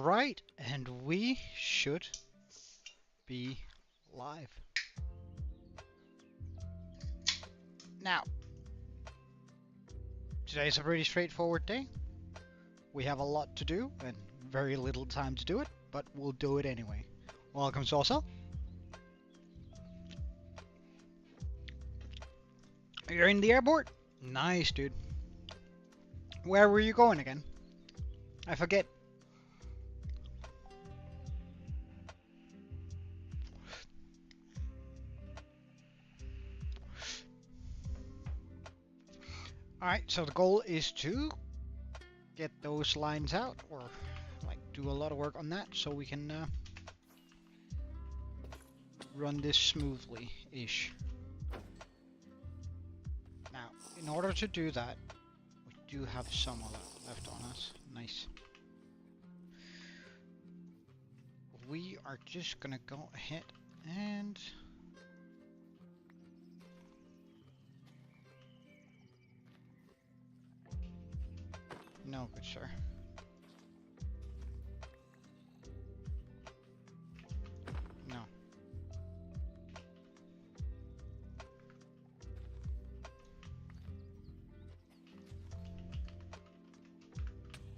Alright, and we should be live. Now, today's a pretty straightforward day. We have a lot to do and very little time to do it, but we'll do it anyway. Welcome, Saucer. You're in the airport? Nice, dude. Where were you going again? I forget. Alright, so the goal is to get those lines out, or like do a lot of work on that so we can run this smoothly-ish. Now, in order to do that, we do have some of that left on us. Nice. We are just gonna go ahead and no, good sir. No.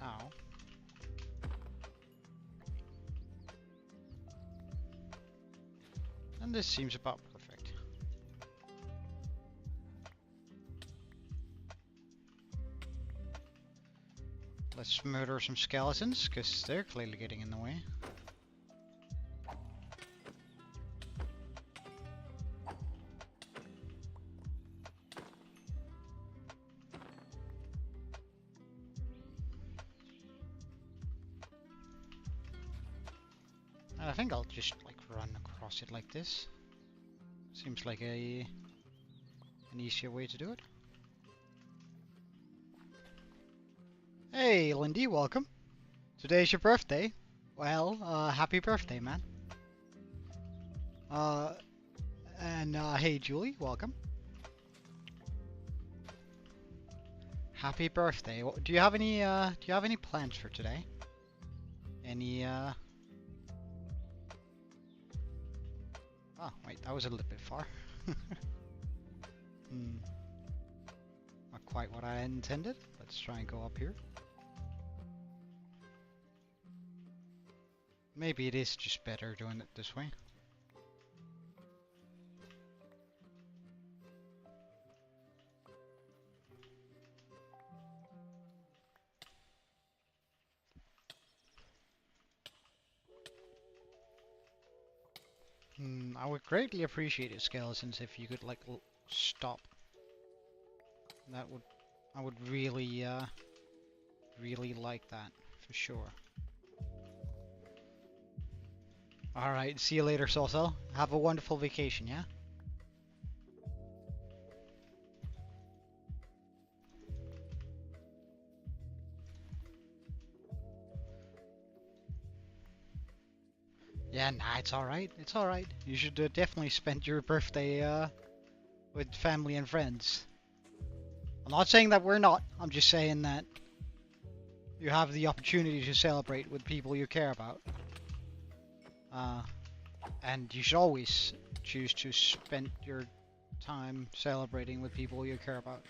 Ow. And this seems about perfect. Let's murder some skeletons, because they're clearly getting in the way. And I think I'll just like run across it like this. Seems like an easier way to do it. Hey, Lindy, welcome. Today's your birthday. Well, happy birthday, man. And hey, Julie, welcome. Happy birthday. Do you have any plans for today? Any Oh, wait, that was a little bit far. Not quite what I intended. Let's try and go up here. Maybe it is just better doing it this way. I would greatly appreciate it, skeletons, if you could like stop. That would, I would really, really like that for sure. All right, see you later, Saucel. Have a wonderful vacation, yeah? Yeah, nah, it's alright. It's alright. You should definitely spend your birthday with family and friends. I'm not saying that we're not. I'm just saying that you have the opportunity to celebrate with people you care about. And you should always choose to spend your time celebrating with people you care about.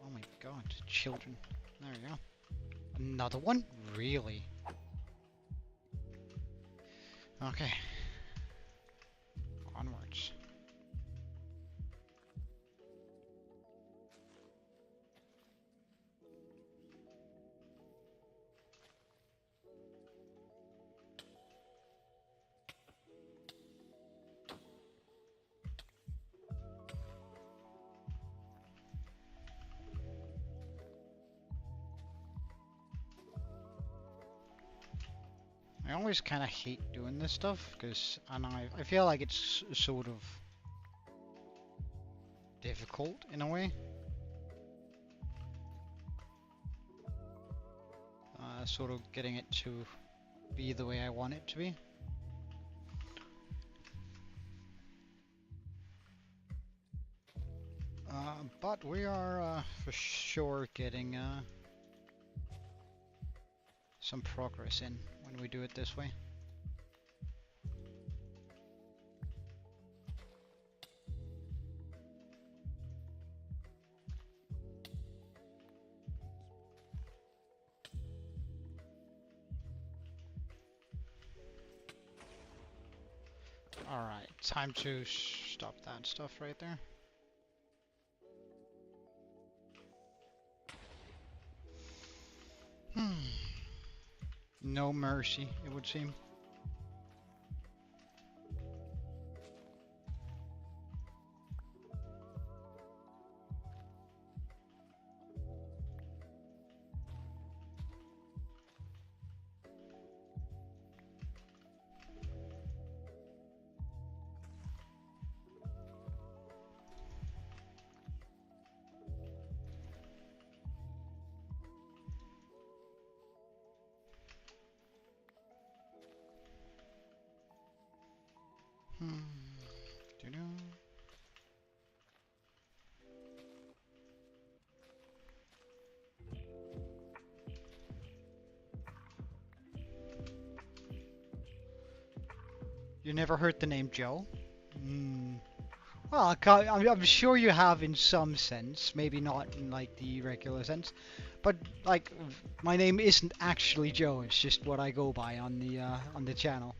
Oh my god, children. There we go. Another one? Really? Okay. Onwards. I always kind of hate doing this stuff because I feel like it's sort of difficult in a way. Sort of getting it to be the way I want it to be. But we are for sure getting some progress in when we do it this way. Alright, time to stop that stuff right there. No mercy, it would seem. You never heard the name Joe? Well, I'm sure you have in some sense, maybe not in like the regular sense, but like my name isn't actually Joe. It's just what I go by on the channel.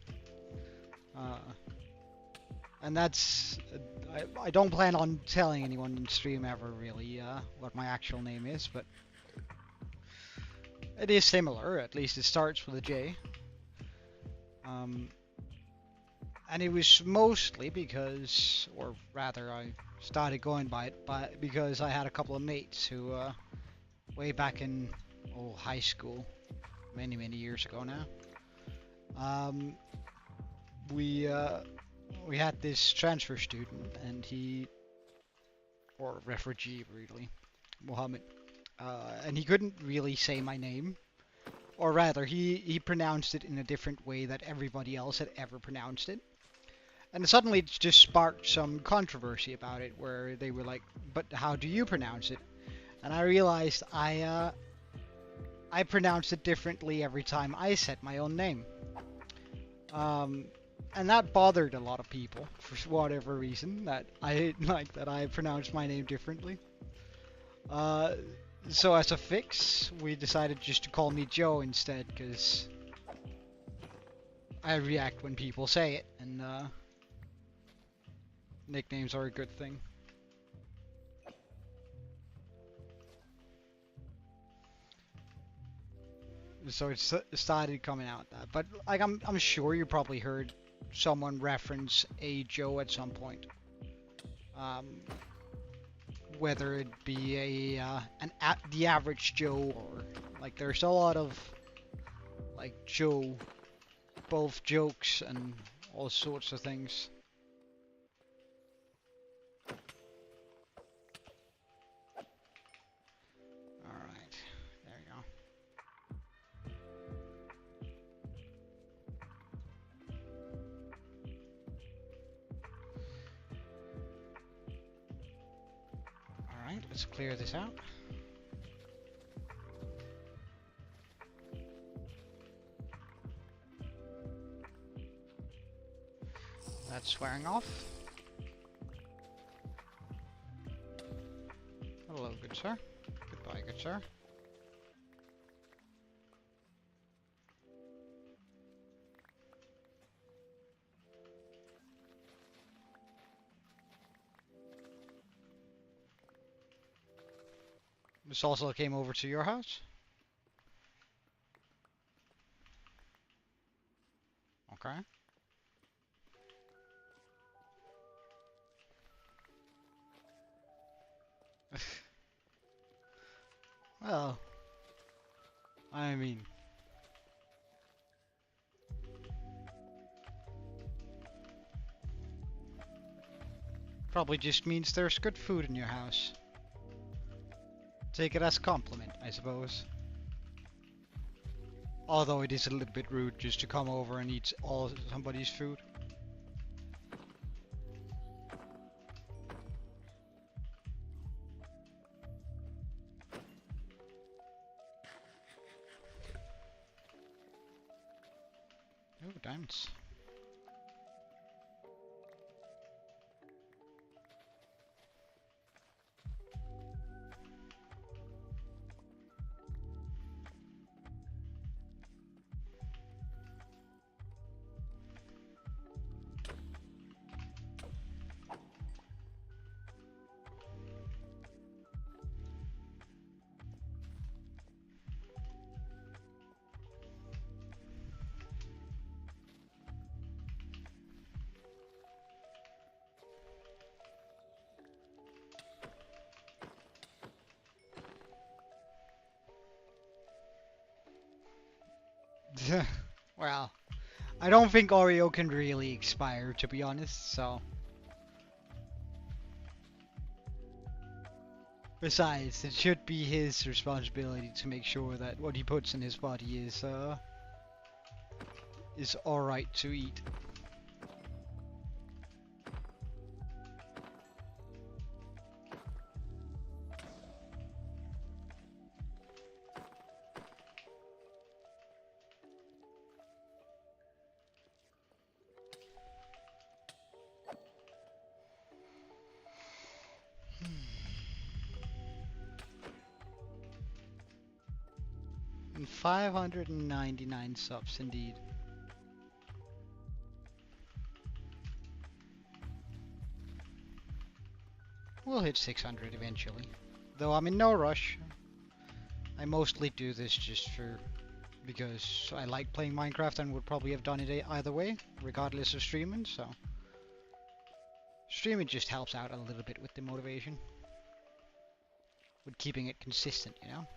And that's I don't plan on telling anyone in stream ever really what my actual name is, but it is similar. At least it starts with a J. And it was mostly because, or rather, I started going by it, because I had a couple of mates who, way back in high school, many years ago now, we had this transfer student, and or refugee really, Mohammed, and he couldn't really say my name. Or rather, he pronounced it in a different way that everybody else had ever pronounced it. And suddenly it just sparked some controversy about it, where they were like, but how do you pronounce it? And I realized I pronounced it differently every time I said my own name. And that bothered a lot of people, for whatever reason, that I pronounced my name differently. So as a fix, we decided just to call me Joe instead, because I react when people say it, and nicknames are a good thing. So it started coming out that, but like I'm sure you probably heard someone reference a Joe at some point. Whether it be the average Joe, or like there's a lot of like Joe, both jokes and all sorts of things. Alright, there you go. Alright, let's clear this out. That's swearing off. Hello, good sir. Goodbye, good sir. This also came over to your house? Okay. Well, I mean, probably just means there's good food in your house. Take it as a compliment, I suppose. Although it is a little bit rude just to come over and eat all somebody's food. Oh, diamonds. Well, I don't think Oreo can really expire, to be honest, so... Besides, it should be his responsibility to make sure that what he puts in his body is alright to eat. And 599 subs indeed. We'll hit 600 eventually. Though I'm in no rush. I mostly do this just because I like playing Minecraft and would probably have done it either way, regardless of streaming, so... Streaming just helps out a little bit with the motivation. With keeping it consistent, you know?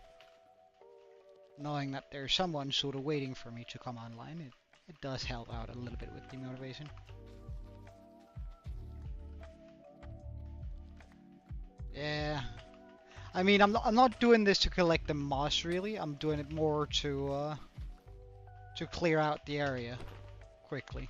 Knowing that there's someone sort of waiting for me to come online, it does help out a little bit with the motivation. Yeah. I mean, I'm not doing this to collect the moss, really. I'm doing it more to clear out the area quickly.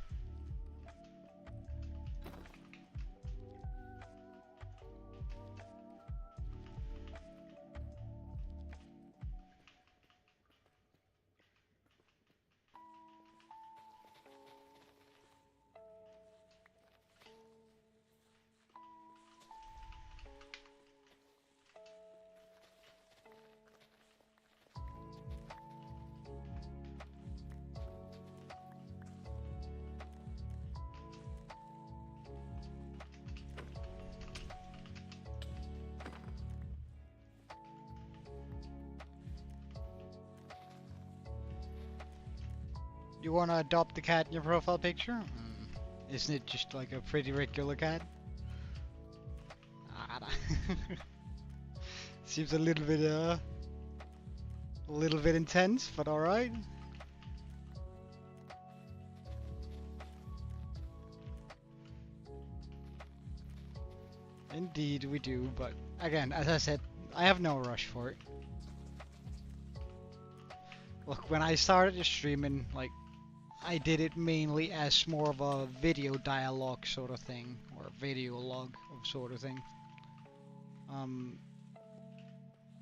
You want to adopt the cat in your profile picture? Isn't it just like a pretty regular cat? Seems a little bit intense, but all right. Indeed, we do. But again, as I said, I have no rush for it. Look, when I started streaming, like, I did it mainly as more of a video dialogue sort of thing, or a video log of sort of thing.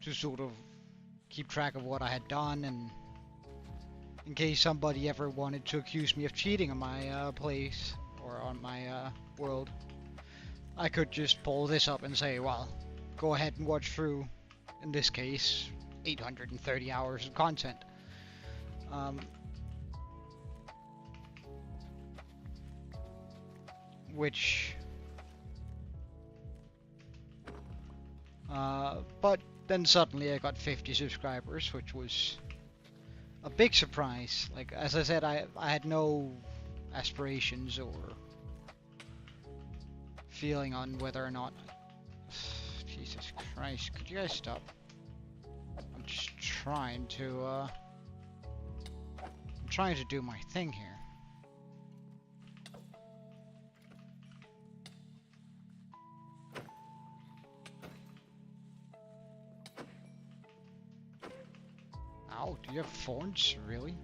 To sort of keep track of what I had done, and in case somebody ever wanted to accuse me of cheating on my place, or on my world, I could just pull this up and say, well, go ahead and watch through, in this case, 830 hours of content. But then suddenly I got 50 subscribers, which was a big surprise. Like, as I said, I had no aspirations or feeling on whether or not... Jesus Christ, could you guys stop? I'm just trying to do my thing here. Ow, do you have thorns? Really?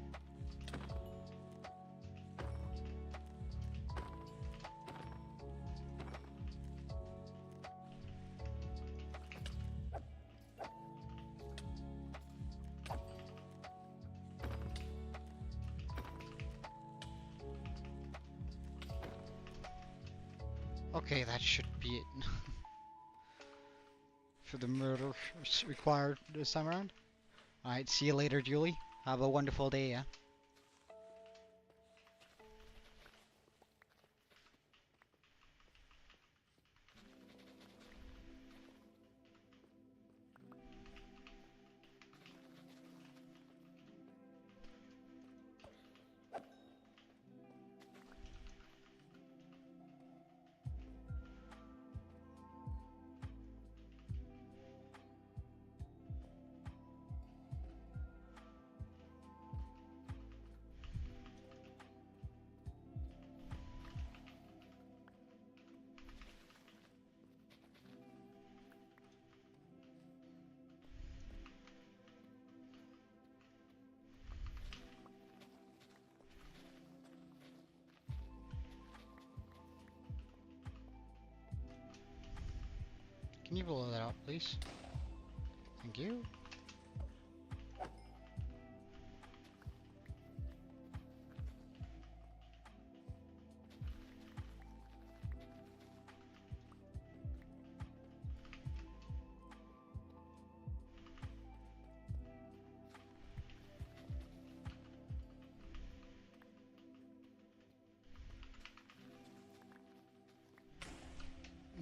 Okay, that should be it. For the murder required this time around. Alright, see you later, Julie. Have a wonderful day, yeah? Can you blow that up, please? Thank you.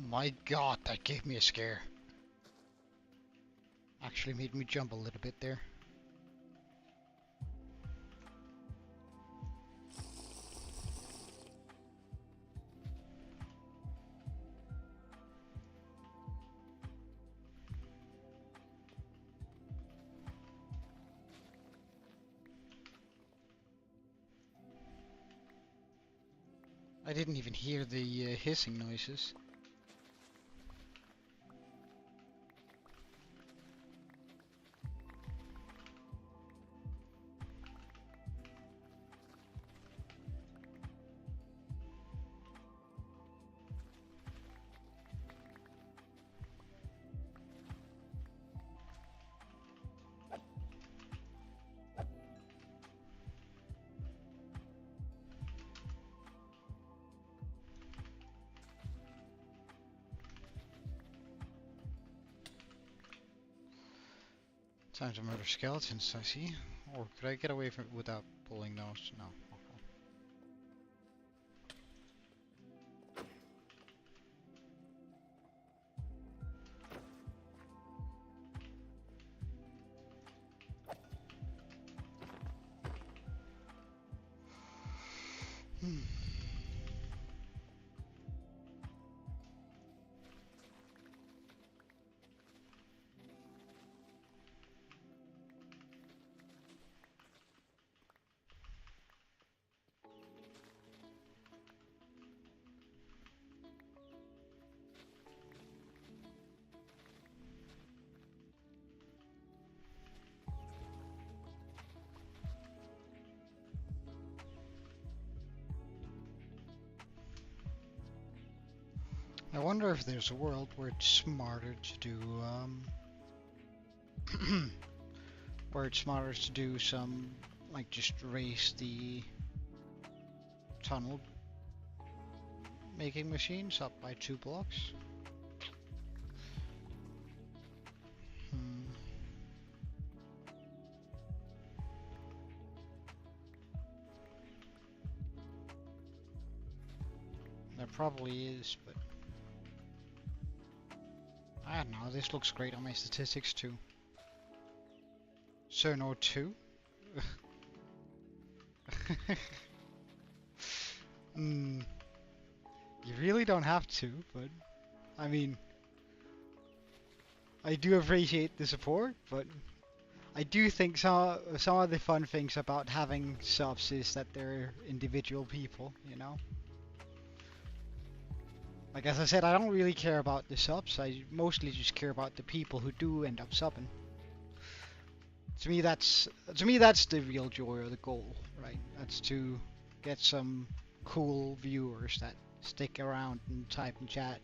My god, that gave me a scare. Actually made me jump a little bit there. I didn't even hear the hissing noises. Time to murder skeletons, I see. Or could I get away from it without pulling those? No. Okay. I wonder if there's a world where it's smarter to do, where it's smarter to do some, like, just raise the tunnel making machines up by 2 blocks. There probably is, but I don't know, this looks great on my statistics too. Sermo 2? You really don't have to, but I mean, I do appreciate the support, but I do think some of the fun things about having subs is that they're individual people, you know? Like, as I said, I don't really care about the subs, I mostly just care about the people who do end up subbing. To me that's the real joy or the goal, right? That's to get some cool viewers that stick around and type and chat.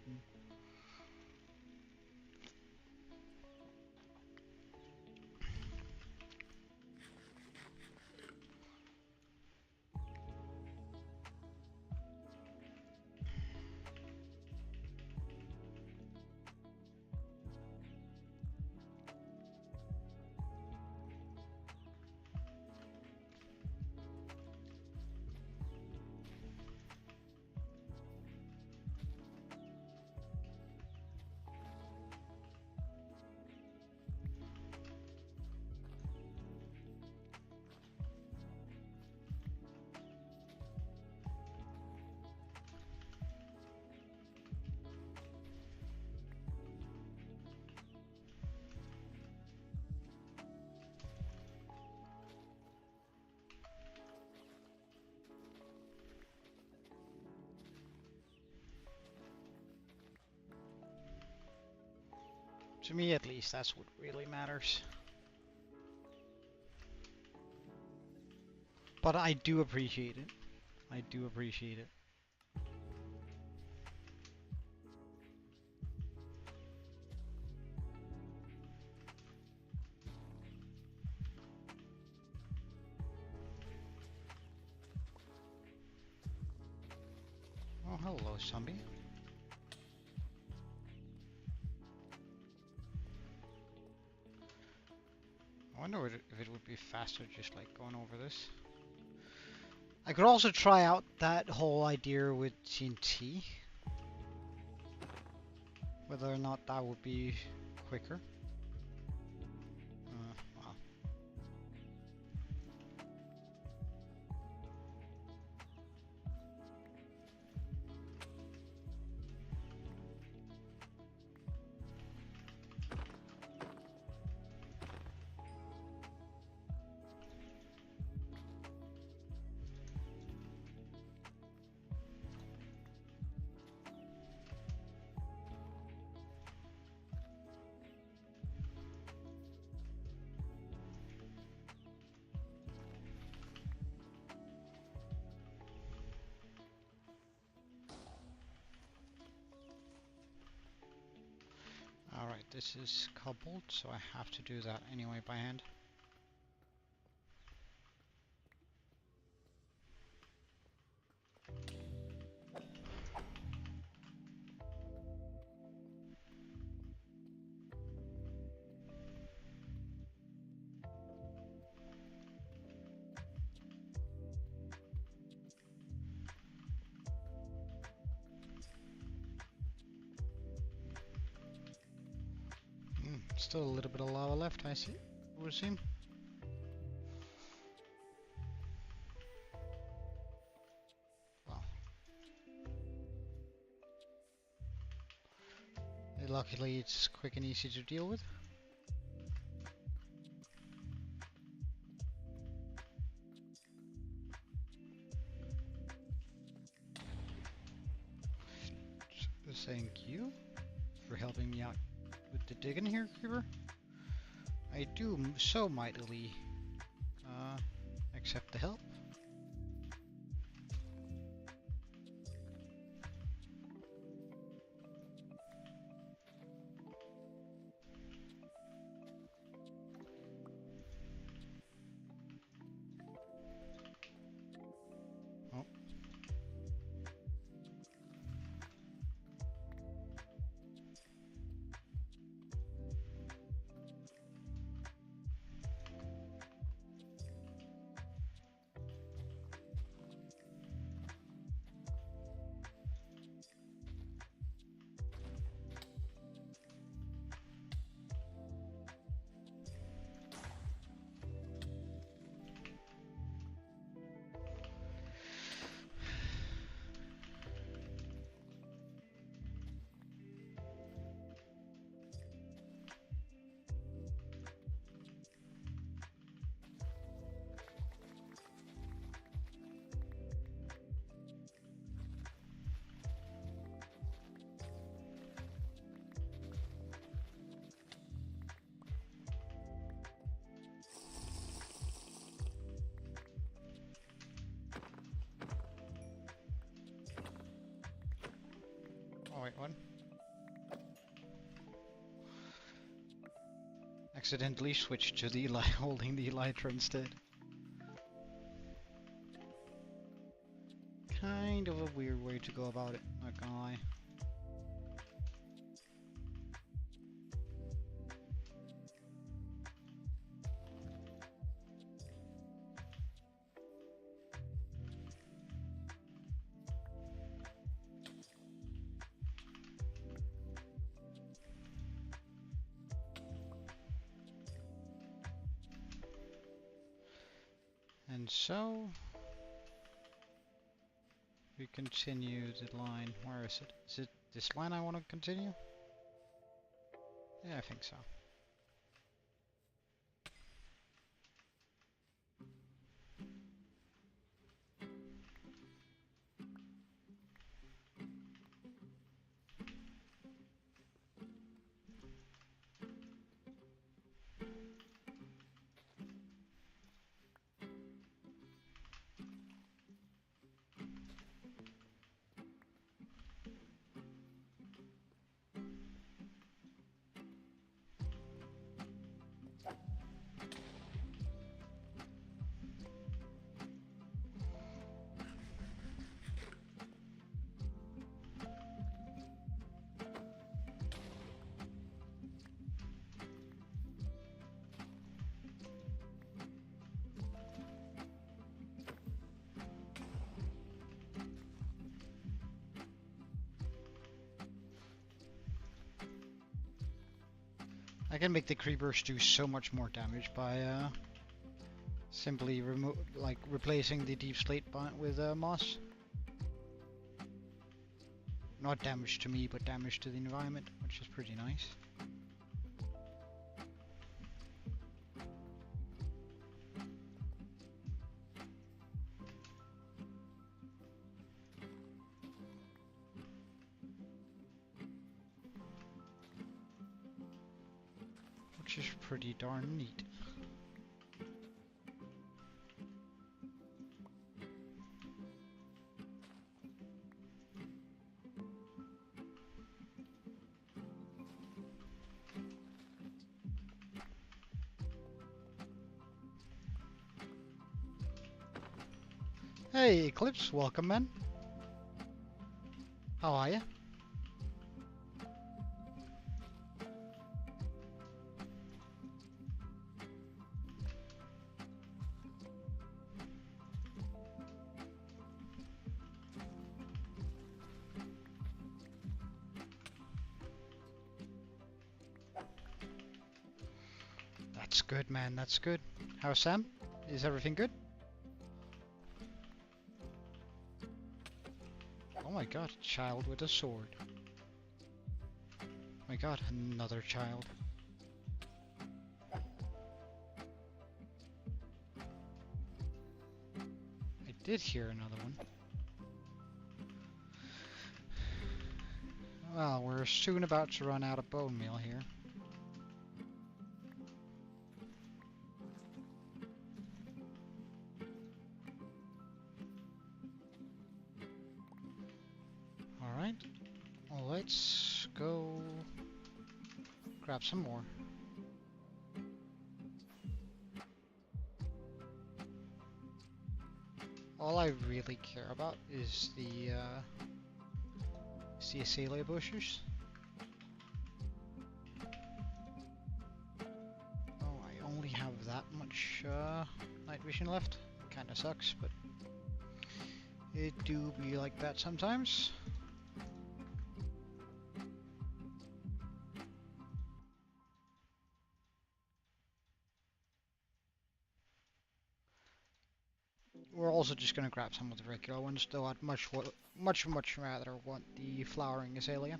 To me, at least, that's what really matters. But I do appreciate it. I do appreciate it. Oh, hello, zombie. I wonder if it would be faster just like going over this. I could also try out that whole idea with TNT. Whether or not that would be quicker. Wow. Alright, this is cobbled, so I have to do that anyway by hand. Still a little bit of lava left, I see. Would seem. Well. Luckily it's quick and easy to deal with. Thank you for helping me out with the digging here, Creeper. I do so mightily accept the help. Oh. Oh wait, what? Accidentally switched to the holding the elytra instead. Kind of a weird way to go about it, not gonna lie. And so we continue the line. Where is it? Is it this line I want to continue? Yeah, I think so. I can make the creepers do so much more damage by simply replacing the deep slate with moss. Not damage to me, but damage to the environment, which is pretty nice. Which is pretty darn neat. Hey, Eclipse, welcome, man. How are you? That's good, man, that's good. How's Sam? Is everything good? Oh my god, a child with a sword. Oh my god, another child. I did hear another one. Well, we're soon about to run out of bone meal here. Alright, well, let's go grab some more. All I really care about is the azalea bushes. Oh, I only have that much night vision left. Kinda sucks, but it do be like that sometimes. We're also just gonna grab some of the regular ones, though I'd much rather want the flowering azalea.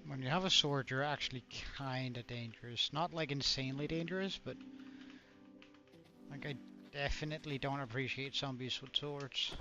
When you have a sword, you're actually kinda dangerous. Not like insanely dangerous, but like I definitely don't appreciate zombies with swords.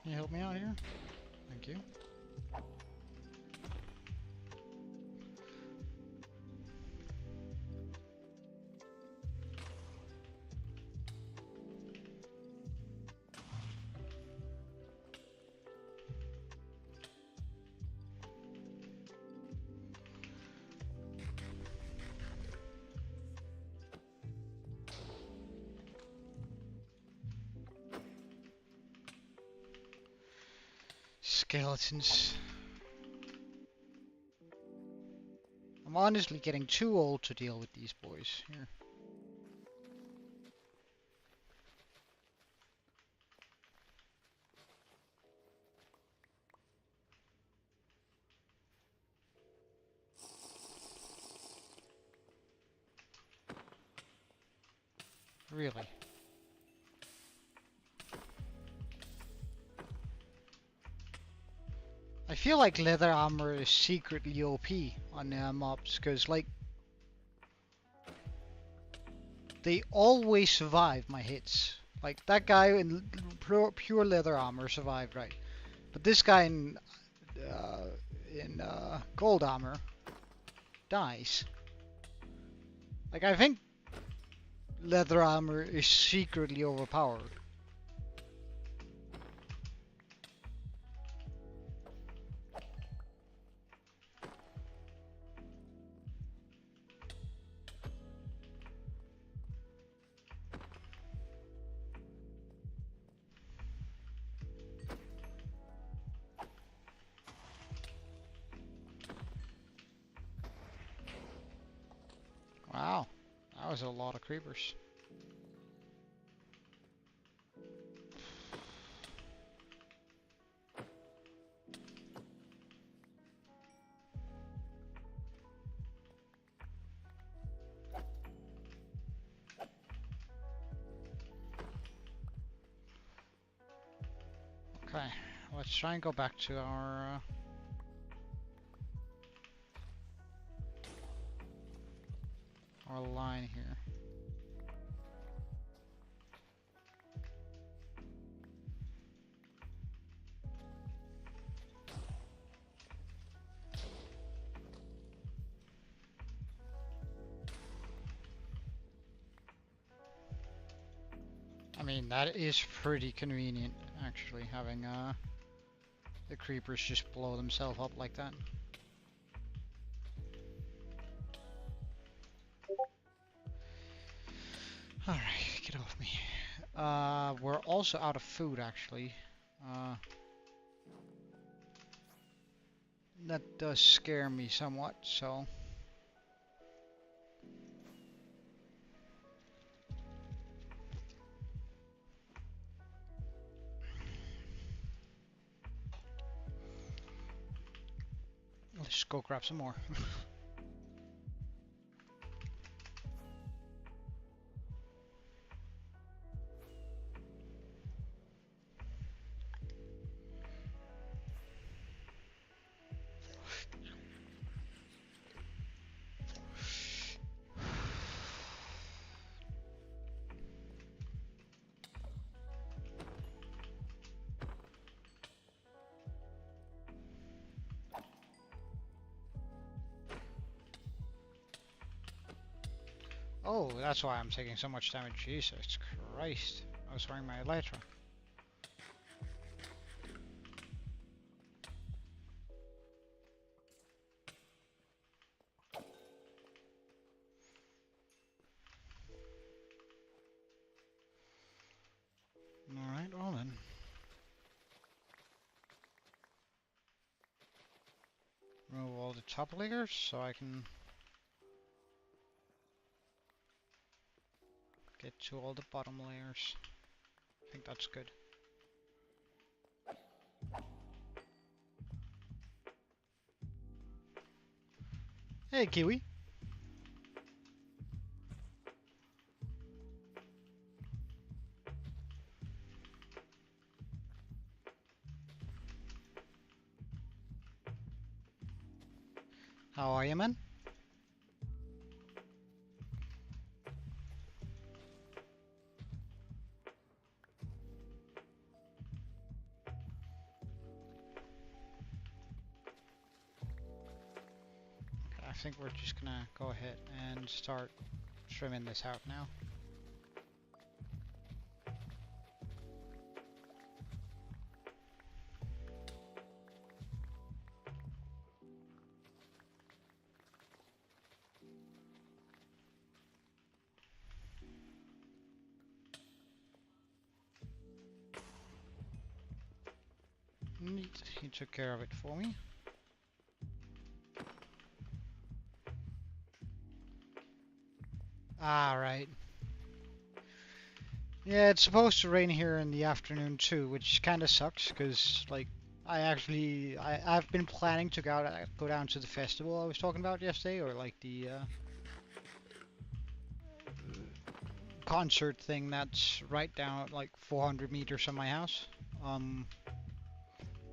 Can you help me out here? Thank you. Skeletons. I'm honestly getting too old to deal with these boys here. Really. I feel like leather armor is secretly OP on mobs, because like they always survive my hits. Like that guy in pure leather armor survived, right? But this guy in gold armor dies. Like I think leather armor is secretly overpowered. Wow, that was a lot of creepers. Okay, let's try and go back to our line here. I mean, that is pretty convenient, actually, having the creepers just blow themselves up like that. Alright, get off me. We're also out of food, actually. That does scare me somewhat, so... Let's just go grab some more. Oh, that's why I'm taking so much damage. Jesus Christ. I was wearing my elytra. Alright, well then. Remove all the top layers so I can get to all the bottom layers. I think that's good. Hey, Kiwi. How are you, man? think we're just gonna go ahead and start trimming this out now. Neat, he took care of it for me. Right. Yeah, it's supposed to rain here in the afternoon too, which kind of sucks because like I've been planning to go down to the festival I was talking about yesterday, or like the concert thing that's right down like 400 meters from my house.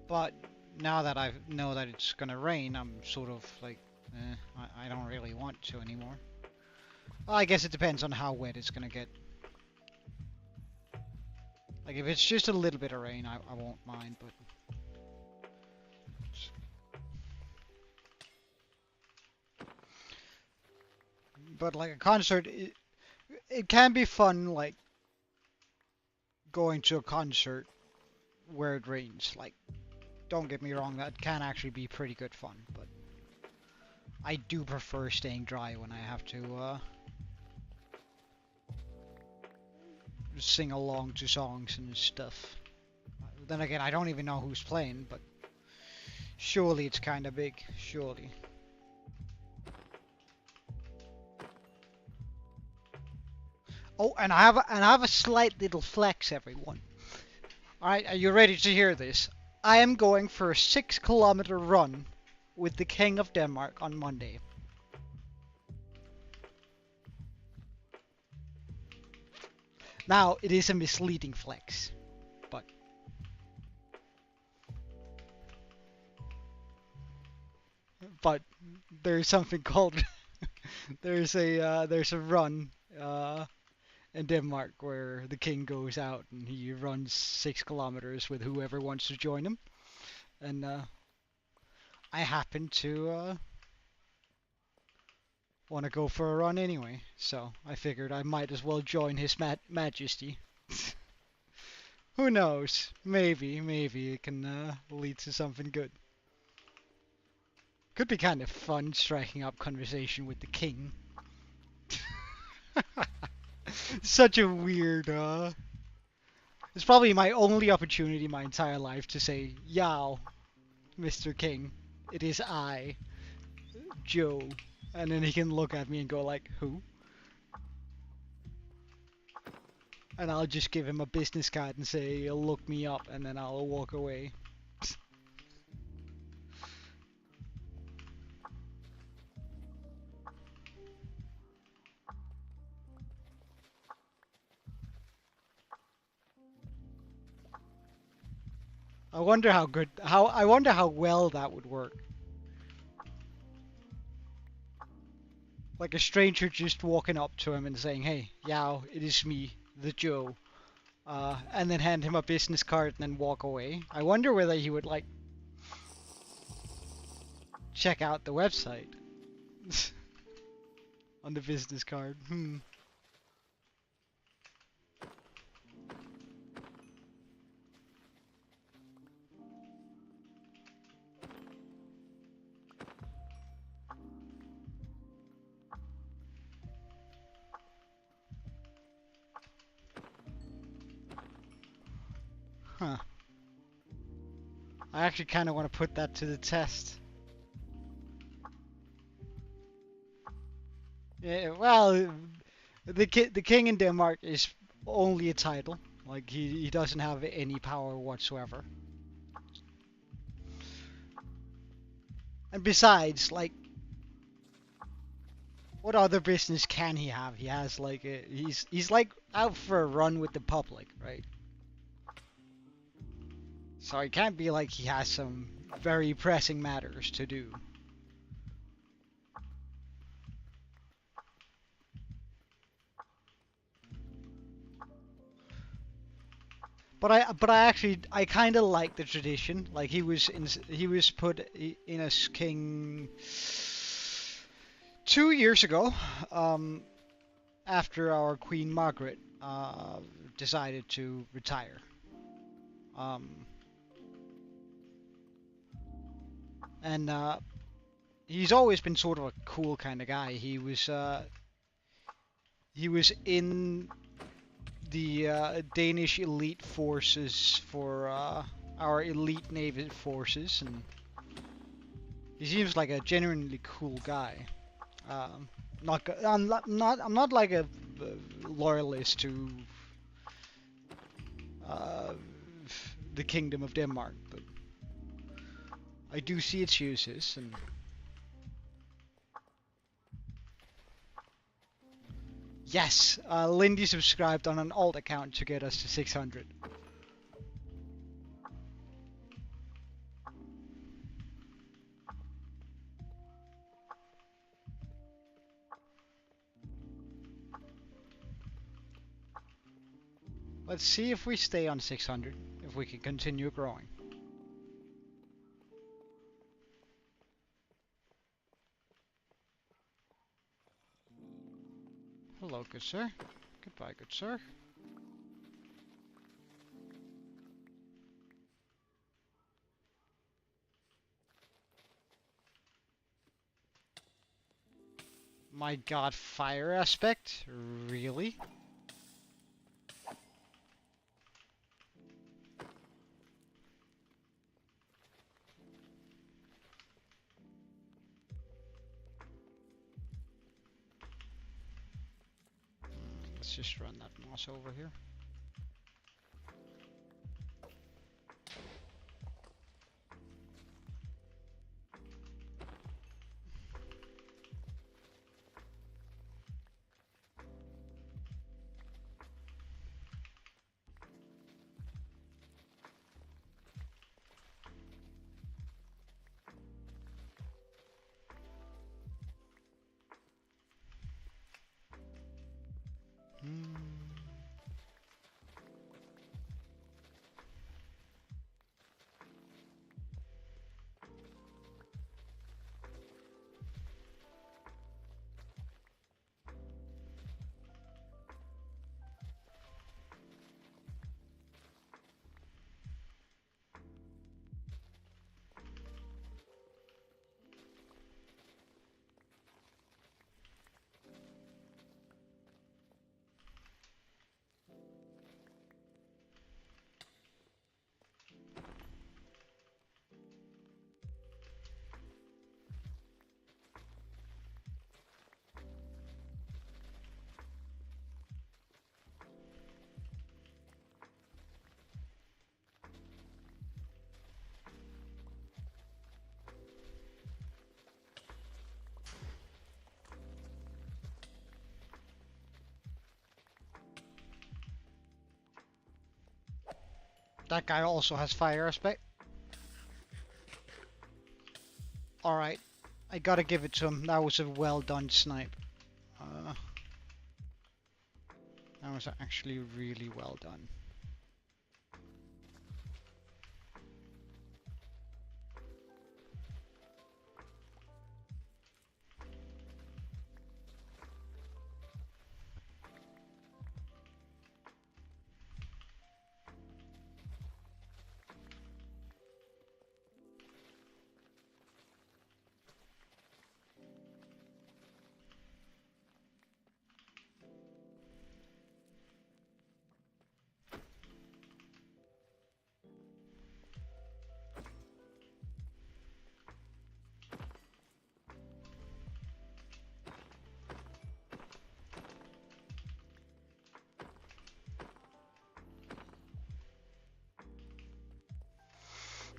But now that I know that it's gonna rain, I'm sort of like, I don't really want to anymore. Well, I guess it depends on how wet it's gonna get. Like if it's just a little bit of rain, I won't mind, but like a concert, it can be fun, like going to a concert where it rains. Like, don't get me wrong, that can actually be pretty good fun, but I do prefer staying dry when I have to sing along to songs and stuff. Then again, I don't even know who's playing, but surely it's kind of big, surely. Oh, and I have a slight little flex, everyone. Alright, are you ready to hear this? I am going for a 6-kilometer run with the King of Denmark on Monday. Now, it is a misleading flex, but there's something called there's a run in Denmark where the king goes out and he runs 6 kilometers with whoever wants to join him, and I happen to want to go for a run anyway, so I figured I might as well join his majesty. Who knows? Maybe it can lead to something good. Could be kind of fun striking up conversation with the king. Such a weird, it's probably my only opportunity in my entire life to say, "Yow, Mr. King, it is I, Joe." And then he can look at me and go like, "Who?" And I'll just give him a business card and say, "Look me up," and then I'll walk away. I wonder how well that would work. Like a stranger just walking up to him and saying, "Hey, Yao, it is me, the Joe," and then hand him a business card and then walk away. I wonder whether he would like check out the website on the business card. Huh. I actually kind of want to put that to the test. Yeah, well, the king in Denmark is only a title. Like he doesn't have any power whatsoever. And besides, like, what other business can he have? He has like he's like out for a run with the public, right? So it can't be like he has some very pressing matters to do. But I kind of like the tradition. Like he was put in as king 2 years ago, after our Queen Margaret decided to retire. Um, and he's always been sort of a cool kind of guy. He was in the Danish elite forces for our elite naval forces, and he seems like a genuinely cool guy. I'm not like a loyalist to uh, the Kingdom of Denmark, but I do see its uses. And yes, Lindy subscribed on an alt account to get us to 600. Let's see if we stay on 600, if we can continue growing. Hello, good sir. Goodbye, good sir. My god, fire aspect? Really? Let's just run that moss over here. That guy also has fire aspect. Alright, I gotta give it to him. That was a well done snipe. That was actually really well done.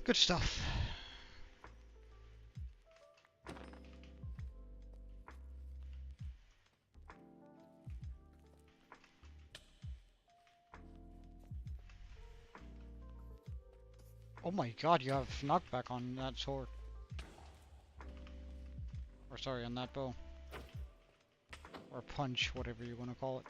Good stuff. Oh my god, you have knockback on that sword. Or sorry, on that bow. Or punch, whatever you want to call it.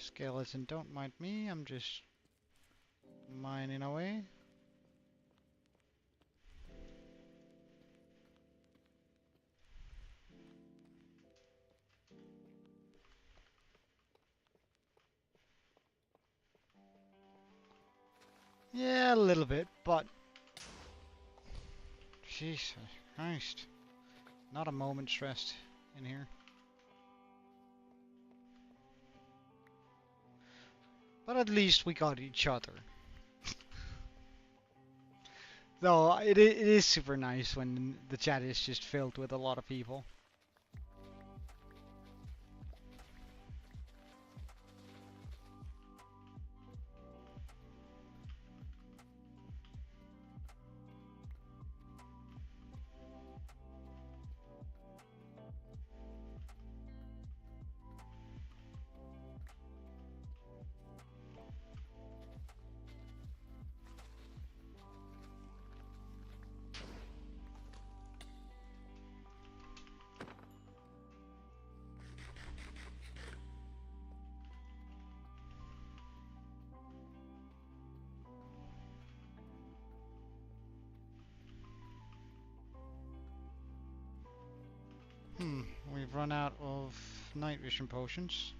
Skeleton, don't mind me. I'm just mining away. Yeah, a little bit, but Jesus Christ, not a moment's rest in here. But at least we got each other. Though it is super nice when the chat is just filled with a lot of people. We've run out of night vision potions.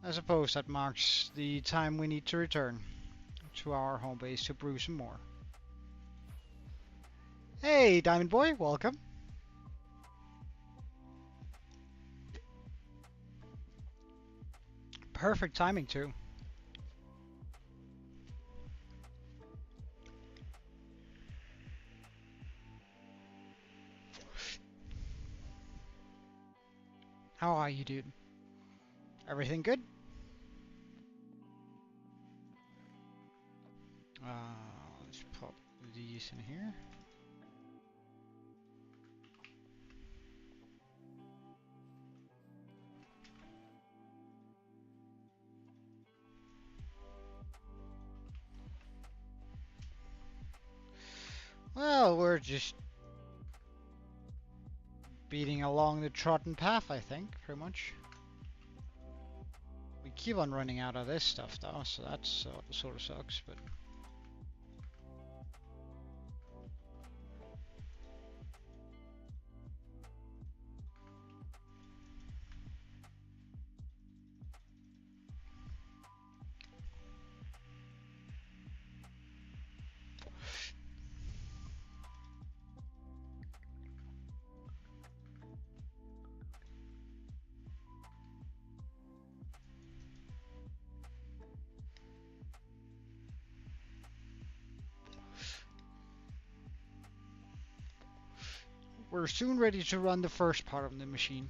I suppose that marks the time we need to return to our home base to brew some more. Hey, Diamond Boy, welcome. Perfect timing too. How are you, dude? Everything good? Let's pop these in here. Well, we're just beating along the trodden path, I think, pretty much. We keep on running out of this stuff, though, so that's sort of sucks, but... We're soon ready to run the first part of the machine.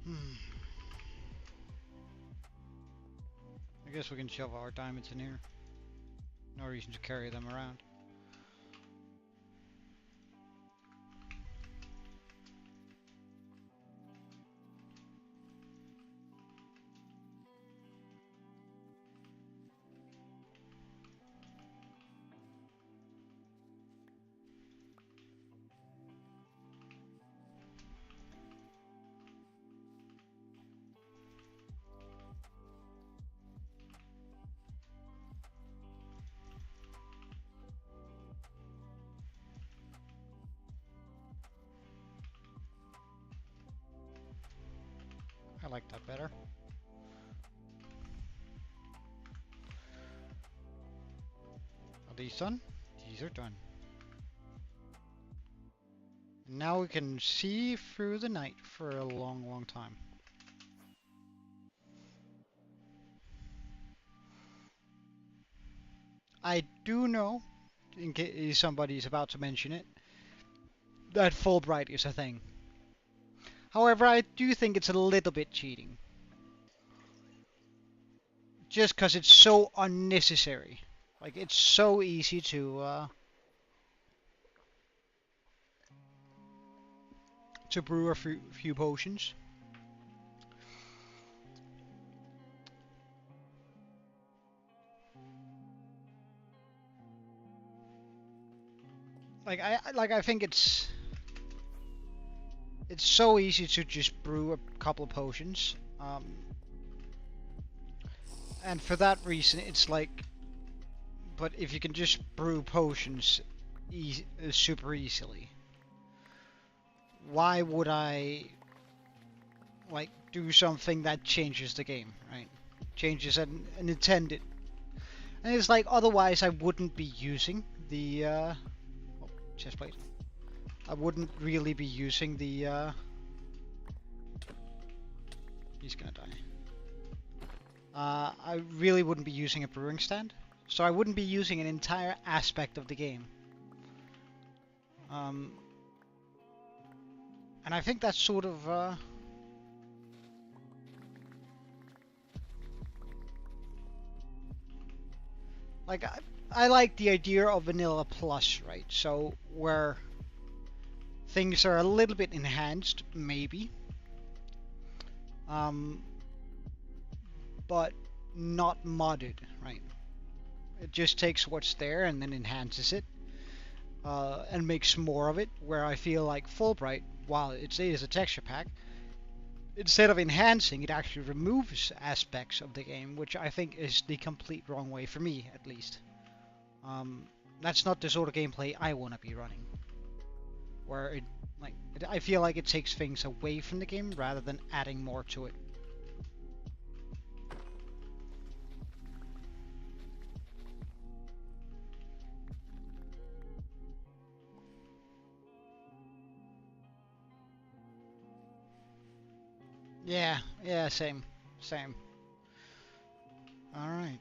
I guess we can shove our diamonds in here. No reason to carry them around. I like that better. Are these done? These are done. Now we can see through the night for a long, long time. I do know, in case somebody's about to mention it, that Fulbright is a thing. However, I do think it's a little bit cheating. Just because it's so unnecessary. Like, it's so easy to brew a few potions. I think it's so easy to just brew a couple of potions. And for that reason, it's like, but if you can just brew potions super easily, why would I like do something that changes the game, right? Changes an intended, and it's like otherwise I wouldn't be using the chest plate. I wouldn't really be using the he's gonna die. I really wouldn't be using a brewing stand, so I wouldn't be using an entire aspect of the game. And I think that's sort of like I like the idea of Vanilla Plus, right? So where things are a little bit enhanced, maybe, but not modded, right? It just takes what's there and then enhances it, and makes more of it. Where I feel like Fulbright, while it is a texture pack, instead of enhancing, it actually removes aspects of the game, which I think is the complete wrong way for me, at least. That's not the sort of gameplay I want to be running, where I feel like it takes things away from the game rather than adding more to it. Yeah, same. Alright.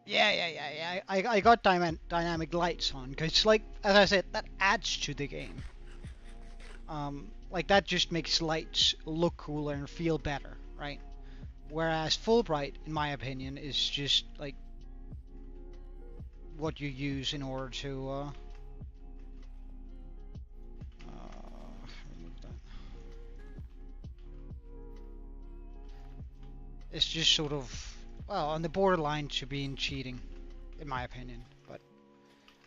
Yeah. I got dynamic lights on, because, like, as I said, that adds to the game. Like, that just makes lights look cooler and feel better, right? Whereas Fulbright, in my opinion, is just, like, what you use in order to, remove that. It's just sort of, well, on the borderline to being cheating, in my opinion. But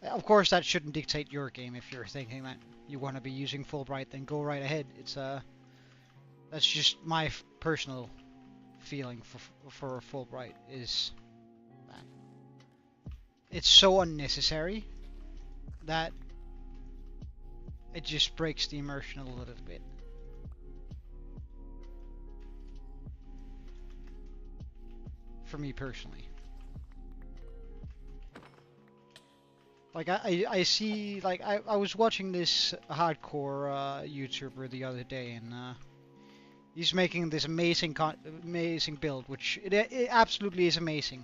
of course, that shouldn't dictate your game. If you're thinking that you want to be using Fulbright, then go right ahead. It's that's just my personal feeling for Fulbright, is that it's so unnecessary that it just breaks the immersion a little bit. For me personally. Like I see, like I was watching this hardcore YouTuber the other day, and he's making this amazing build, which it absolutely is amazing.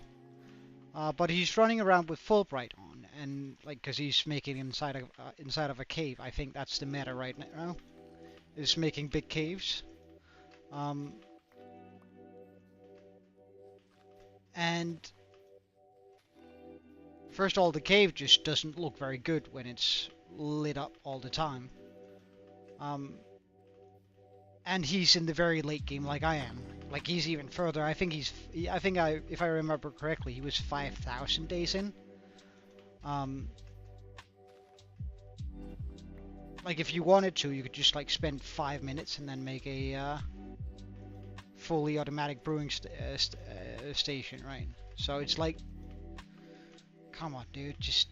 But he's running around with Fulbright on, and like, because he's making inside of a cave. I think that's the meta right now. Is making big caves. And first of all, the cave just doesn't look very good when it's lit up all the time. And he's in the very late game, like I am. Like, he's even further. I think if I remember correctly, he was 5,000 days in. Like, if you wanted to, you could just like spend 5 minutes and then make a fully automatic brewing station, right? So it's like, come on, dude, just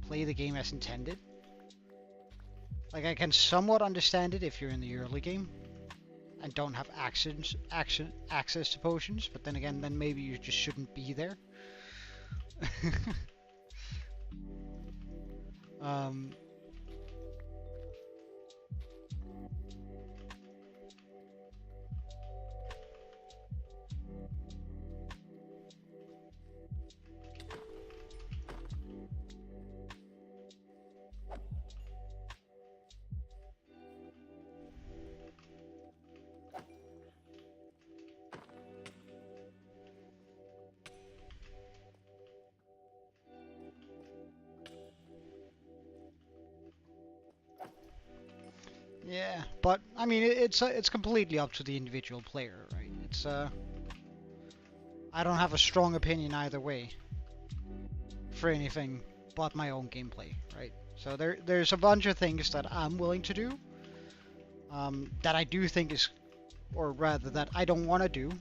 play the game as intended. Like, I can somewhat understand it if you're in the early game and don't have access to potions, but then again, then maybe you just shouldn't be there. Yeah, but I mean, it's completely up to the individual player, right? I don't have a strong opinion either way. for anything but my own gameplay, right? So there's a bunch of things that I'm willing to do, that I do think is, or rather that I don't want to do,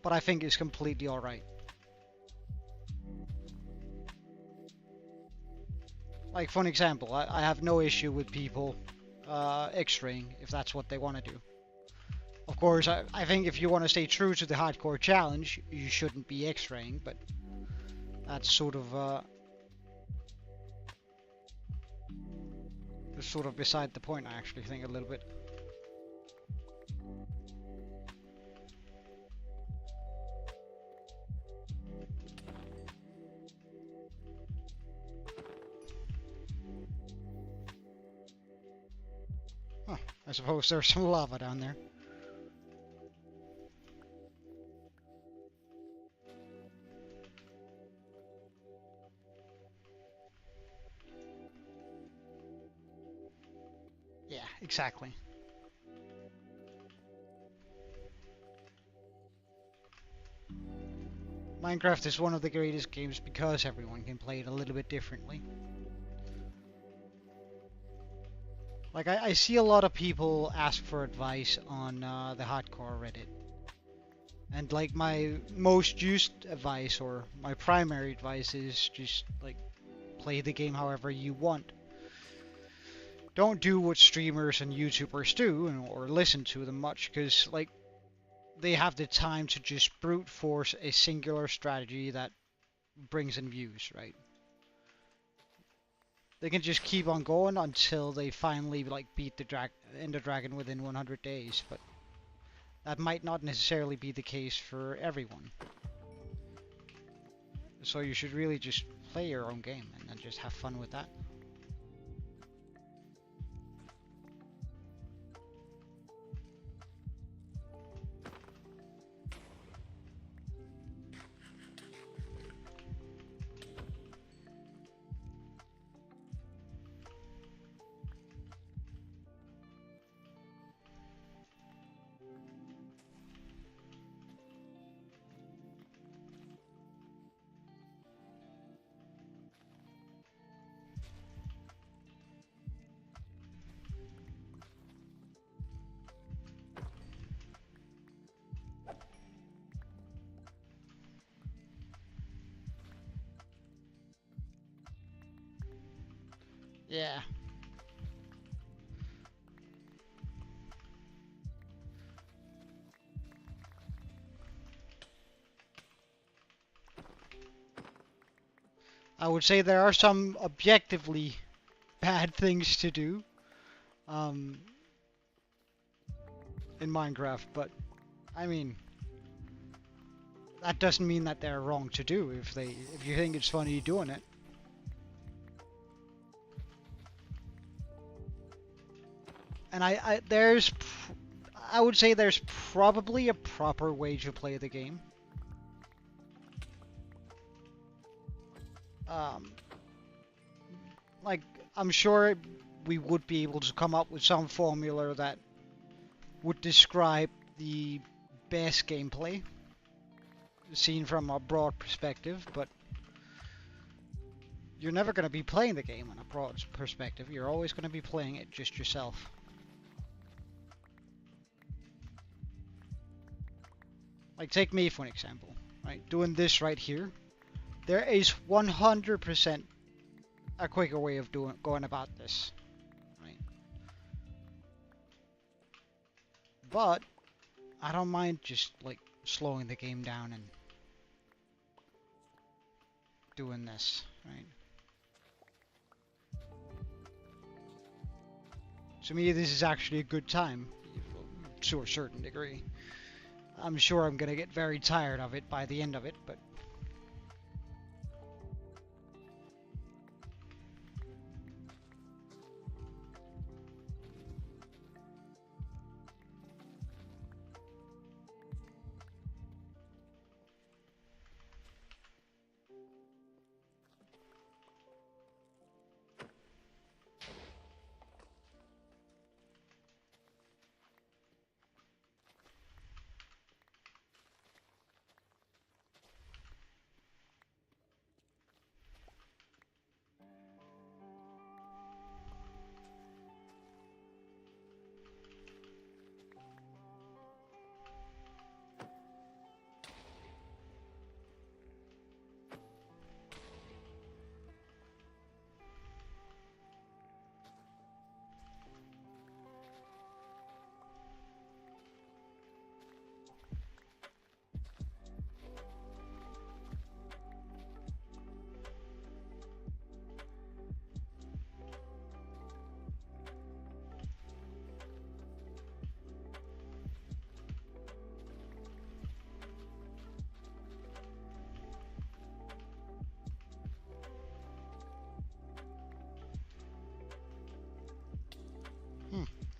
but I think is completely alright. Like, for an example, I have no issue with people X-raying if that's what they want to do. Of course, I think if you want to stay true to the hardcore challenge, you shouldn't be X-raying, but that's sort of beside the point, I actually think, a little bit. Huh, I suppose there's some lava down there. Yeah, exactly. Minecraft is one of the greatest games because everyone can play it a little bit differently. Like, I see a lot of people ask for advice on the hardcore Reddit. And like, my most used advice, or my primary advice, is just like, play the game however you want. Don't do what streamers and YouTubers do, or listen to them much, because like, they have the time to just brute force a singular strategy that brings in views, right? They can just keep on going until they finally like beat the Ender Dragon within 100 days, but that might not necessarily be the case for everyone. So you should really just play your own game and then just have fun with that. Yeah. I would say there are some objectively bad things to do in Minecraft, but I mean, that doesn't mean that they're wrong to do if you think it's funny doing it. And I would say there's probably a proper way to play the game. Like, I'm sure we would be able to come up with some formula that would describe the best gameplay seen from a broad perspective, but you're never going to be playing the game in a broad perspective. You're always going to be playing it just yourself. Like, take me for an example, right? Doing this right here. There is 100% a quicker way of going about this, right? But I don't mind just like slowing the game down and doing this, right? To me, this is actually a good time, to a certain degree. I'm sure I'm gonna get very tired of it by the end of it, but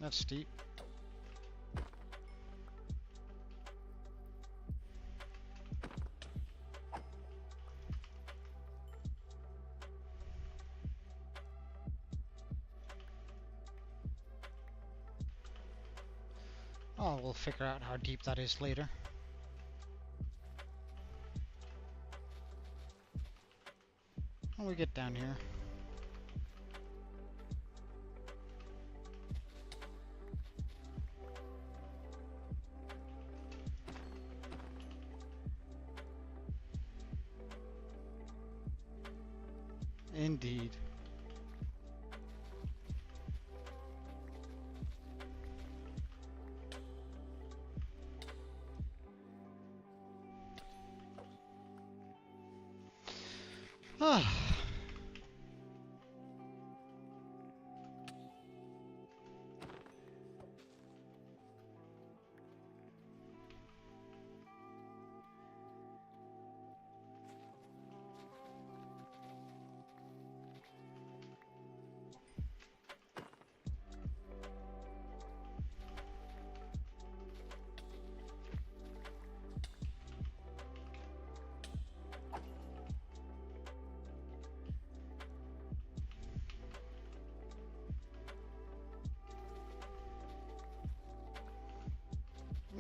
That's steep. Oh, we'll figure out how deep that is later. When we get down here. Indeed. Ah.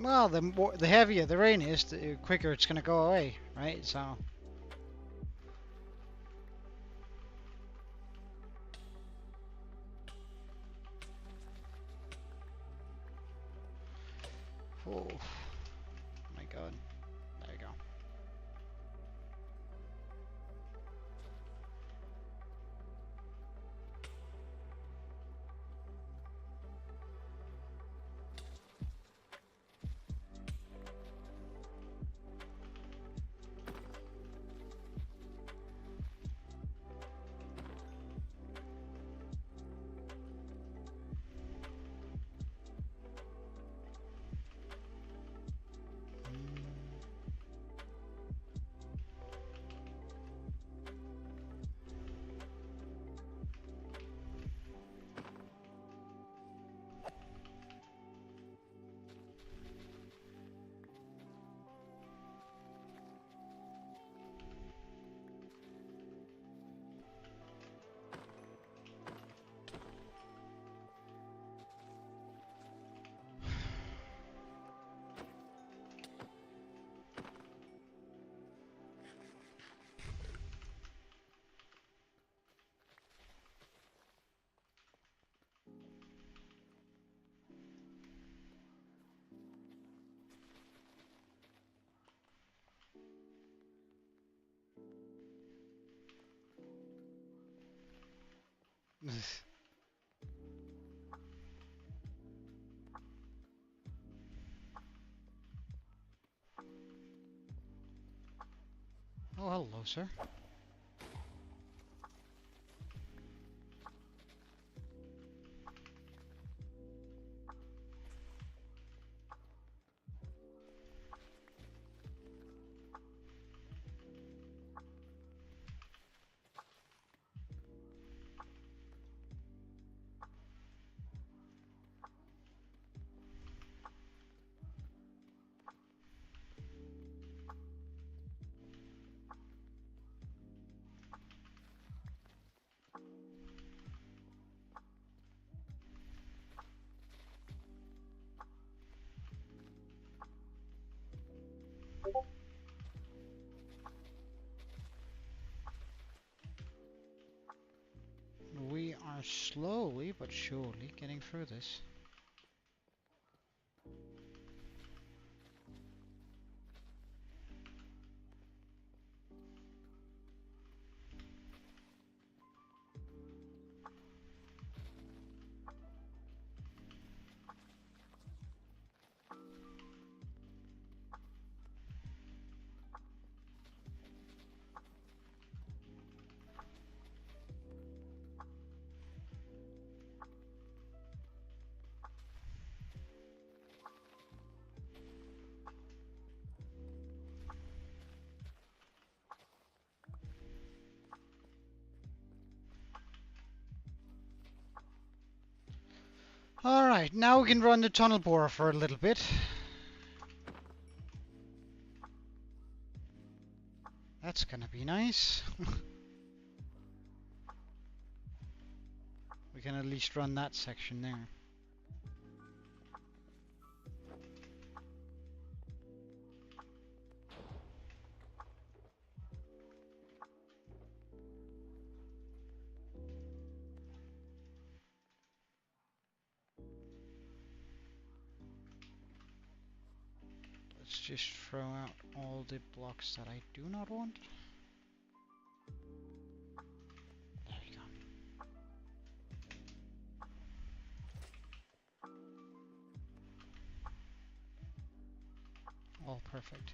Well, the heavier the rain is, the quicker it's gonna go away, right? So. Oh my God. There you go. Oh, hello, sir. We are slowly but surely getting through this. Alright, now we can run the tunnel borer for a little bit. That's gonna be nice. We can at least run that section there. Let's just throw out all the blocks that I do not want. There we go. All perfect.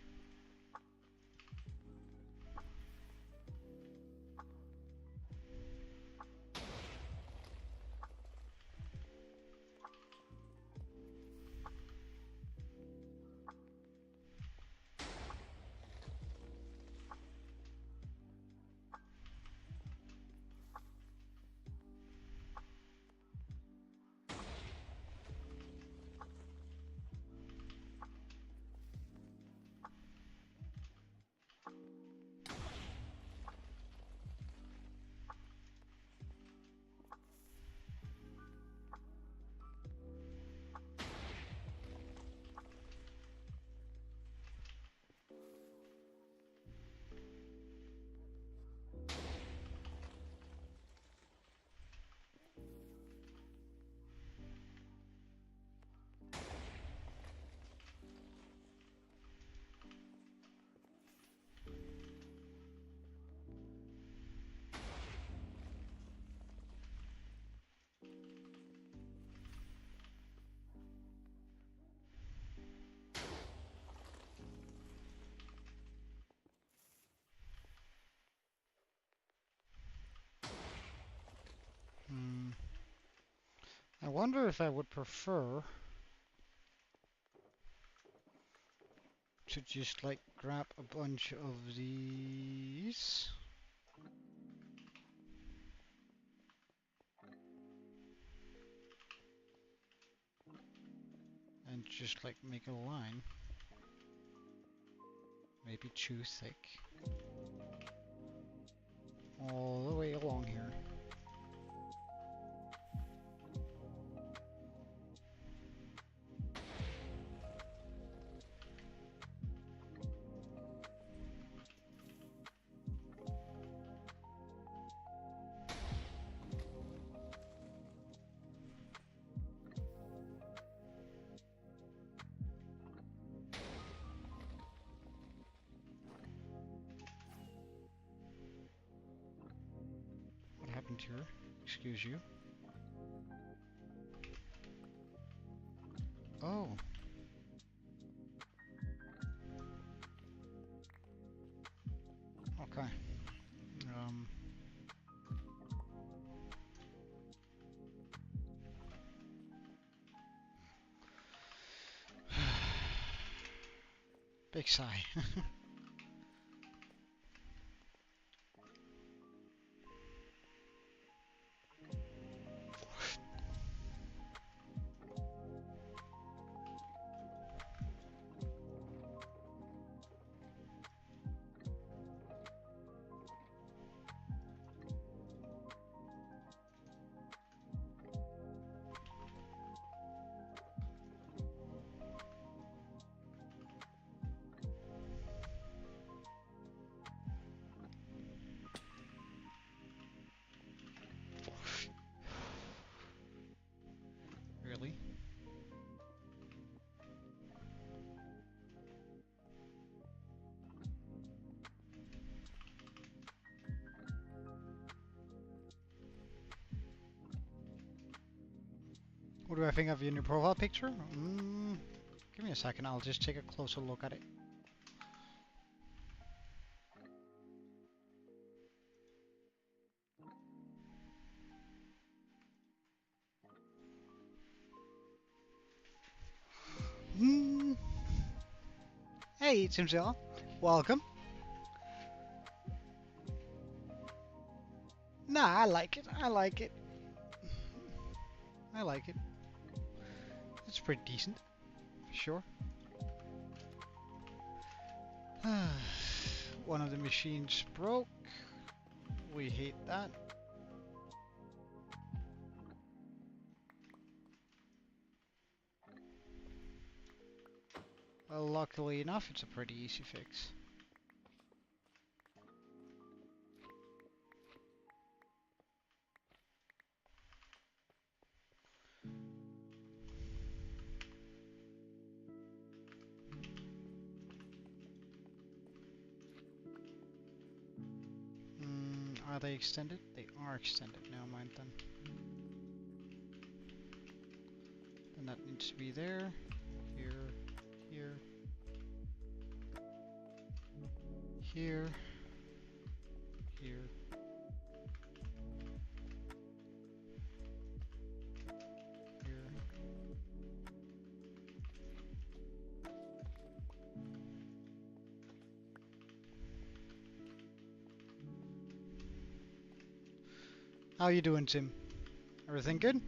I wonder if I would prefer to just like grab a bunch of these and just like make a line, maybe too thick, all the way along here. What happened here? Excuse you. Oh. Okay. Big sigh. Really? What do I think of your new profile picture? Give me a second, I'll just take a closer look at it. Hey, it's himself. Welcome. Nah, I like it. I like it. I like it. It's pretty decent, for sure. One of the machines broke. We hate that. Well, luckily enough, it's a pretty easy fix. Are they extended? They are extended. Never mind then. Then that needs to be there. Here. Here. Here. Here. Here. How you doing, Tim? Everything good?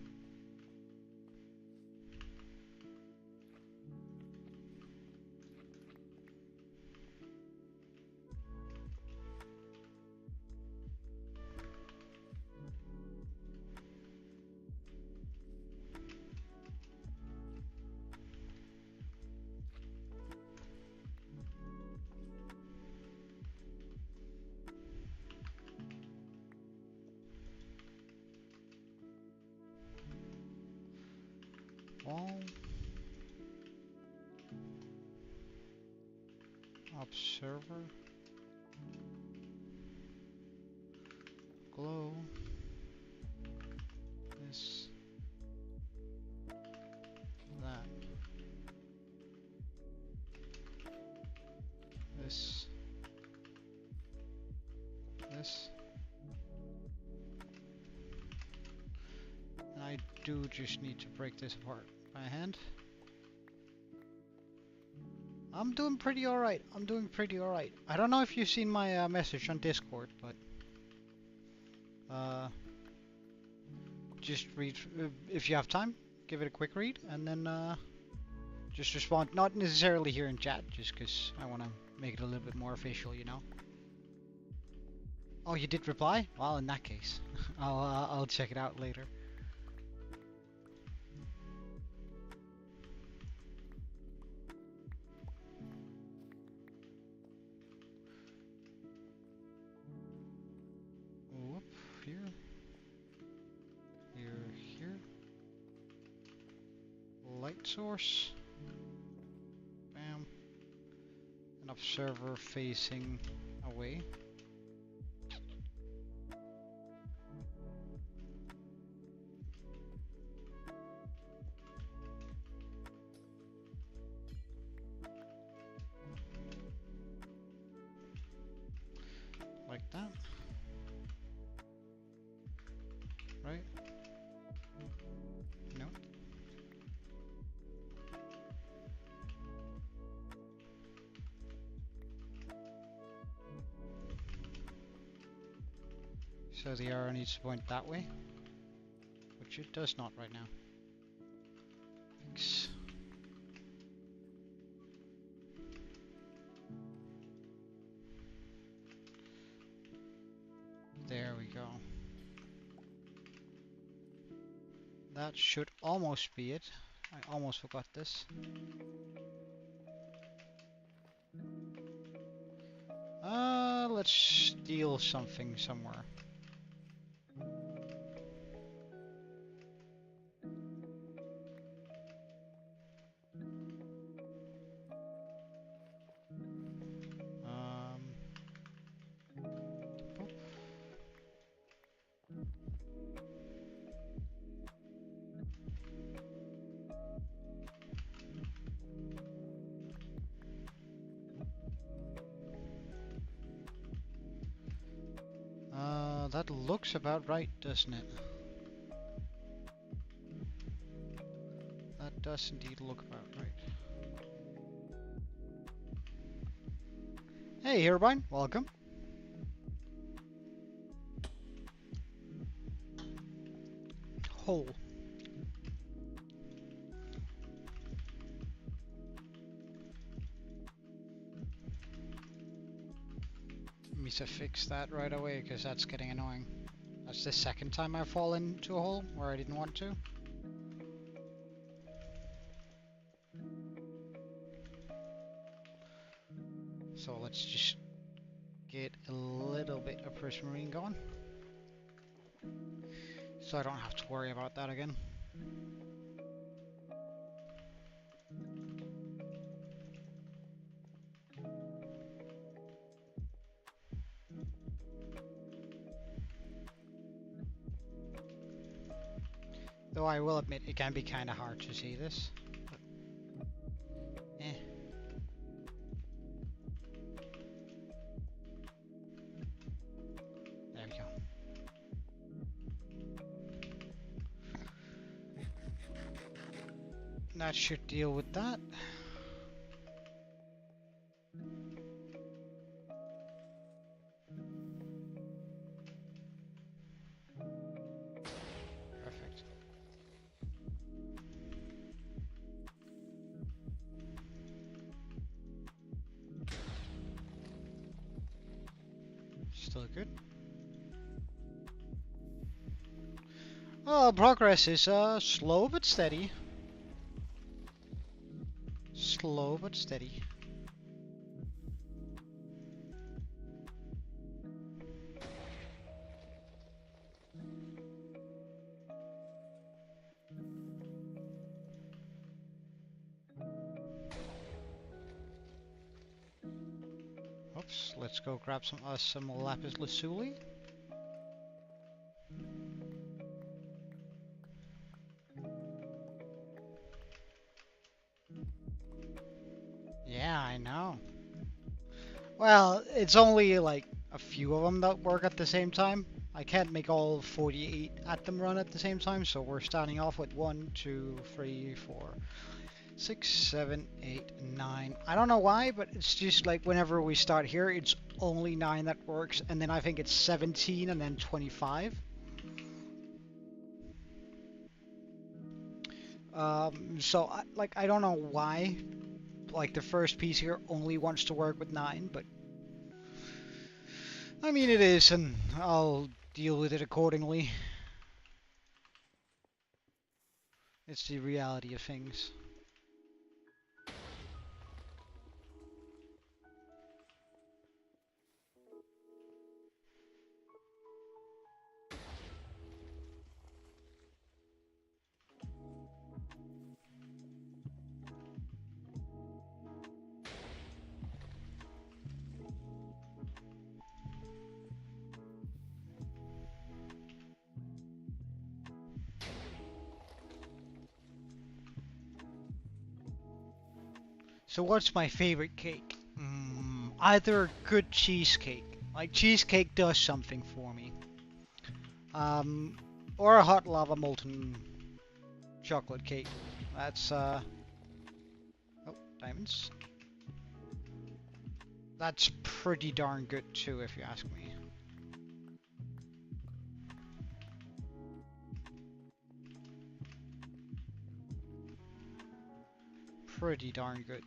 Wall. Observer. Glow. This. That. This. This. And I do just need to break this apart by hand. I'm doing pretty alright. I'm doing pretty alright. I don't know if you've seen my message on Discord, but just read if you have time. Give it a quick read, and then just respond. Not necessarily here in chat, just because I want to make it a little bit more official, you know. Oh, you did reply? Well, in that case, I'll check it out later. Whoop, here. Here. Light source. Bam. An observer facing away. Like that. Right? No. So the arrow needs to point that way, which it does not right now. Fix. There we go. That should almost be it. I almost forgot this. Let's steal something somewhere. That looks about right, doesn't it? That does indeed look about right. Hey, Herbind, welcome. Hole. to fix that right away, because that's getting annoying. That's the second time I've fallen into a hole where I didn't want to. So let's just get a little bit of prismarine going, so I don't have to worry about that again. Though I will admit it can be kind of hard to see this. But, eh. There we go. That should deal with that. Perfect. Still good. Well, progress is slow but steady. Slow but steady. Oops, let's go grab some lapis lazuli. Yeah, I know. Well, it's only like a few of them that work at the same time. I can't make all 48 at them run at the same time, so we're starting off with 1, 2, 3, 4, 6, 7, 8, 9. I don't know why, but it's just like whenever we start here, it's only 9 that works, and then I think it's 17 and then 25. So I don't know why. Like the first piece here only wants to work with 9, but I mean it is, and I'll deal with it accordingly. It's the reality of things. So what's my favorite cake? Either good cheesecake. Like cheesecake does something for me. Or a hot lava molten chocolate cake. That's oh, diamonds. That's pretty darn good too, if you ask me. Pretty darn good.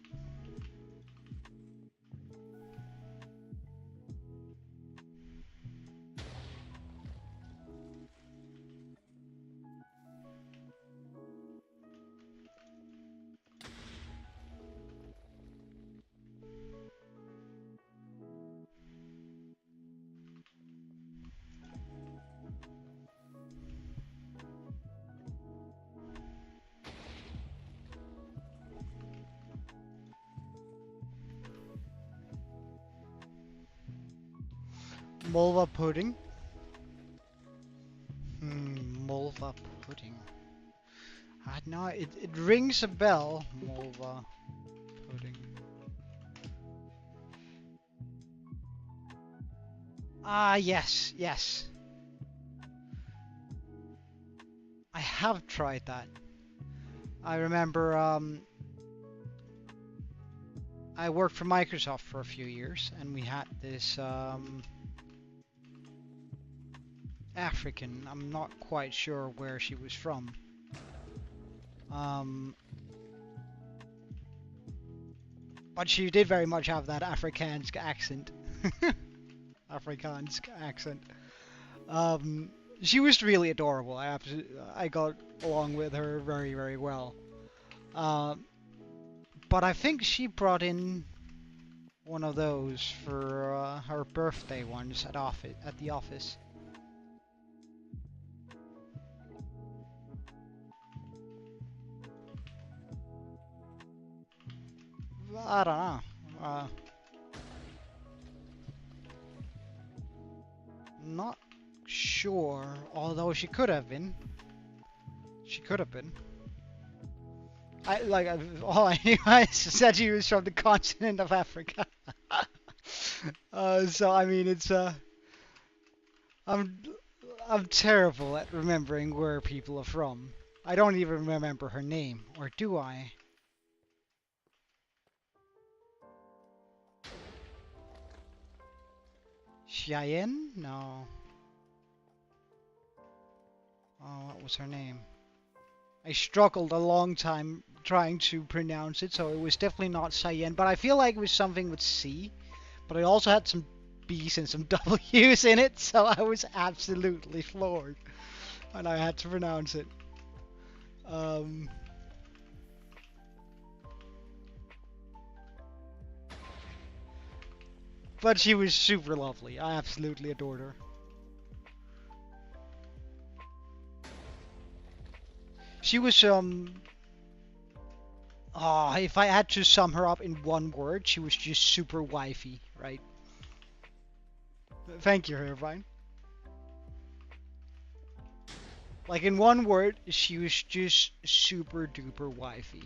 Mulva pudding. Mulva pudding. No, it rings a bell. Mulva pudding. Ah, yes, yes. I have tried that. I remember, I worked for Microsoft for a few years, and we had this, African. I'm not quite sure where she was from. But she did very much have that Afrikaans accent. Afrikaans accent. She was really adorable. I got along with her very, very well. But I think she brought in one of those for her birthday once at the office. I don't know. Not sure, although she could have been. She could have been. All I knew I said she was from the continent of Africa. So I mean, I'm terrible at remembering where people are from. I don't even remember her name, or do I? Cheyenne? No. Oh, what was her name? I struggled a long time trying to pronounce it, so it was definitely not Cheyenne, but I feel like it was something with C. But it also had some B's and some W's in it, so I was absolutely floored when I had to pronounce it. But she was super lovely. I absolutely adored her. She was, if I had to sum her up in one word, she was just super wifey, right? Thank you, Irvine. Like, in one word, she was just super duper wifey.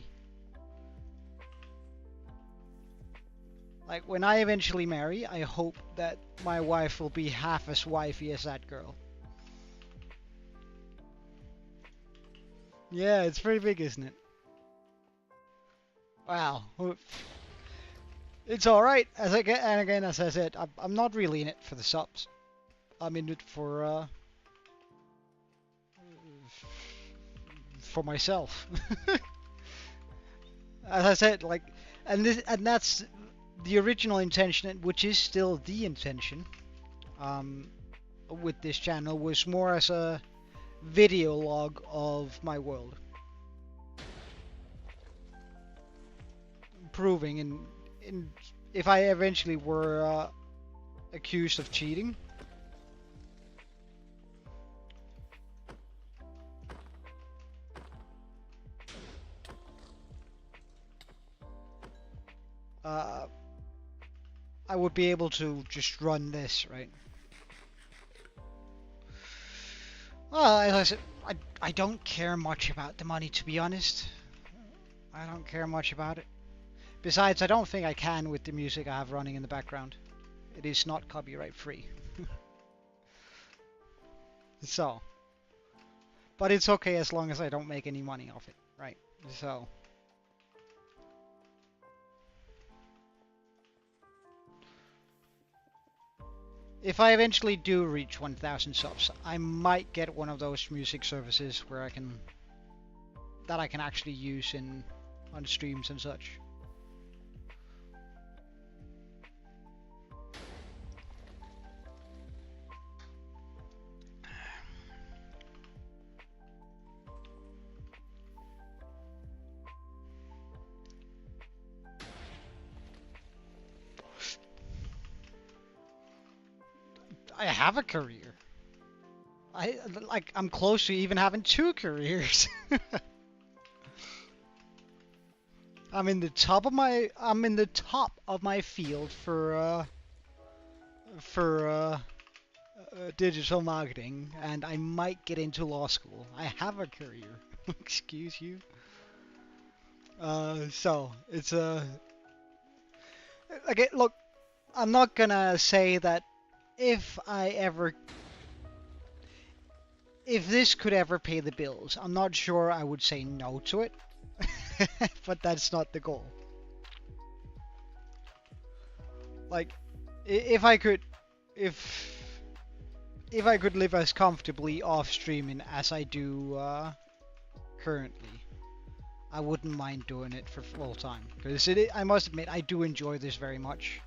Like, when I eventually marry, I hope that my wife will be half as wifey as that girl. Yeah, it's pretty big, isn't it? Wow. It's alright. And again, as I said, I'm not really in it for the subs. I'm in it for myself. As I said, like, and that's the original intention, which is still the intention, with this channel, was more as a video log of my world. Proving in if I eventually were accused of cheating, I would be able to just run this, right? Well, as I said, I don't care much about the money, to be honest. I don't care much about it. Besides, I don't think I can with the music I have running in the background. It is not copyright free. So. But it's okay as long as I don't make any money off it, right? So. If I eventually do reach 1,000 subs, I might get one of those music services where I can actually use on streams and such. I have a career. I'm close to even having 2 careers. I'm in the top of my field for digital marketing, and I might get into law school. I have a career. Excuse you. So it's okay, look, I'm not gonna say that if this could ever pay the bills, I'm not sure I would say no to it. But that's not the goal. Like, if I could live as comfortably off streaming as I do currently, I wouldn't mind doing it for full time. Because I must admit, I do enjoy this very much.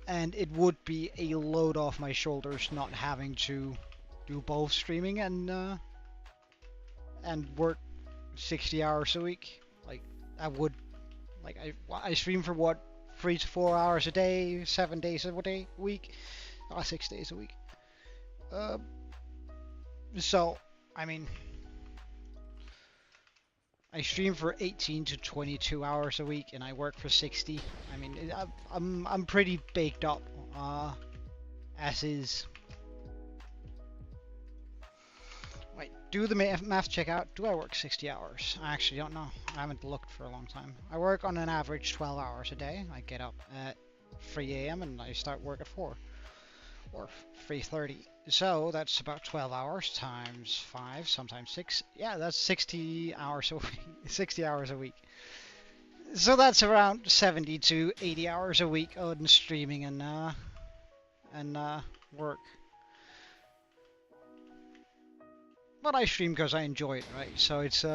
and it would be a load off my shoulders not having to do both streaming and work 60 hours a week. Like I would, like I stream for what, 3 to 4 hours a day, 7 days a week, 6 days a week. So I mean, I stream for 18 to 22 hours a week, and I work for 60. I mean, I'm pretty baked up, as is. Wait, do the math check out. Do I work 60 hours? I actually don't know. I haven't looked for a long time. I work on an average 12 hours a day. I get up at 3 a.m. and I start work at 4 or 3:30. So that's about 12 hours times 5, sometimes 6. Yeah, that's 60 hours a week. 60 hours a week. So that's around 70 to 80 hours a week on streaming and work. But I stream because I enjoy it, right? So it's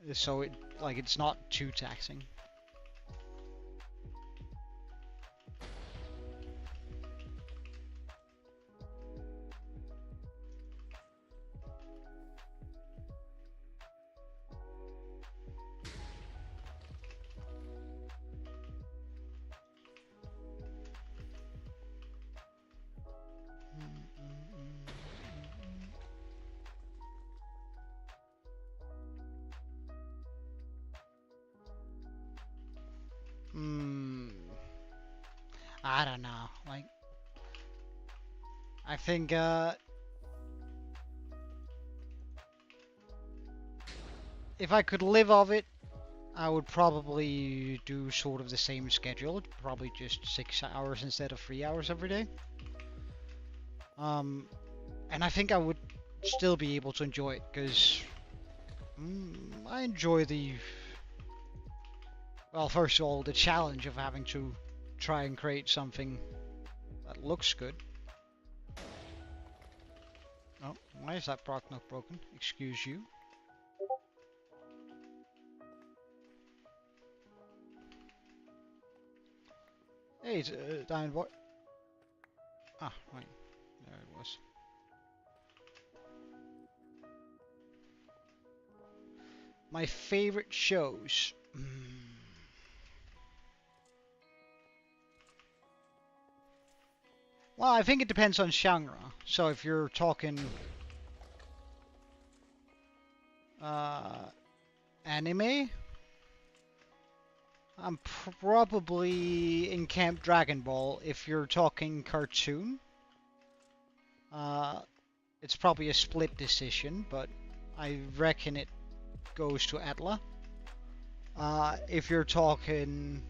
it's not too taxing. I don't know. Like, I think if I could live off it, I would probably do sort of the same schedule, probably just 6 hours instead of 3 hours every day. And I think I would still be able to enjoy it because I enjoy well, first of all, the challenge of having to try and create something that looks good. Oh, why is that block not broken? Excuse you. Hey, down what? Ah, right. There it was. My favorite shows. Well, I think it depends on genre. So if you're talking anime, I'm probably in Camp Dragon Ball. If you're talking cartoon, it's probably a split decision, but I reckon it goes to Atla. If you're talking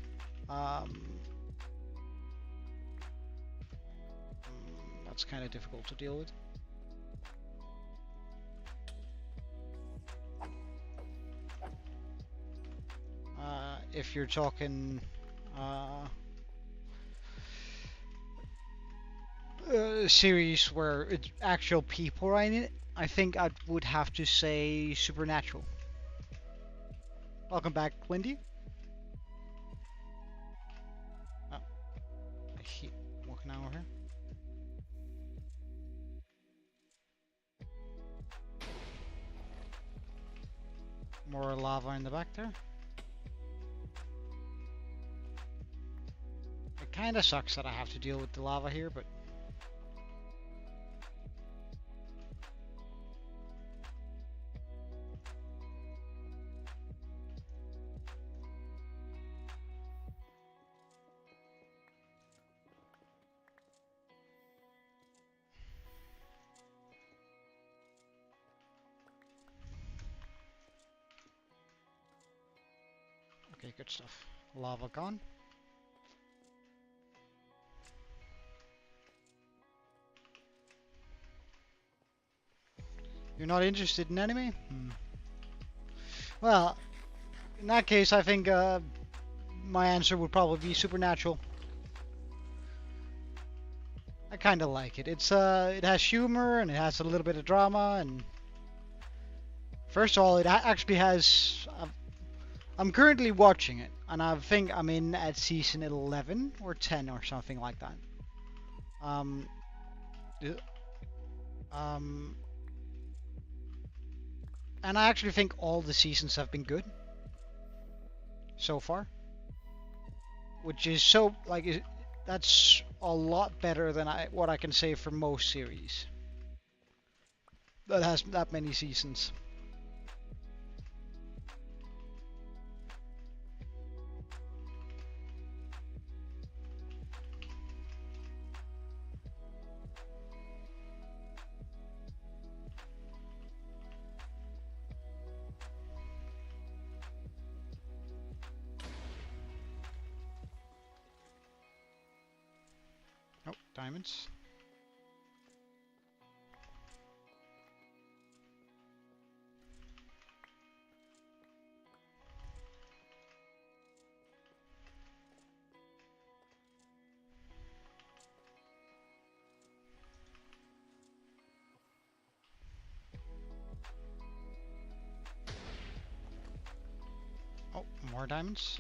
that's kind of difficult to deal with. If you're talking series where it's actual people are in it, I think I would have to say Supernatural. Welcome back, Lindy. Oh, I keep walking over here. More lava in the back there. It kinda sucks that I have to deal with the lava here, but okay, good stuff. Lava gone. You're not interested in anime? Well, in that case, I think my answer would probably be Supernatural. I kind of like it. It's it has humor and it has a little bit of drama, and first of all, it actually has I'm currently watching it, and I think I'm in at season 11 or 10 or something like that. Um, um, and I actually think all the seasons have been good so far, which is so like that's a lot better than what I can say for most series that has that many seasons. Oh, diamonds. Oh, more diamonds.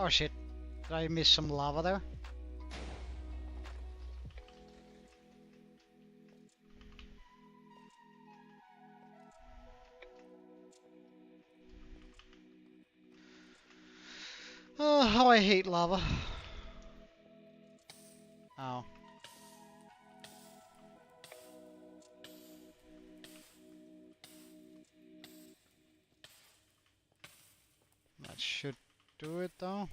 Oh shit, did I miss some lava there? Oh, how I hate lava. Oh. That should do it though.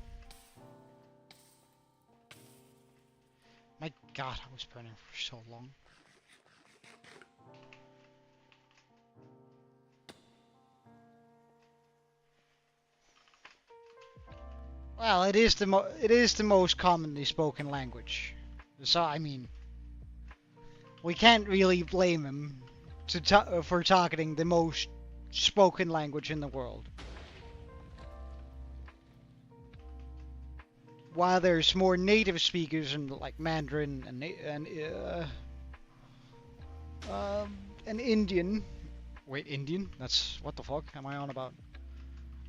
My god, I was burning for so long. Well, it is the most commonly spoken language. So I mean, we can't really blame him for targeting the most spoken language in the world. While there's more native speakers in like Mandarin and Indian. Wait, Indian? That's what the fuck am I on about?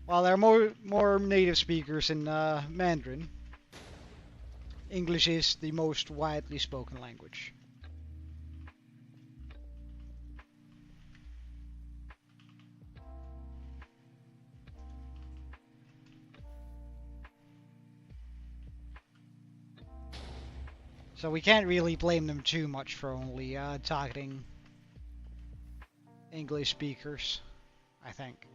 While there are more native speakers in Mandarin, English is the most widely spoken language. So we can't really blame them too much for only targeting English speakers, I think.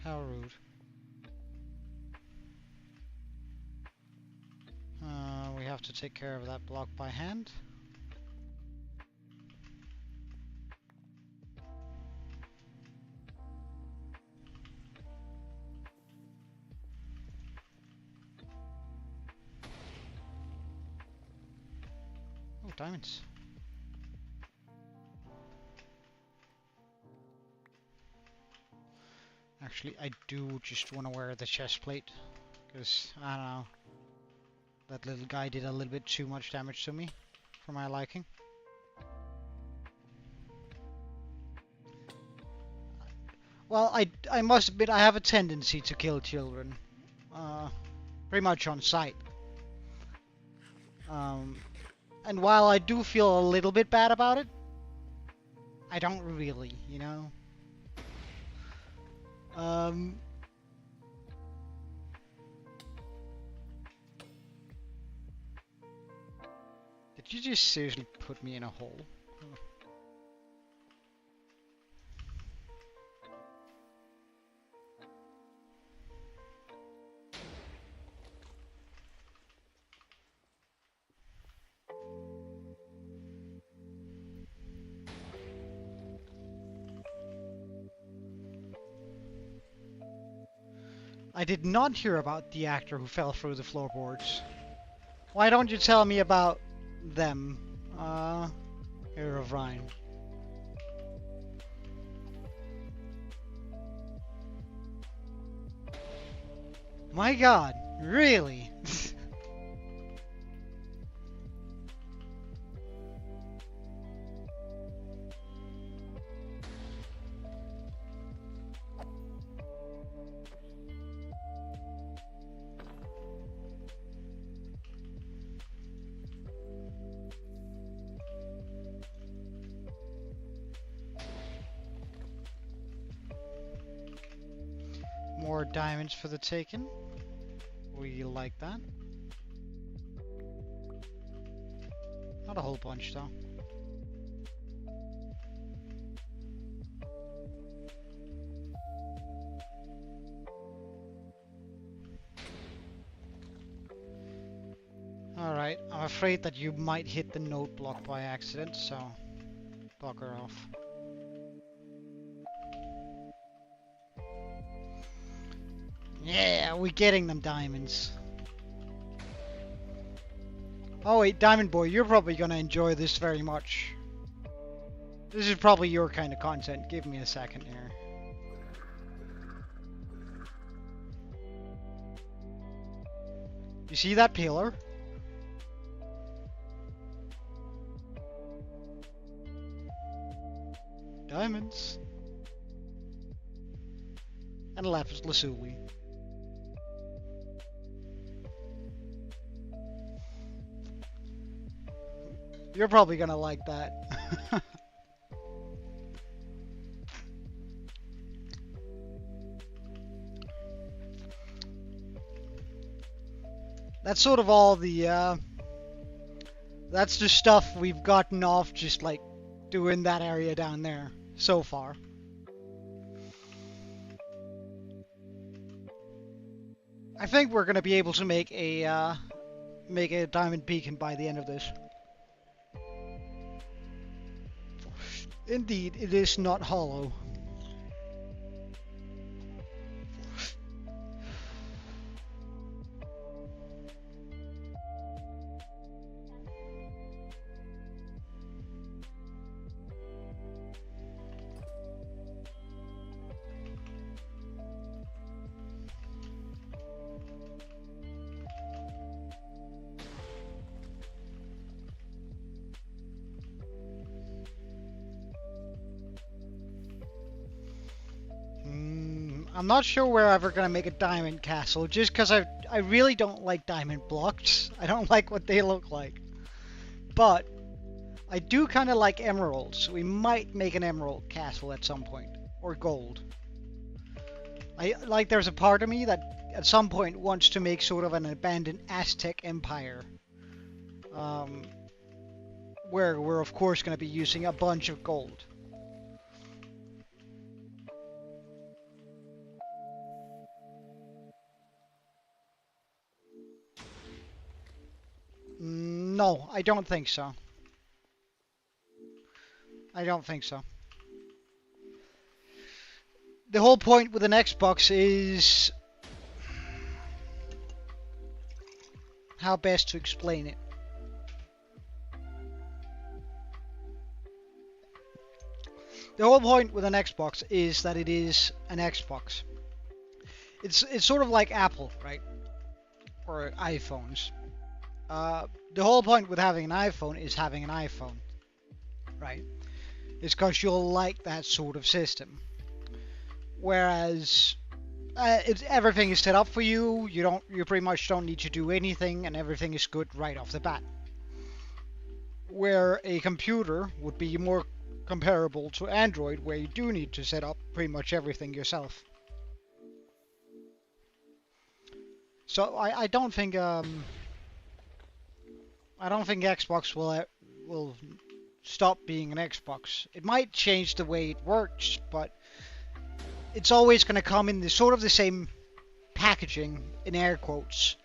How rude. We have to take care of that block by hand. Oh, diamonds. Actually, I do just want to wear the chest plate, because, I don't know, that little guy did a little bit too much damage to me, for my liking. Well, I must admit I have a tendency to kill children, pretty much on sight. And while I do feel a little bit bad about it, I don't really, you know? Did you just seriously put me in a hole? I did not hear about the actor who fell through the floorboards. Why don't you tell me about them, Hero of Rhine? My god, really? More diamonds for the taking. We like that. Not a whole bunch though. Alright, I'm afraid that you might hit the note block by accident, so bugger off. Yeah, we're getting them diamonds. Oh wait, Diamond Boy, you're probably gonna enjoy this very much. This is probably your kind of content. Give me a second here. You see that pillar? Diamonds. And lapis lazuli. You're probably gonna like that. That's sort of all the, that's the stuff we've gotten off just like doing that area down there so far. I think we're gonna be able to make a diamond beacon by the end of this. Indeed, it is not hollow. I'm not sure we're ever gonna make a diamond castle, just because I really don't like diamond blocks. I don't like what they look like. But I do kind of like emeralds. We might make an emerald castle at some point, or gold. There's a part of me that at some point wants to make sort of an abandoned Aztec empire, where we're of course going to be using a bunch of gold. No, I don't think so. I don't think so. The whole point with an Xbox is how best to explain it. The whole point with an Xbox is that it is an Xbox. It's sort of like Apple, right? Or iPhones. The whole point with having an iPhone is having an iPhone, right? It's because you'll like that sort of system. Whereas everything is set up for you. You pretty much don't need to do anything, and everything is good right off the bat. Where a computer would be more comparable to Android, where you do need to set up pretty much everything yourself. So I don't think I don't think Xbox will stop being an Xbox. It might change the way it works, but it's always going to come in the sort of the same packaging, in air quotes.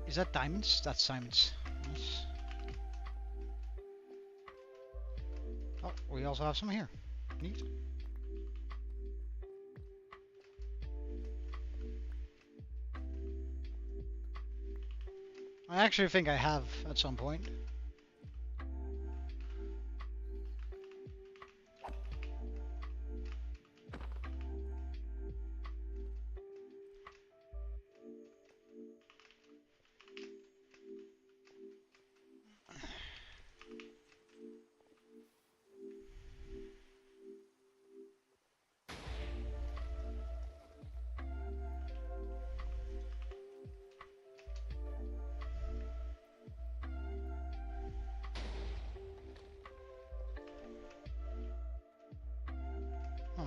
Is that diamonds? That's diamonds. Nice. Oh, we also have some here. Neat. I actually think I have at some point. Huh.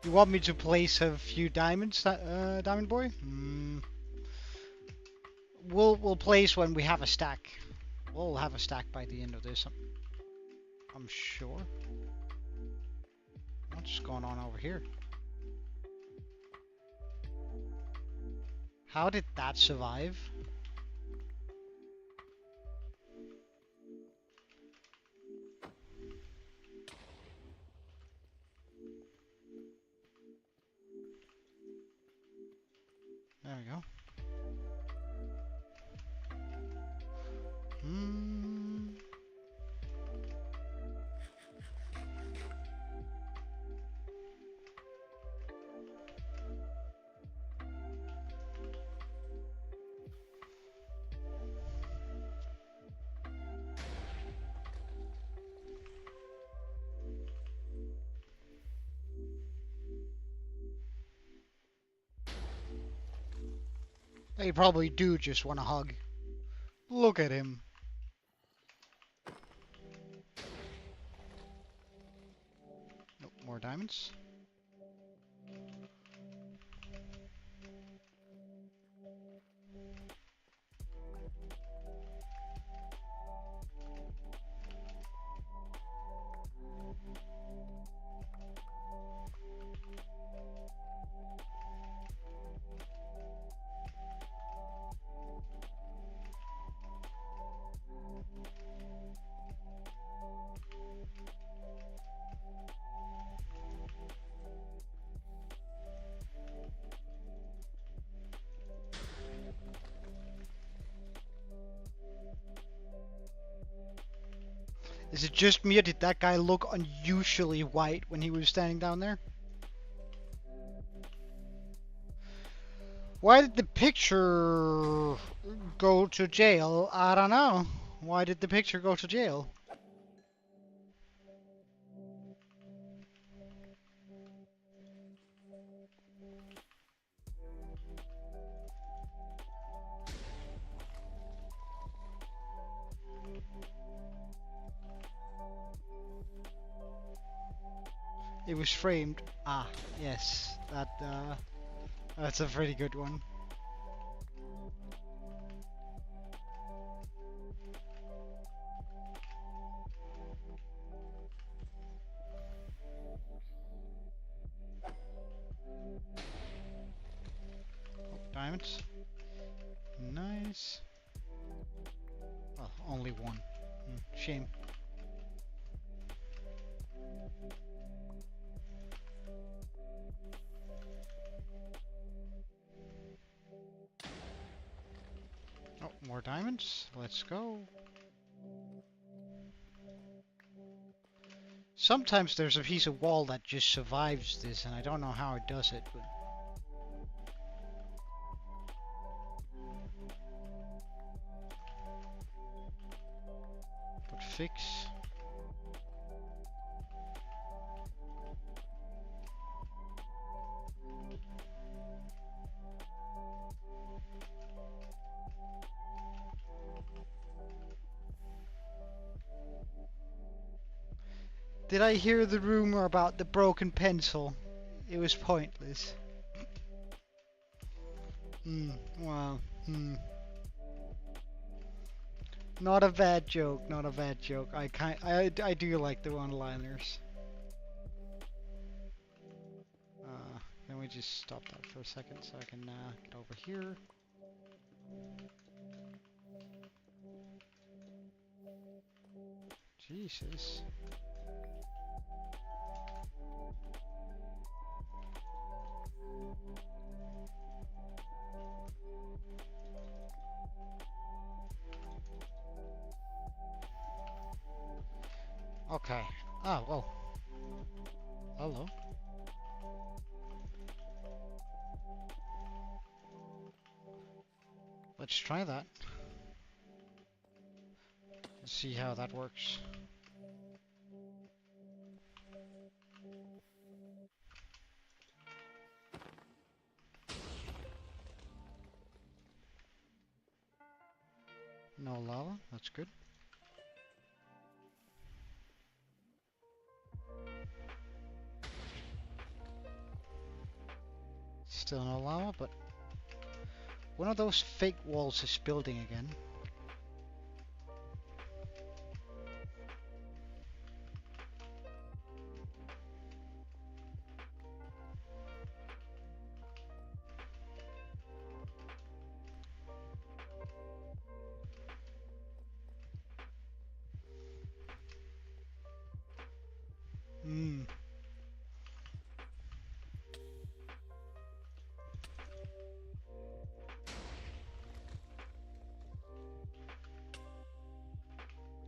You want me to place a few diamonds, Diamond Boy? We'll place when we have a stack. We'll have a stack by the end of this. I'm sure. What's going on over here? How did that survive? There we go. They probably do just want a hug. Look at him. Nope, more diamonds. Is it just me or did that guy look unusually white when he was standing down there? Why did the picture go to jail? I don't know. Why did the picture go to jail? It was framed. Ah, yes. That's a pretty good one. Oh, diamonds. Nice. Well, only one. Shame. Oh, more diamonds. Let's go. Sometimes there's a piece of wall that just survives this, and I don't know how it does it, but... Fix. Did I hear the rumor about the broken pencil? It was pointless. Wow. Not a bad joke, not a bad joke. I do like the one-liners. Can we just stop that for a second so I can get over here? Jesus. Okay. Oh, whoa. Hello. Let's try that. Let's see how that works. No lava, that's good. Still no lava, but one of those fake walls is building again.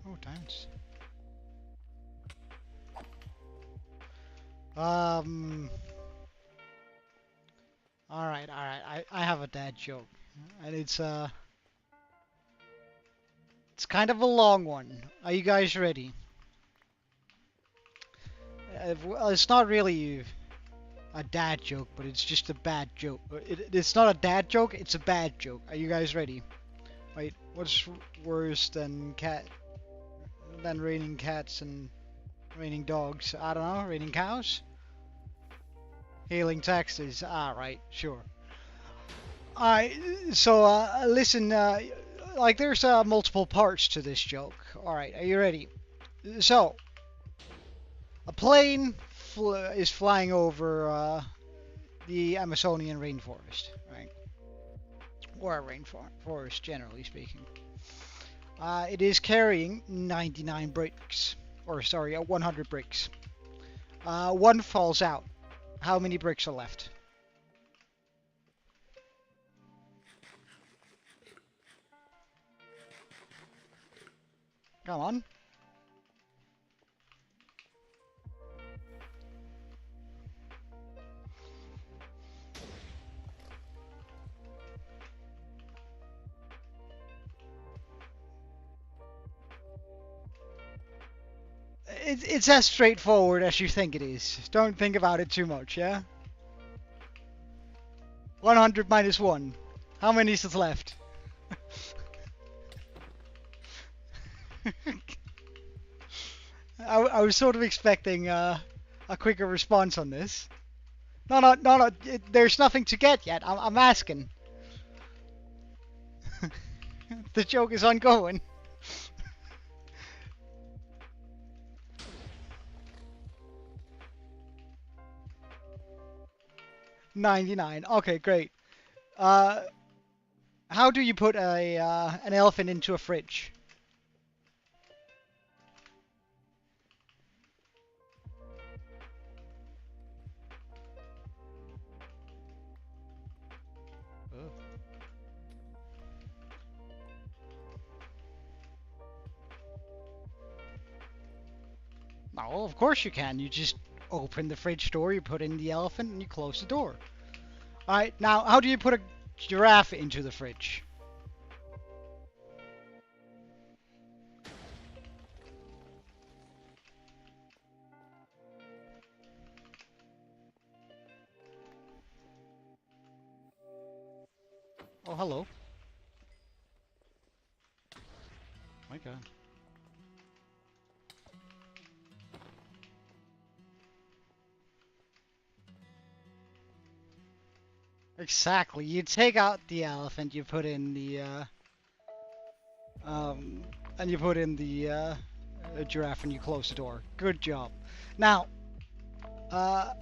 Oh, thanks. Alright. I have a dad joke. And it's kind of a long one. Are you guys ready? Well, it's not really a dad joke, but it's just a bad joke. It's not a dad joke, it's a bad joke. Are you guys ready? Wait, what's worse than raining cats and raining dogs? I don't know, raining cows? Hailing taxis. Ah, right, sure. Alright, so listen, like there's multiple parts to this joke. Alright, are you ready? So, a plane is flying over the Amazonian rainforest, right? Or a rainforest, generally speaking. It is carrying 99 bricks. Or, sorry, 100 bricks. One falls out. How many bricks are left? Come on. It's as straightforward as you think it is. Don't think about it too much, yeah? 100 minus 1. How many is left? I was sort of expecting a quicker response on this. No, there's nothing to get yet. I'm asking. The joke is ongoing. 99. Okay, great. How do you put an elephant into a fridge? Oh. No, of course you can. You just open the fridge door, you put in the elephant, and you close the door. Alright, now how do you put a giraffe into the fridge? Oh, hello. My God. Exactly. You take out the elephant, you put in the um, and you put in the giraffe, and you close the door. Good job. Now, uh,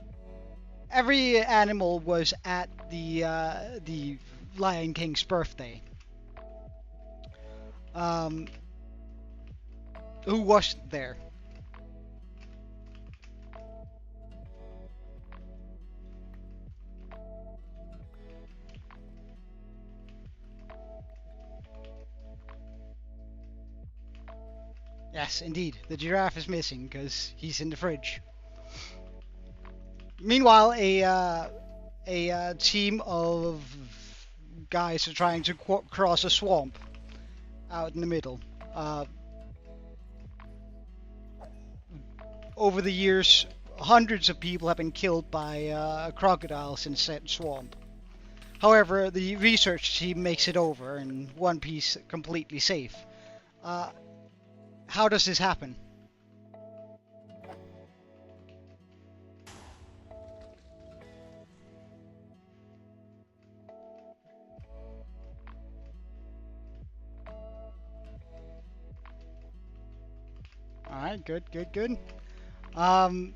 every animal was at the Lion King's birthday. Um, who wasn't there? Yes, indeed. The giraffe is missing because he's in the fridge. Meanwhile, a team of guys are trying to cross a swamp out in the middle. Uh, over the years, hundreds of people have been killed by crocodiles in said swamp. However, the research team makes it over in one piece completely safe. Uh, how does this happen? Alright, good, good, good. Um,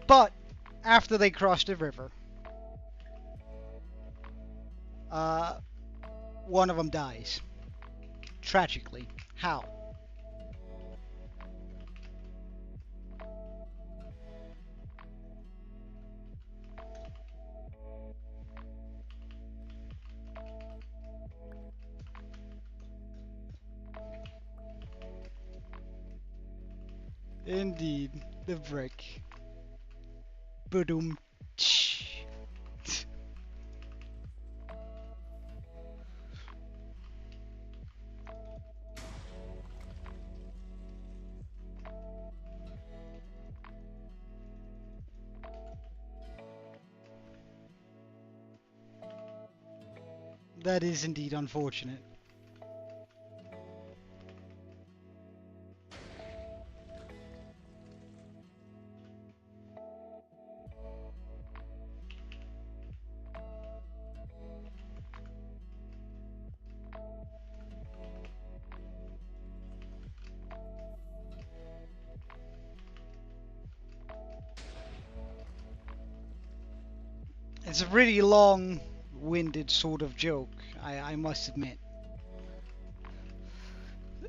but after they cross the river, uh, one of them dies. Tragically. How? Indeed, the brick. Boom. That is indeed unfortunate. It's a really long-winded sort of joke, I must admit.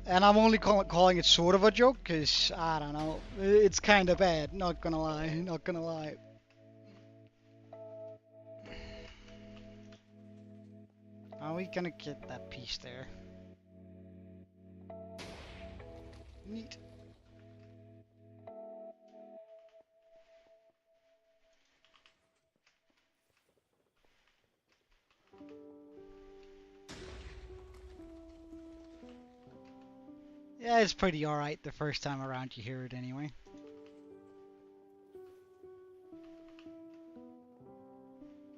And I'm only calling it sort of a joke because, I don't know, it's kind of bad, not gonna lie, not gonna lie. Are we gonna get that piece there? Neat. Yeah, it's pretty alright the first time around you hear it anyway.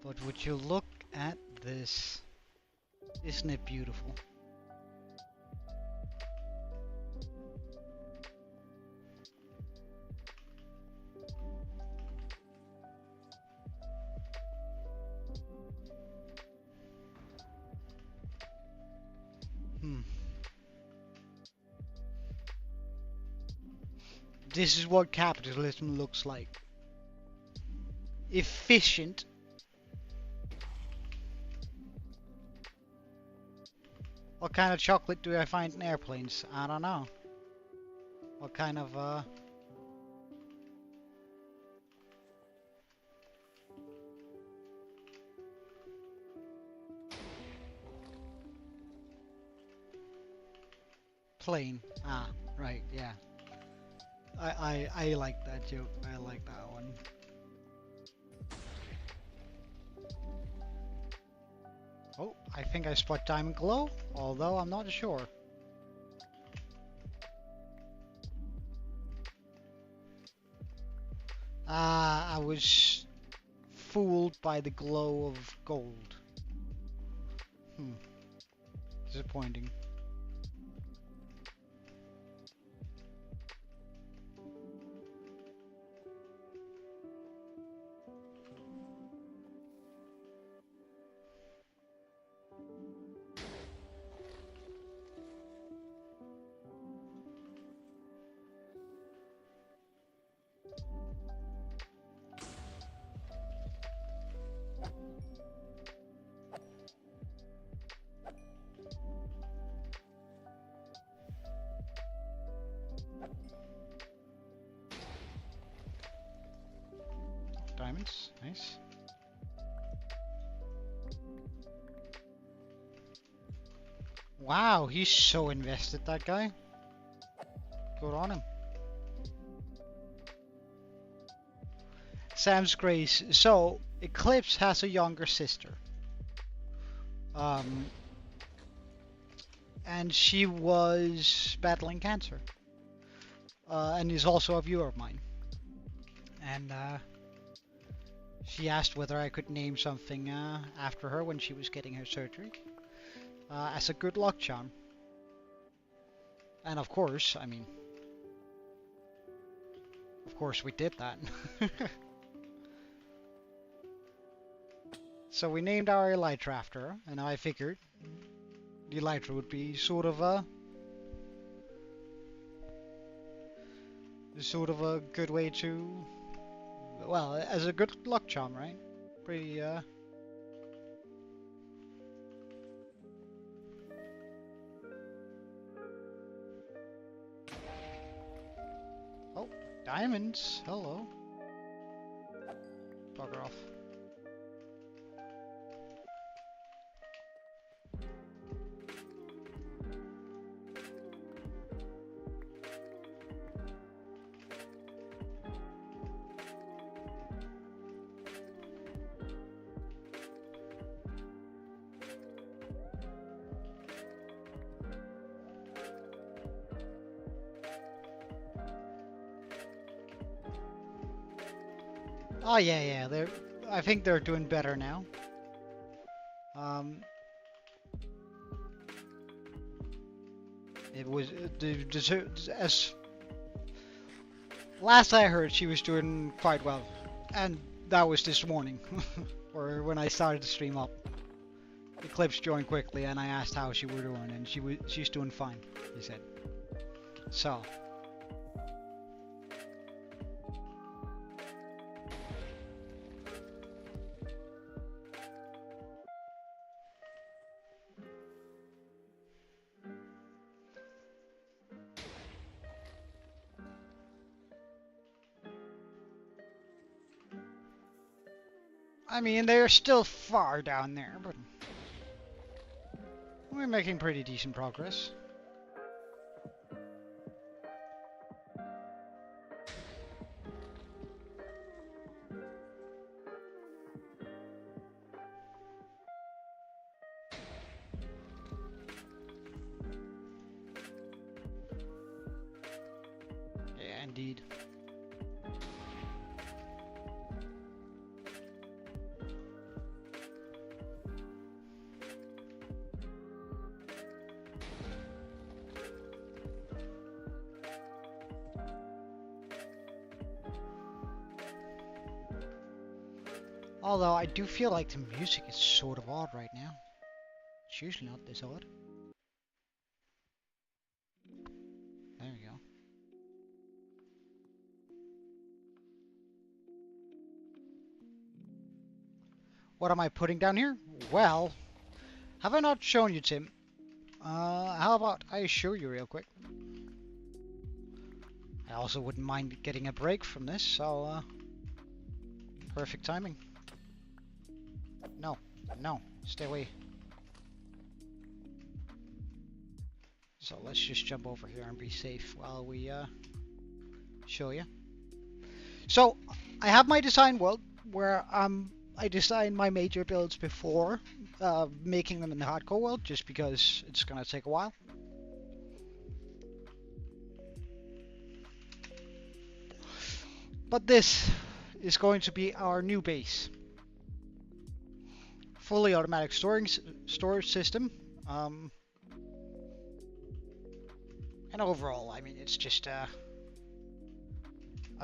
But would you look at this? Isn't it beautiful? Hmm. This is what capitalism looks like. Efficient. What kind of chocolate do I find in airplanes? I don't know. What kind of, plane? Ah, right, yeah. I like that joke. I like that one. Oh, I think I spot diamond glow, although I'm not sure. Ah, I was fooled by the glow of gold. Hmm. Disappointing. diamonds. Nice. Wow, he's so invested, that guy. Good on him. Sam's Grace. So, Eclipse has a younger sister. And she was battling cancer. And is also a viewer of mine. And she asked whether I could name something after her when she was getting her surgery. As a good luck charm. And of course, I mean... Of course we did that. So we named our Elytra after her, and I figured the Elytra would be sort of a good way to, well, as a good luck charm, right? Pretty Oh, diamonds. Hello. Bugger off. Oh yeah, I think they're doing better now. It was as last I heard, she was doing quite well, and that was this morning, or when I started to stream up. Eclipse joined quickly, and I asked how she were doing, and she's doing fine, he said. So. I mean, they're still far down there, but we're making pretty decent progress. Yeah, indeed. Although I do feel like the music is sort of odd right now. It's usually not this odd. There we go. What am I putting down here? Well, have I not shown you, Tim? How about I show you real quick? I also wouldn't mind getting a break from this, so perfect timing. No, stay away. So let's just jump over here and be safe while we show you. So I have my design world where I design my major builds before making them in the hardcore world, just because it's gonna take a while. But this is going to be our new base. Fully automatic storage system. And overall, I mean, it's just a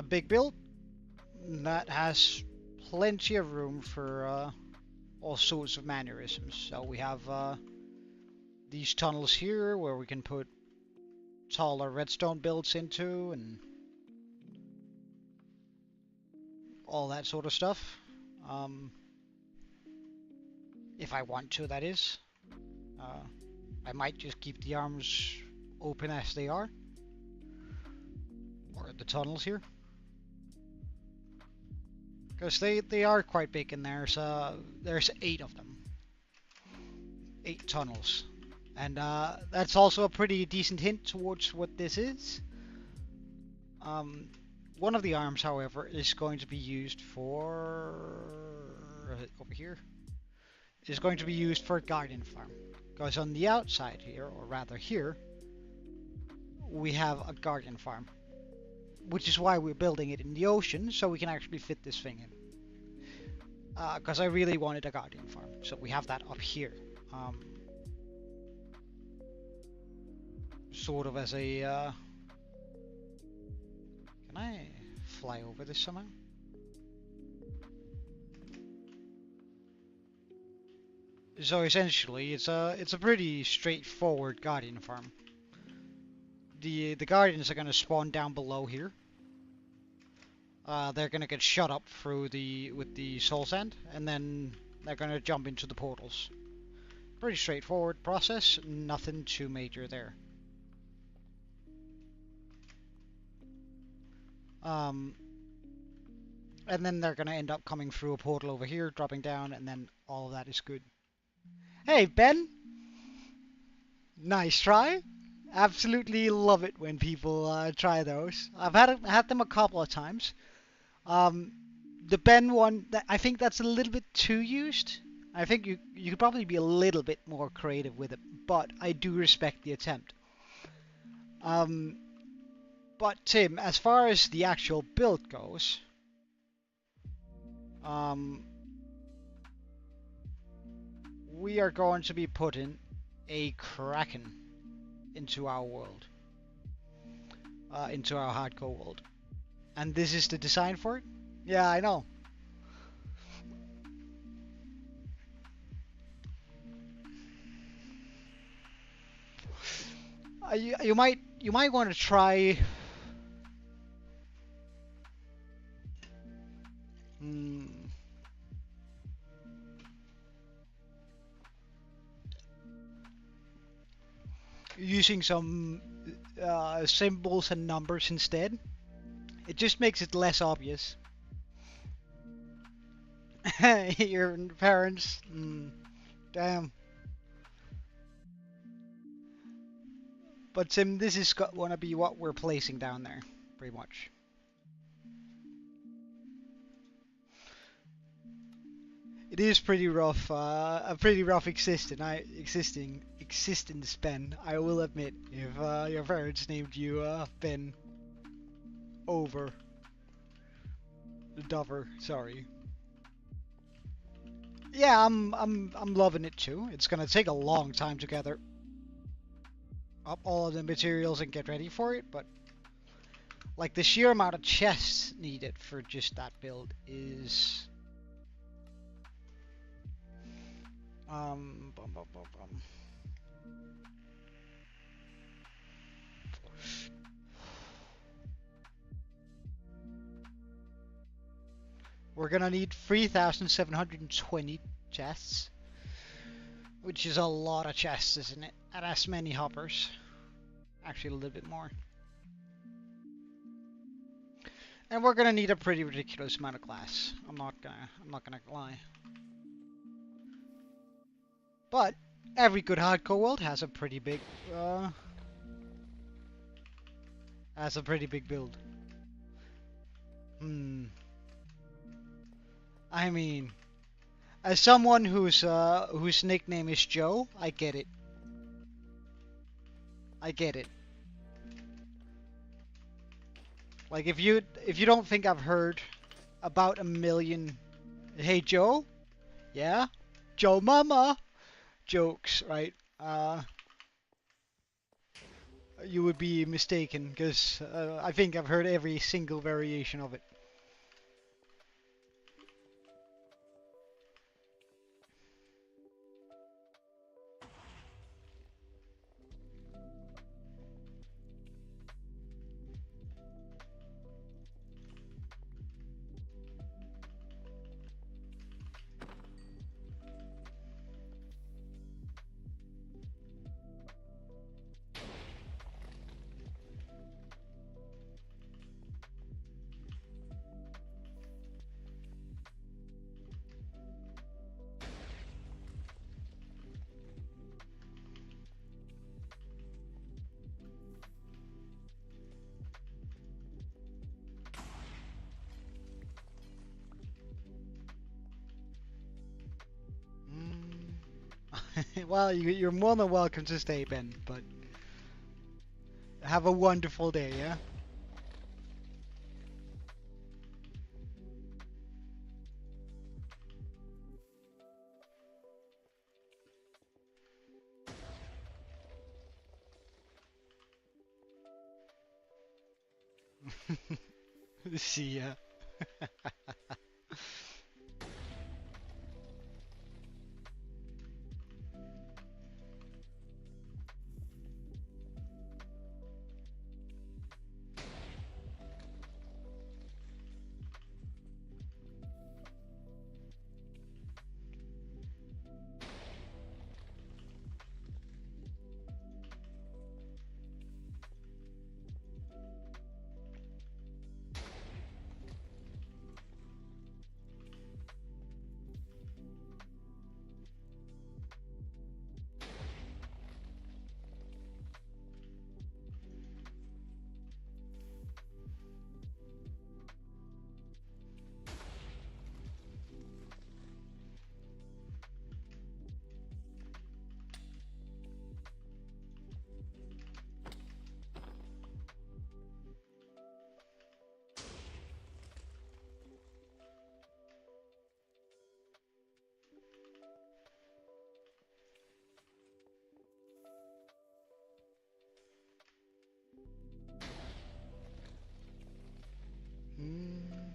big build that has plenty of room for all sorts of mannerisms. So we have these tunnels here where we can put taller redstone builds into and all that sort of stuff. If I want to, that is. I might just keep the arms open as they are. Or the tunnels here. Because they are quite big, and there's 8 of them. 8 tunnels. And that's also a pretty decent hint towards what this is. One of the arms, however, is going to be used for... over here. Is going to be used for a garden farm. Because on the outside here, or rather here, we have a garden farm. Which is why we're building it in the ocean, so we can actually fit this thing in. Because I really wanted a garden farm, so we have that up here. Sort of as a... Can I fly over this somehow? So essentially, it's a pretty straightforward garden farm. The gardens are gonna spawn down below here. They're gonna get shut up through with the soul sand, and then they're gonna jump into the portals. Pretty straightforward process, nothing too major there. And then they're gonna end up coming through a portal over here, dropping down, and then all of that is good. Hey, Ben! Nice try. Absolutely love it when people try those. I've had them a couple of times. The Ben one, I think that's a little bit too used. I think you could probably be a little bit more creative with it, but I do respect the attempt. But Tim, as far as the actual build goes, we are going to be putting a Kraken into our world, into our hardcore world, and this is the design for it. Yeah, I know. You might want to try. Using some symbols and numbers instead. It just makes it less obvious. Your parents, damn. But Sim, this is gonna be what we're placing down there, pretty much. It is pretty rough, a pretty rough existence, Ben. I will admit, if your parents named you Ben over Dover, sorry. Yeah, I'm loving it too. It's gonna take a long time to gather up all of the materials and get ready for it, but like the sheer amount of chests needed for just that build is we're gonna need 3,720 chests, which is a lot of chests, isn't it? And as many hoppers, actually a little bit more. And we're gonna need a pretty ridiculous amount of glass. I'm not gonna lie. But every good hardcore world has a pretty big build. I mean, as someone whose nickname is Joe, I get it. I get it. Like if you don't think I've heard about a million "Hey Joe," yeah, Joe Mama jokes, right? You would be mistaken, because I think I've heard every single variation of it. Well, you're more than welcome to stay, Ben, but have a wonderful day, yeah? See ya. Hmm.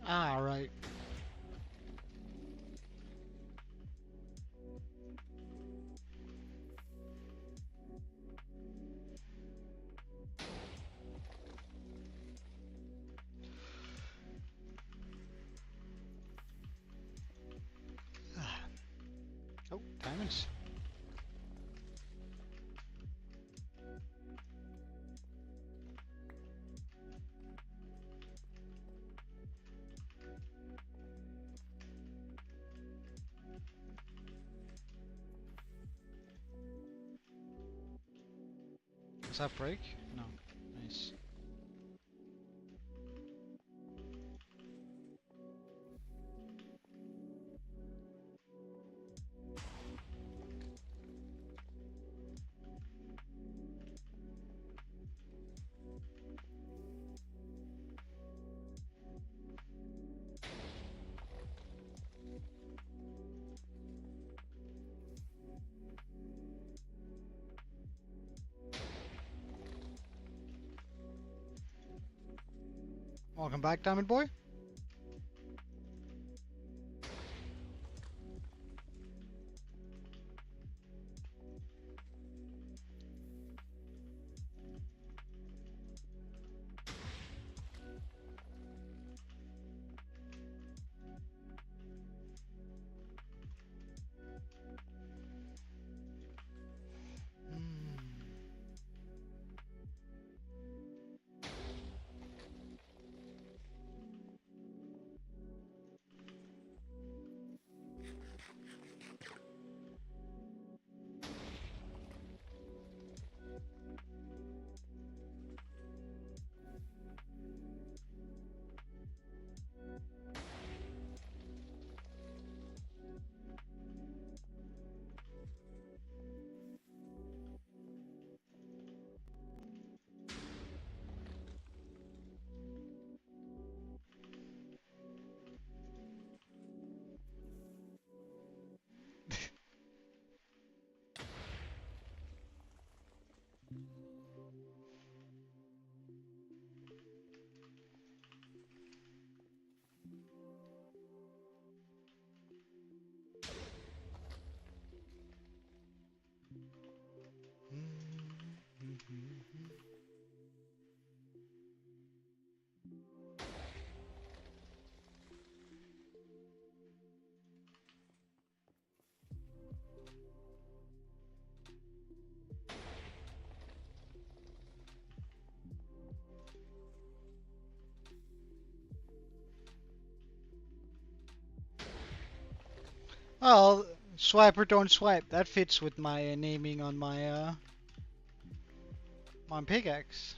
Ah, right. Oh, diamonds. Does that break? No. Nice. Welcome back, Diamond Boy. Hmm. Well, swipe or don't swipe. That fits with my naming on my pickaxe.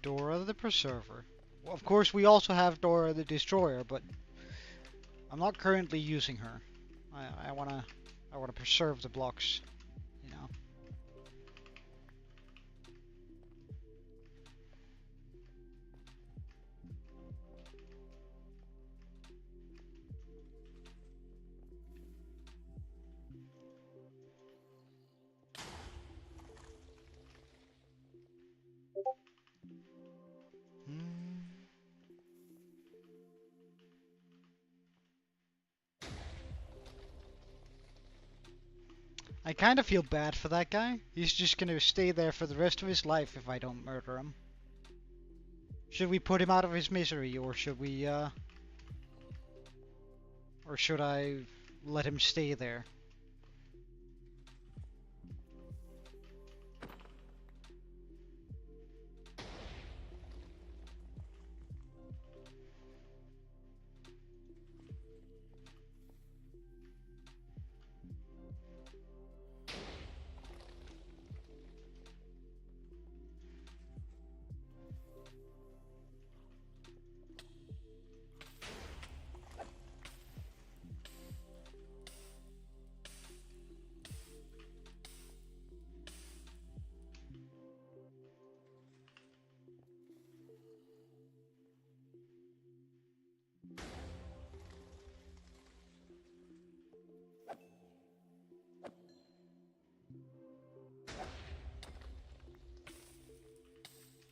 Dora the Preserver. Well, of course, we also have Dora the Destroyer, but I'm not currently using her. I wanna preserve the blocks, you know. Hmm. I kind of feel bad for that guy. He's just gonna stay there for the rest of his life if I don't murder him. Should we put him out of his misery, or should I let him stay there?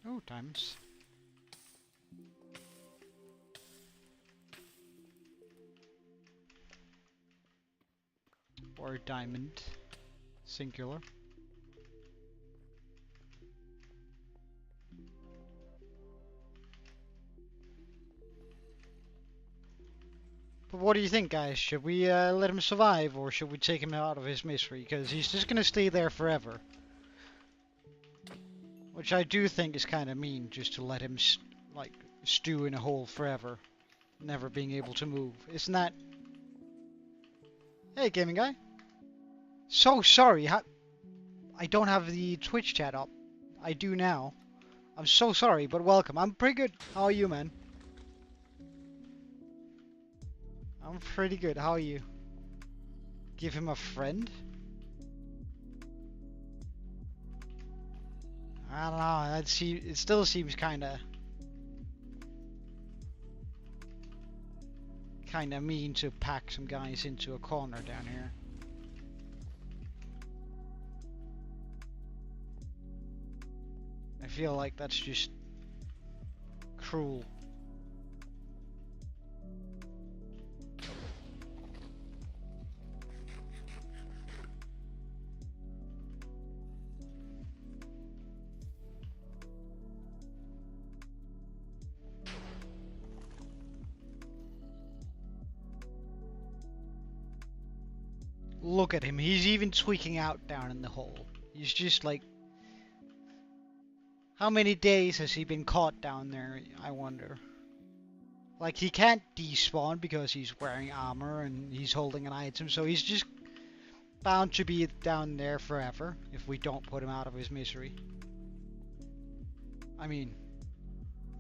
Oh, diamonds. Or diamond. Singular. But what do you think, guys? Should we let him survive, or should we take him out of his misery? Because he's just gonna stay there forever. Which I do think is kind of mean, just to let him, like, stew in a hole forever. Never being able to move. Isn't that... Hey, gaming guy. So sorry, I don't have the Twitch chat up. I do now. I'm so sorry, but welcome. I'm pretty good. How are you, man? I'm pretty good. How are you? Give him a friend? I don't know. It still seems kinda mean to pack some guys into a corner down here. I feel like that's just cruel. Look at him. He's even tweaking out down in the hole. He's just like... How many days has he been caught down there, I wonder? Like, he can't despawn because he's wearing armor and he's holding an item, so he's just bound to be down there forever if we don't put him out of his misery. I mean,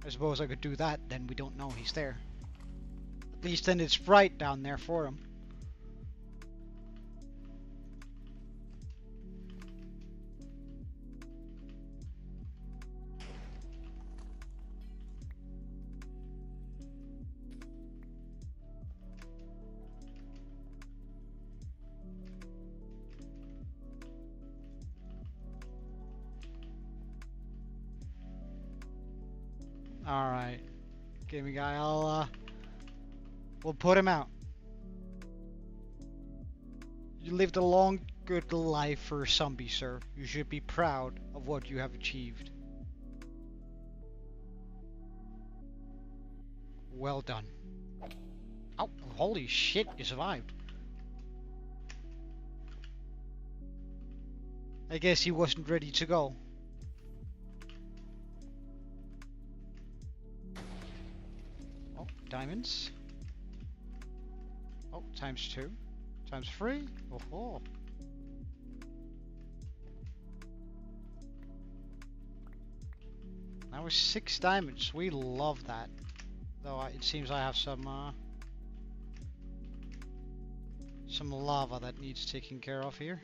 I suppose I could do that, then we don't know he's there. At least then it's bright down there for him. Alright. Gaming guy, we'll put him out. You lived a long, good life for a zombie, sir. You should be proud of what you have achieved. Well done. Oh, holy shit, you survived. I guess he wasn't ready to go. diamonds. Oh, times 2. Times 3. Oh. That was 6 diamonds. We love that. Though it seems I have some lava that needs taking care of here.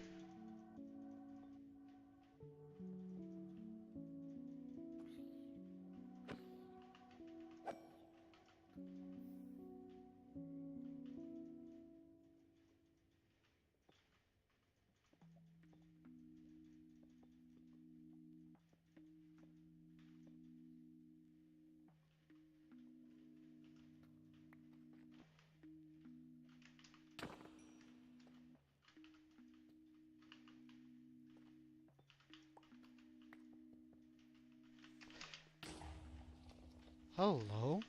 Hello.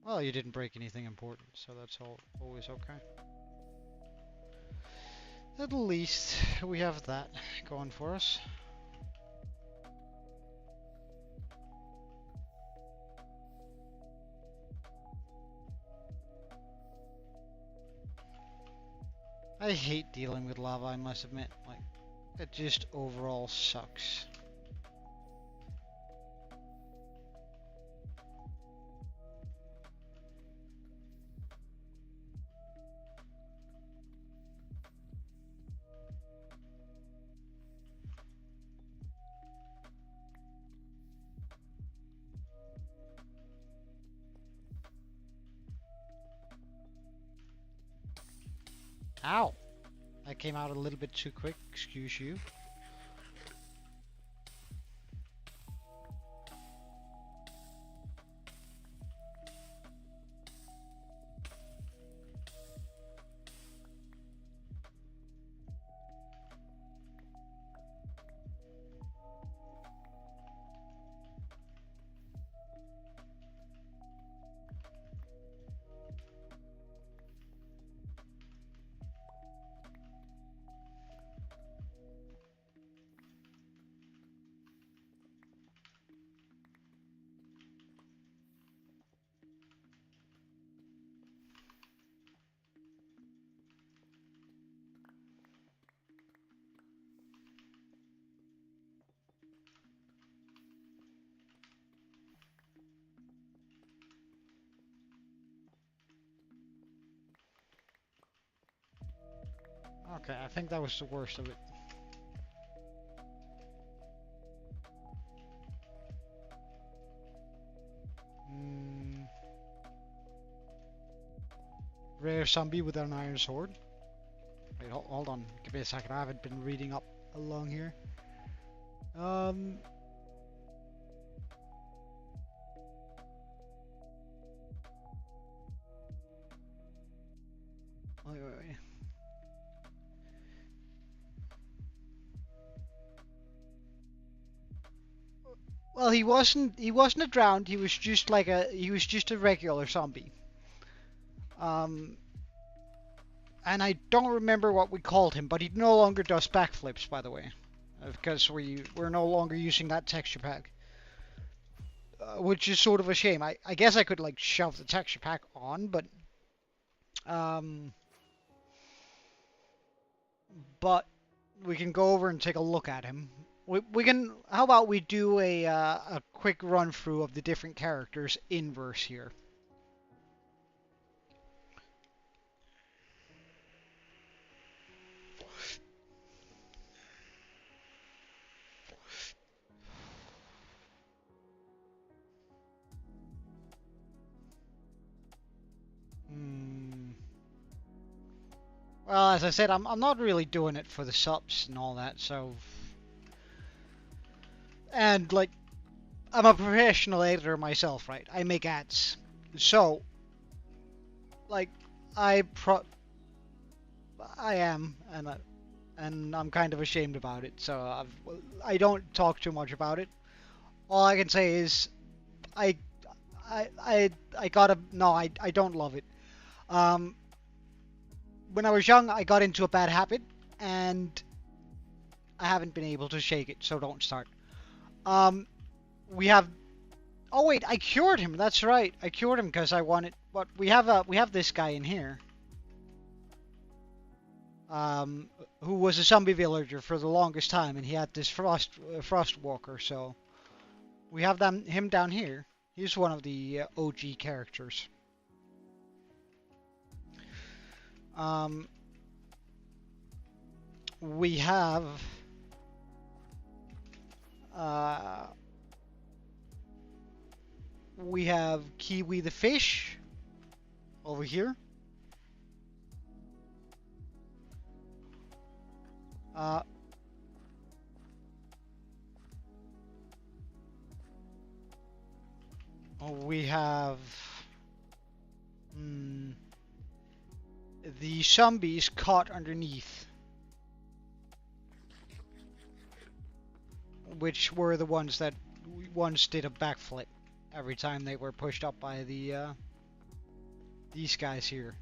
Well, you didn't break anything important, so that's always okay. At least we have that going for us. I hate dealing with lava, I must admit. Like, it just overall sucks. Ow! That came out a little bit too quick, excuse you. Okay, I think that was the worst of it. Rare zombie with an iron sword. Wait, hold on. Give me a second. I haven't been reading up along here. Wait. Well, he wasn't a drowned. He was just like a regular zombie. And I don't remember what we called him, but he no longer does backflips, by the way, because we're no longer using that texture pack, which is sort of a shame. I guess I could like shove the texture pack on, but we can go over and take a look at him. We can. How about we do a quick run through of the different characters in verse here. Well, as I said, I'm not really doing it for the subs and all that, so. And like, I'm a professional editor myself, right? I make ads, so like I am, and I'm kind of ashamed about it. So I don't talk too much about it. All I can say is I don't love it. When I was young, I got into a bad habit, and I haven't been able to shake it. So don't start. We have Oh wait, I cured him. That's right. I cured him because I wanted. What we have this guy in here. Who was a zombie villager for the longest time, and he had this frost walker. So we have him down here. He's one of the OG characters. We have Kiwi the fish over here. We have the zombies caught underneath, which were the ones that once did a backflip every time they were pushed up by the these guys here,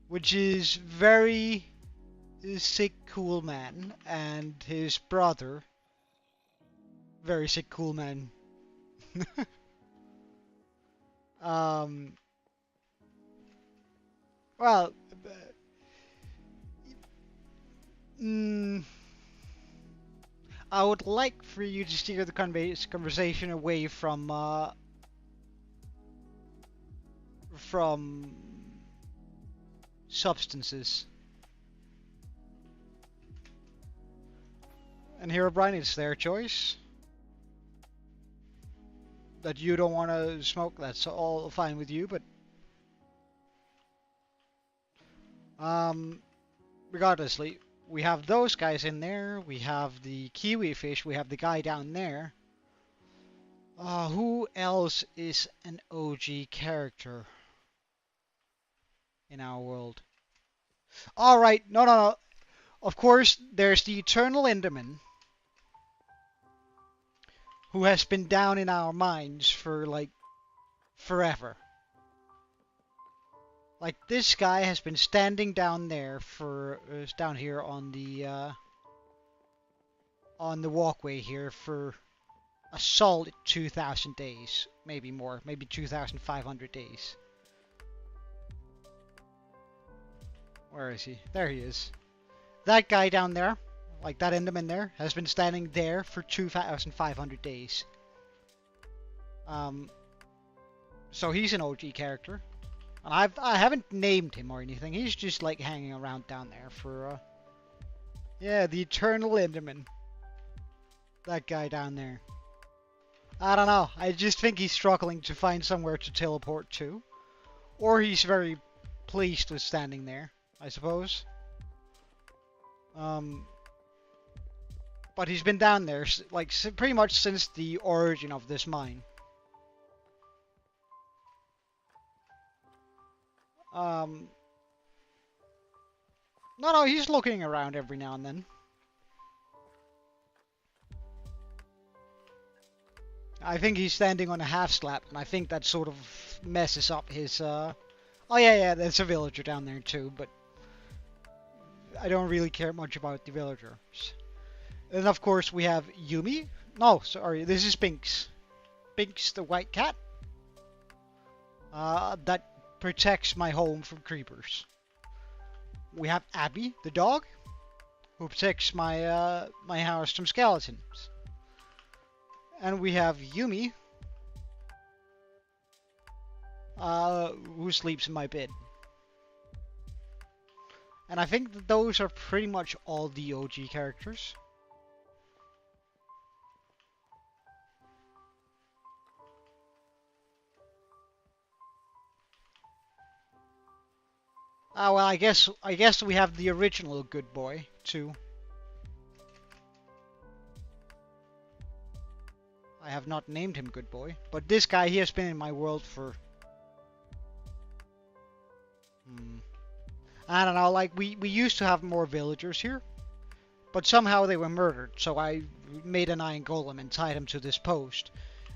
which is very sick cool man and his brother, very sick cool man. Well, I would like for you to steer the conversation away from substances. And Herobrine, it's their choice. That you don't want to smoke, that's all fine with you, but regardlessly, we have those guys in there, we have the kiwi fish, we have the guy down there. Who else is an OG character in our world? Alright, no. Of course, there's the Eternal Enderman, who has been down in our minds for, like, forever. Like, this guy has been standing down there for, down here on the walkway here for a solid 2,000 days. Maybe more, maybe 2,500 days. Where is he? There he is. That guy down there, like that Enderman there, has been standing there for 2,500 days. So he's an OG character. And I haven't named him or anything. He's just like hanging around down there for yeah, the Eternal Enderman. That guy down there. I don't know. I just think he's struggling to find somewhere to teleport to. Or he's very pleased with standing there, I suppose. But he's been down there like pretty much since the origin of this mine. No, he's looking around every now and then. I think he's standing on a half slab, and I think that sort of messes up his, Oh yeah, there's a villager down there too, but I don't really care much about the villagers. And of course we have Yumi. No, sorry, this is Binks. Binks the white cat. That protects my home from creepers. We have Abby, the dog, who protects my my house from skeletons. And we have Yumi, who sleeps in my bed. And I think that those are pretty much all the OG characters. Well, I guess we have the original good boy too. I have not named him good boy, but this guy, he has been in my world for I don't know, like we used to have more villagers here, but somehow they were murdered, so I made an iron golem and tied him to this post,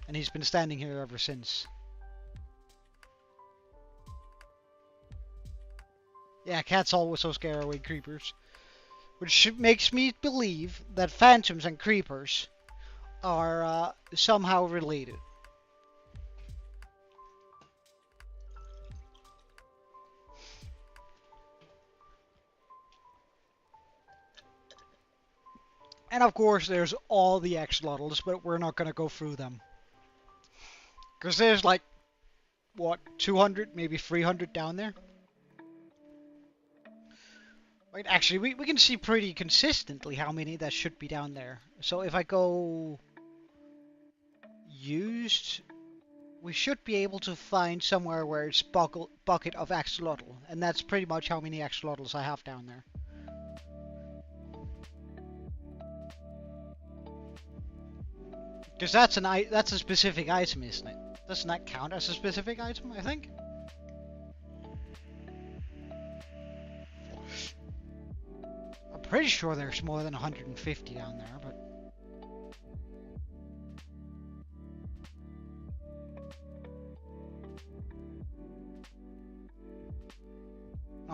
and he's been standing here ever since. Yeah, cats always so scare away creepers. Which makes me believe that phantoms and creepers are somehow related. And of course, there's all the axolotls, but we're not going to go through them. Because there's like, what, 200, maybe 300 down there? Wait, actually, we can see pretty consistently how many that should be down there. So if I go used, we should be able to find somewhere where it's bucket of axolotl. And that's pretty much how many axolotls I have down there. Because that's a specific item, isn't it? Doesn't that count as a specific item, I think? I'm pretty sure there's more than 150 down there, but...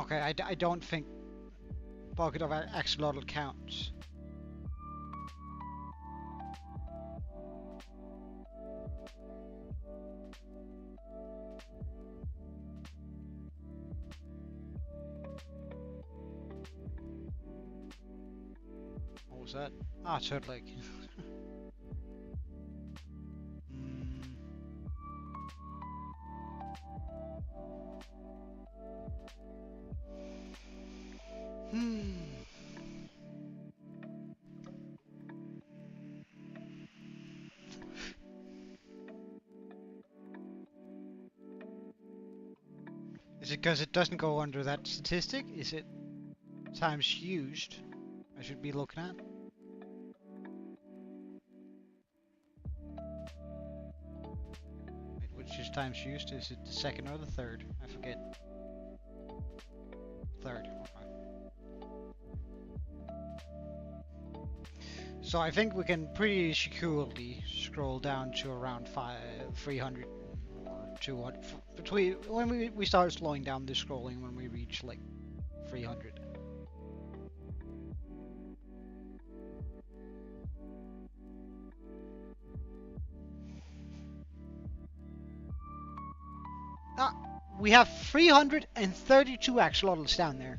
Okay, I don't think bucket of axolotl counts. What was that? Ah, turd leg. Is it because it doesn't go under that statistic? Is it times used I should be looking at? Wait, which is times used? Is it the second or the third? I forget. Third. Okay. So I think we can pretty securely scroll down to around 300 or 200. Between when we start slowing down the scrolling when we reach like 300. Ah, we have 332 axolotls down there.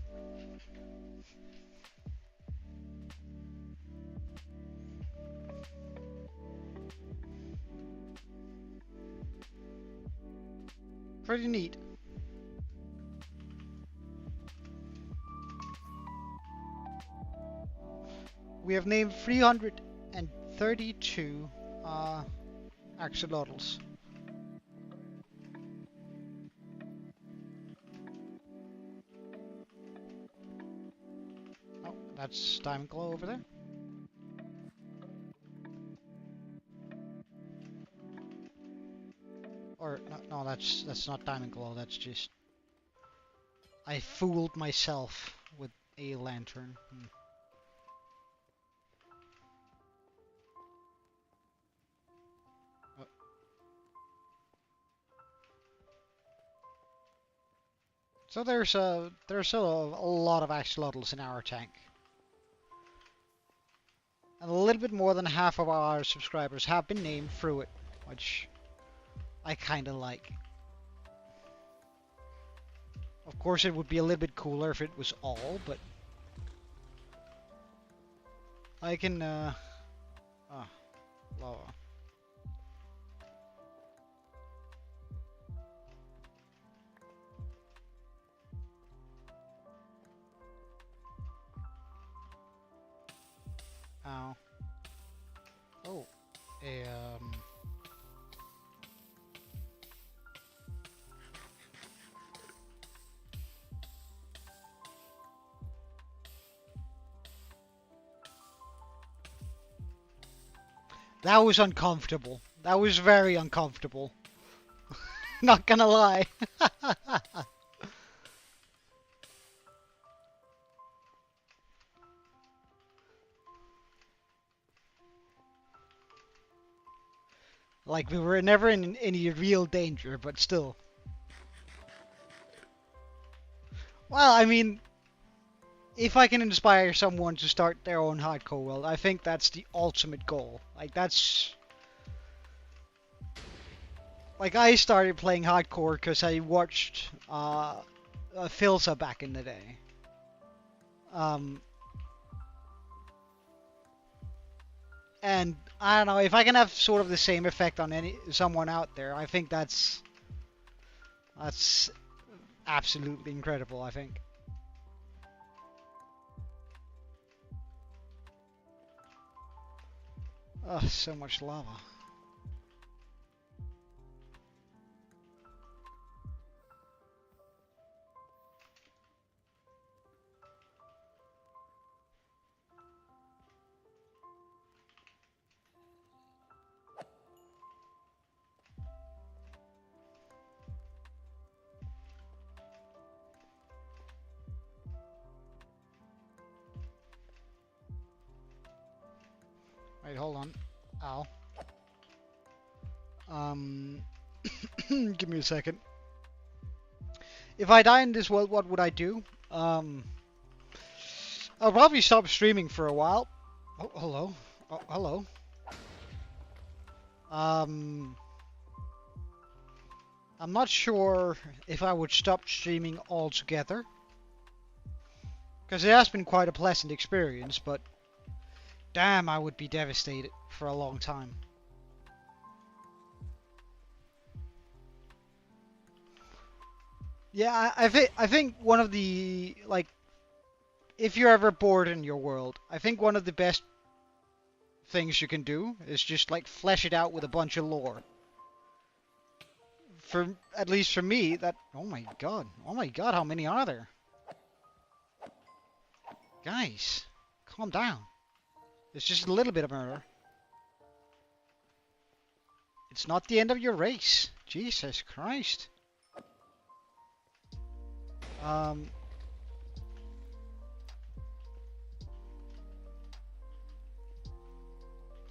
Pretty neat. We have named 332 axolotls. Oh, that's Diamond Glow over there. Or no, that's not Diamond Glow. That's just I fooled myself with a lantern. So there's still a lot of axolotls in our tank. And a little bit more than half of our subscribers have been named through it, which I kinda like. Of course it would be a little bit cooler if it was all, but I can lava. Ow. Oh. That was uncomfortable. That was very uncomfortable. Not gonna lie. Like, we were never in any real danger, but still. Well, I mean, if I can inspire someone to start their own hardcore world, I think that's the ultimate goal. Like that's like I started playing hardcore because I watched Filza back in the day. Um, and I don't know if I can have sort of the same effect on someone out there. I think that's absolutely incredible. I think. Oh, so much lava. Wait, hold on. Ow. Give me a second. If I die in this world, what would I do? I'll probably stop streaming for a while. Oh, hello. Oh, hello. I'm not sure if I would stop streaming altogether. Because it has been quite a pleasant experience, but damn, I would be devastated for a long time. Yeah, I think one of the, like, if you're ever bored in your world, I think one of the best things you can do is just like flesh it out with a bunch of lore. For at least for me, that oh my god, how many are there? Guys, calm down. It's just a little bit of murder. It's not the end of your race. Jesus Christ.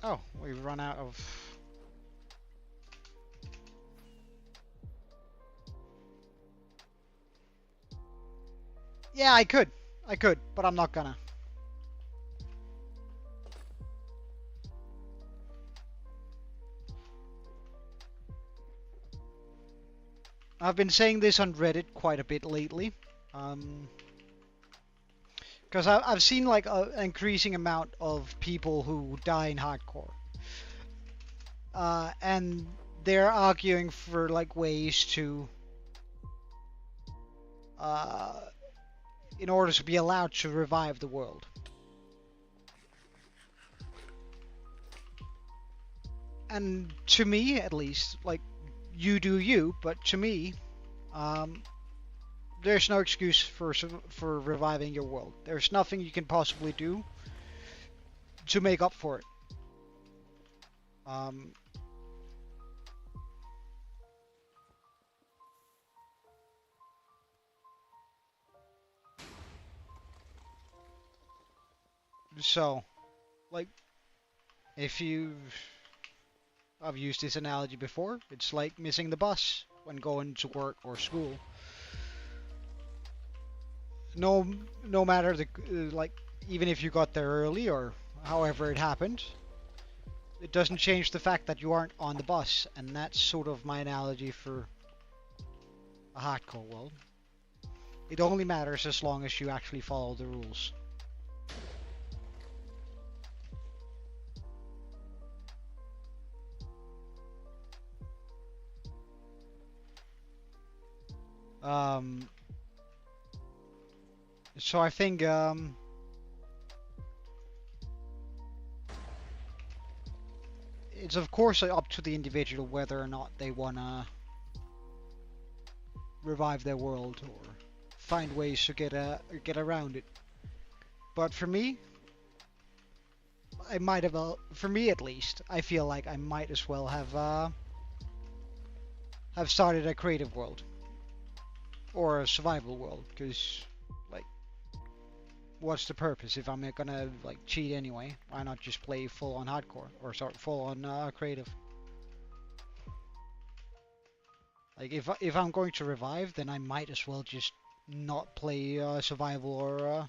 Oh, we've run out of... Yeah, I could, but I'm not gonna. I've been saying this on Reddit quite a bit lately. Because I've seen like an increasing amount of people who die in hardcore. And they're arguing for like ways to... in order to be allowed to revive the world. And to me, at least, like, you do you, but to me, there's no excuse for reviving your world. There's nothing you can possibly do to make up for it. So, like, if I've used this analogy before. It's like missing the bus when going to work or school. No matter the like, even if you got there early or however it happened, it doesn't change the fact that you aren't on the bus, and that's sort of my analogy for a hardcore world. It only matters as long as you actually follow the rules. So I think it's of course up to the individual whether or not they wanna revive their world or find ways to get around it. But for me, I might have for me at least, I feel like I might as well have started a creative world or a survival world, because like, what's the purpose if I'm gonna like cheat anyway? Why not just play full on hardcore or start full on creative? Like if I'm going to revive, then I might as well just not play survival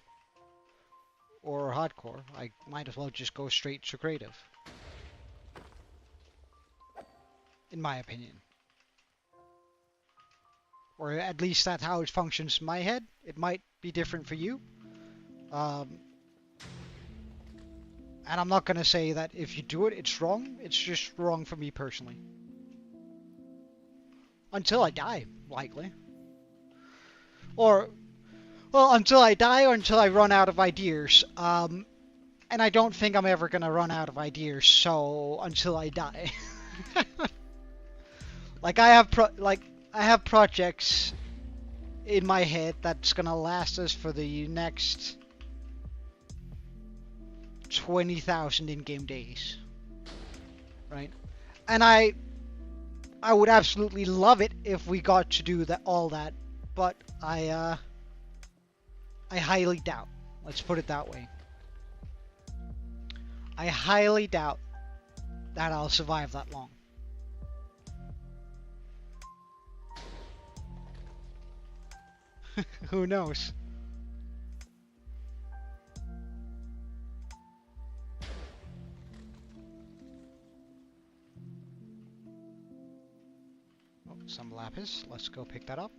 or hardcore. I might as well just go straight to creative. In my opinion. Or at least that's how it functions in my head. It might be different for you. And I'm not going to say that if you do it, it's wrong. It's just wrong for me personally. Until I die, likely. Or, well, until I die or until I run out of ideas. And I don't think I'm ever going to run out of ideas, so until I die. Like, I have projects in my head that's going to last us for the next 20,000 in-game days. Right? And I would absolutely love it if we got to do all that, but I highly doubt. Let's put it that way. I highly doubt that I'll survive that long. Who knows? Oh, some lapis. Let's go pick that up.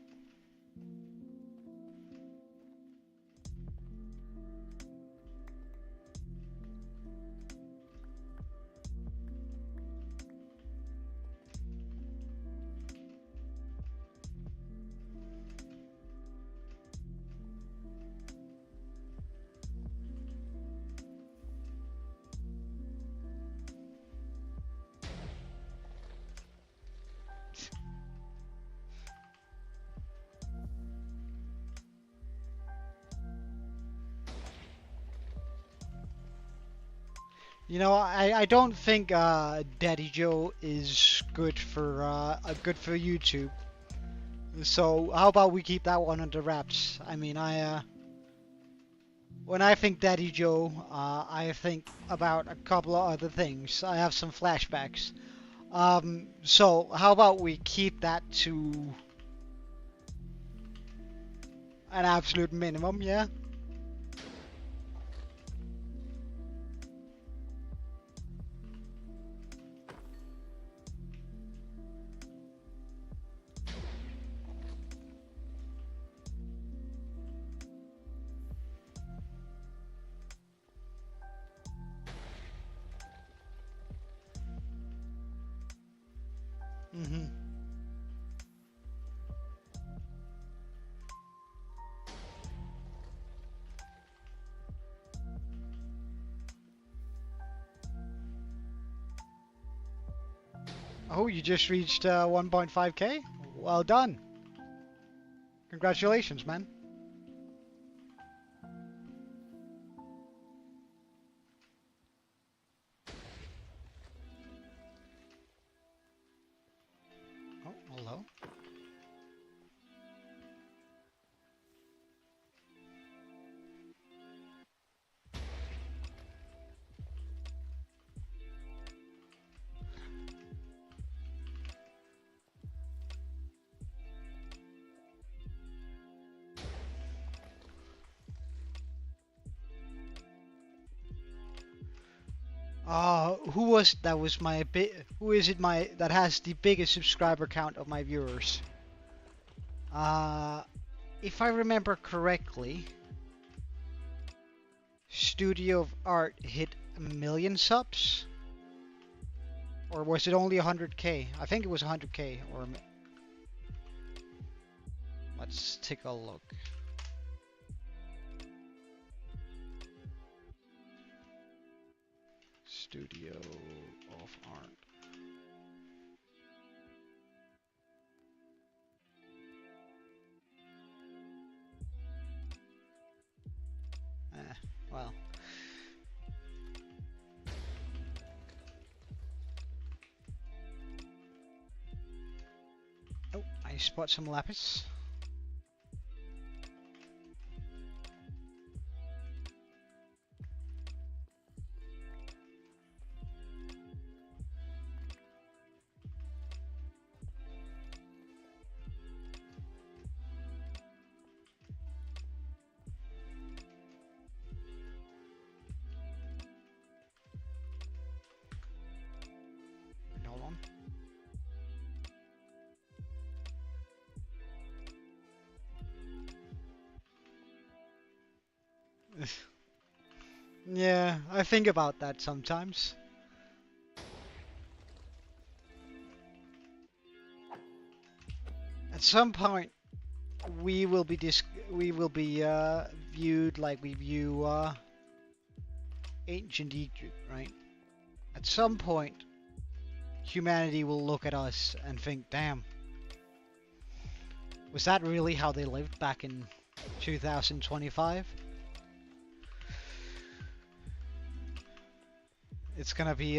You know, I don't think Daddy Joe is good for YouTube. So how about we keep that one under wraps? I mean, when I think Daddy Joe, I think about a couple of other things. I have some flashbacks. So how about we keep that to an absolute minimum, yeah? Mm-hmm. Oh, you just reached 1.5k? Well done. Congratulations, man. Oh, hello. Who was that was my who is it that has the biggest subscriber count of my viewers? If I remember correctly, Studio of Art hit 1,000,000 subs, or was it only 100k? I think it was 100k. Or let's take a look. Studio of Art. Well. Oh, I spot some lapis. Yeah, I think about that sometimes. At some point, we will be viewed like we view ancient Egypt, right? At some point, humanity will look at us and think, "Damn, was that really how they lived back in 2025?" It's gonna be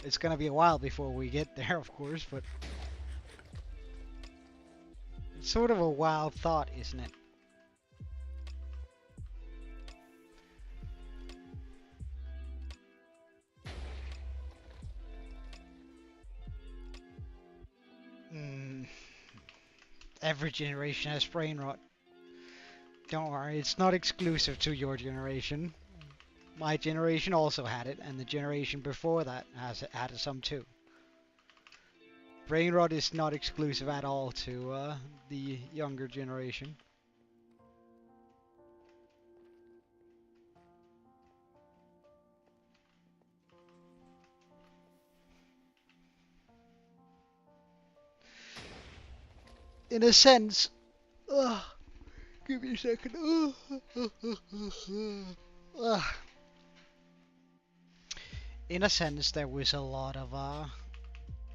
it's gonna be a while before we get there, of course, but it's sort of a wild thought, isn't it? Mm, every generation has brain rot. Don't worry, it's not exclusive to your generation. My generation also had it, and the generation before that has had some too. Brain rot is not exclusive at all to the younger generation. In a sense, give me a second. In a sense, there was a lot of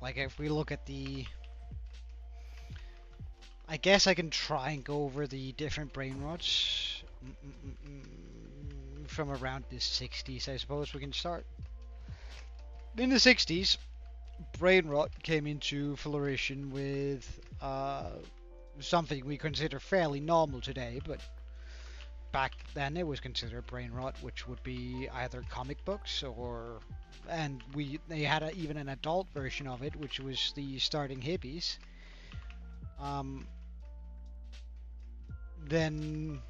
like if we look at the, I guess I can try and go over the different brain rots from around the 60s. I suppose we can start. In the 60s, brain rot came into flourishing with something we consider fairly normal today, but back then it was considered brain rot, which would be either comic books or, and they had even an adult version of it, which was the starting hippies. Then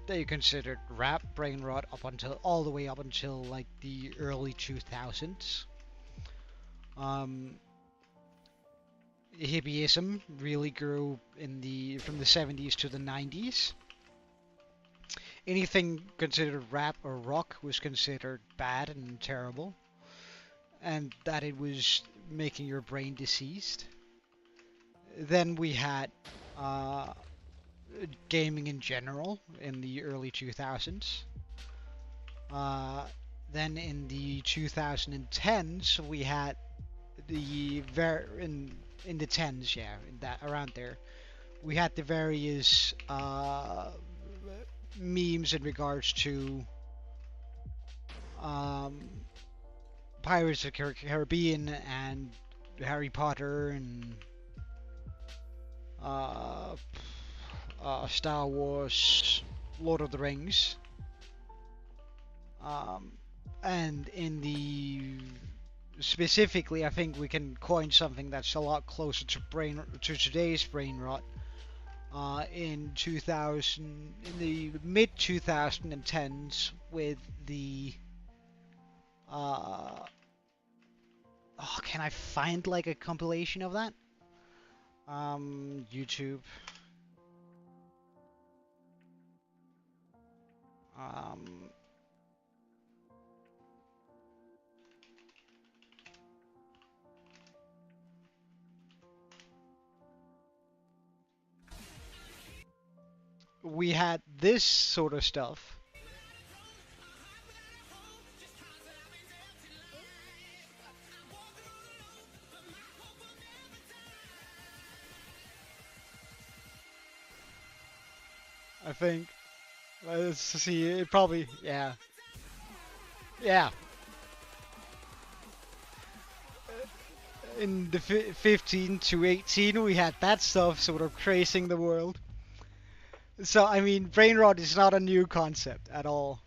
they considered rap brain rot up until all the way up until like the early 2000s. Hippieism really grew in the from the 70s to the 90s. Anything considered rap or rock was considered bad and terrible, and that it was making your brain diseased. Then we had gaming in general in the early 2000s. Then in the 2010s we had in the tens, yeah, in that around there, we had the various memes in regards to um, Pirates of the Caribbean and Harry Potter and uh, Star Wars, Lord of the Rings, um, and in the specifically, I think we can coin something that's a lot closer to today's brain rot. In 2000, in the mid 2010s, with the can I find like a compilation of that? YouTube. Um, we had this sort of stuff. I think. Let's see. It probably, yeah, yeah. In the 15 to 18, we had that stuff sort of crazing the world. So I mean, brain rot is not a new concept at all.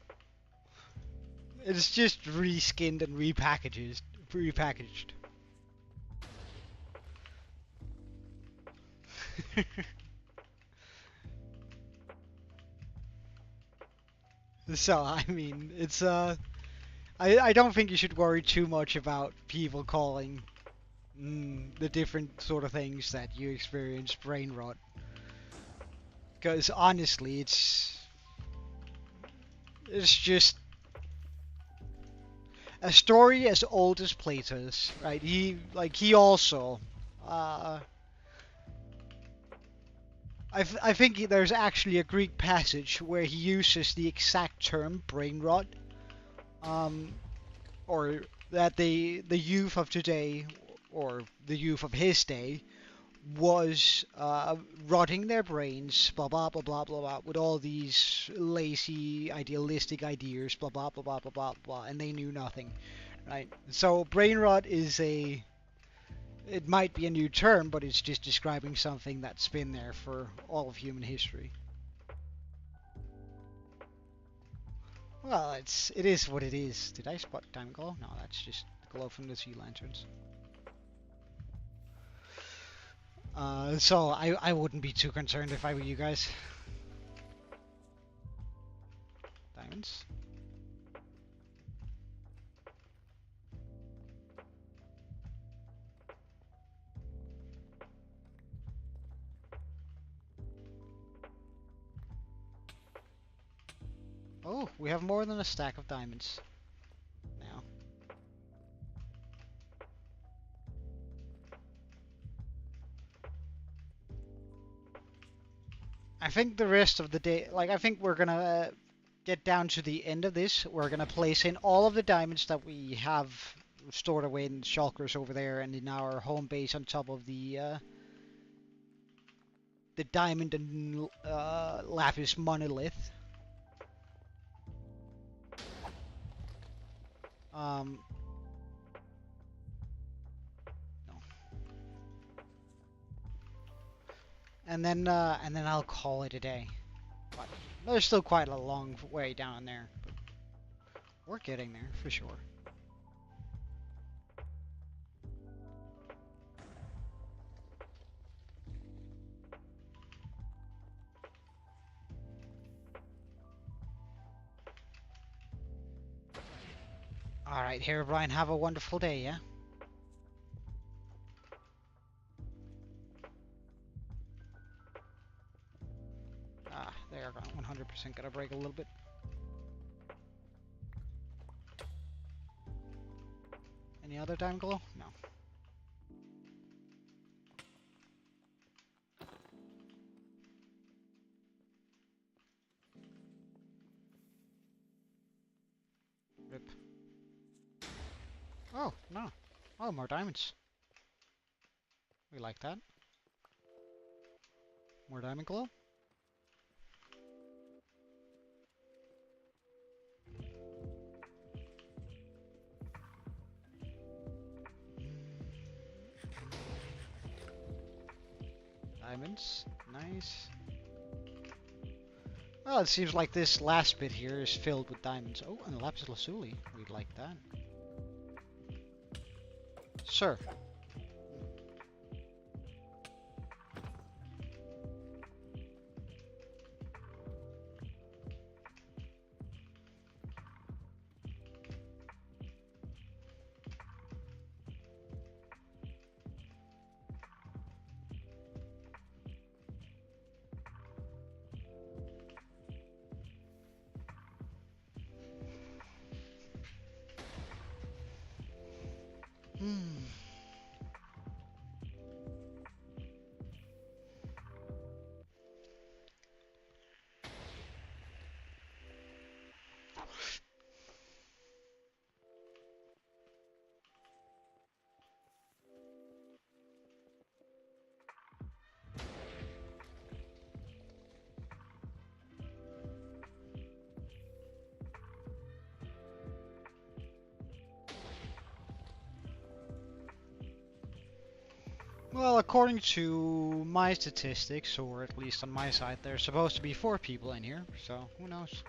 It's just reskinned and repackaged. So I mean, it's I don't think you should worry too much about people calling the different sort of things that you experience brain rot. Because honestly, It's just a story as old as Plato's, right? He also, uh, I think there's actually a Greek passage where he uses the exact term brain rot, um, or that the youth of today, or the youth of his day, was rotting their brains, blah blah blah blah blah blah, with all these lazy, idealistic ideas, blah blah blah blah blah blah blah, and they knew nothing, right? So brain rot is it might be a new term, but it's just describing something that's been there for all of human history. Well, it is what it is. Did I spot time glow? No, that's just the glow from the sea lanterns. So I wouldn't be too concerned if I were you guys. Diamonds. Oh, we have more than a stack of diamonds now. I think the rest of the day, like I think we're gonna get down to the end of this. We're gonna place in all of the diamonds that we have stored away in shulkers over there and in our home base on top of the diamond and lapis monolith. Um, no. And then I'll call it a day. But there's still quite a long way down there. But we're getting there for sure. Alright, Herobrine, have a wonderful day, yeah? Ah, they are 100% gonna break a little bit. Any other time glow? No. Rip. Oh, no. Oh, more diamonds. We like that. More diamond glow? Diamonds. Nice. Oh, it seems like this last bit here is filled with diamonds. Oh, and a lapis lazuli. We'd like that. Sir. Hmm. Well, according to my statistics, or at least on my side, there's supposed to be 4 people in here, so who knows?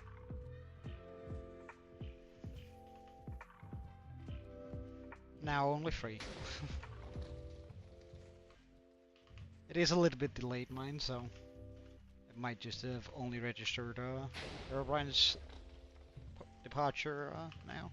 Now only 3. It is a little bit delayed, mine, so it might just have only registered Herobrine's departure now.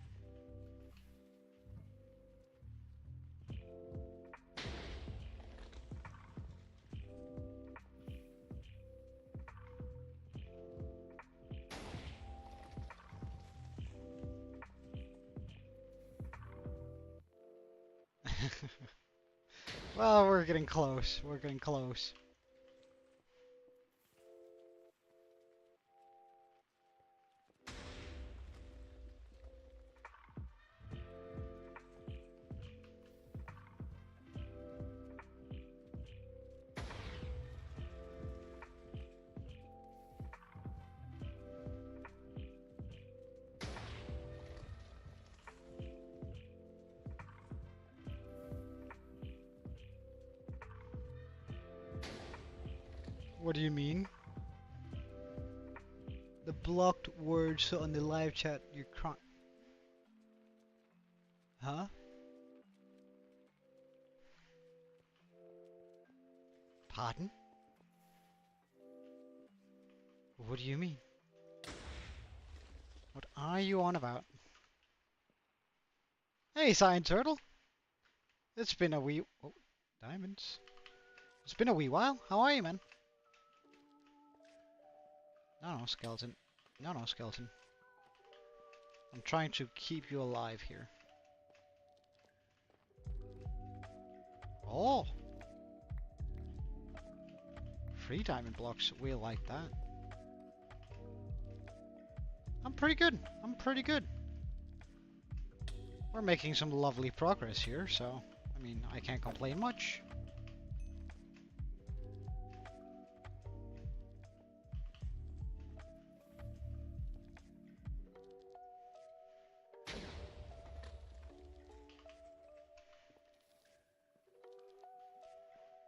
Well, we're getting close. We're getting close. What do you mean? The blocked words on the live chat, you're crying. Huh? Pardon? What do you mean? What are you on about? Hey, Science Turtle! It's been a wee... Oh, diamonds. It's been a wee while. How are you, man? No, skeleton. No, skeleton. I'm trying to keep you alive here. Oh! 3 diamond blocks. We like that. I'm pretty good. I'm pretty good. We're making some lovely progress here, so... I mean, I can't complain much.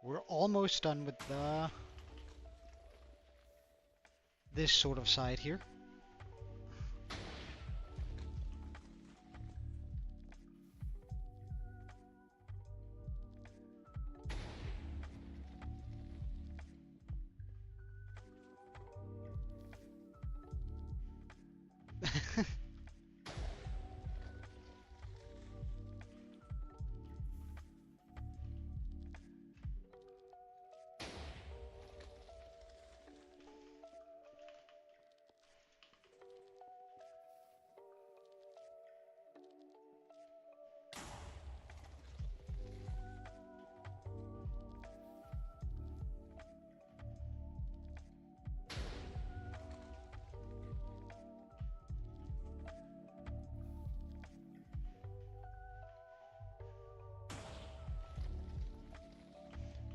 We're almost done with the... this sort of side here.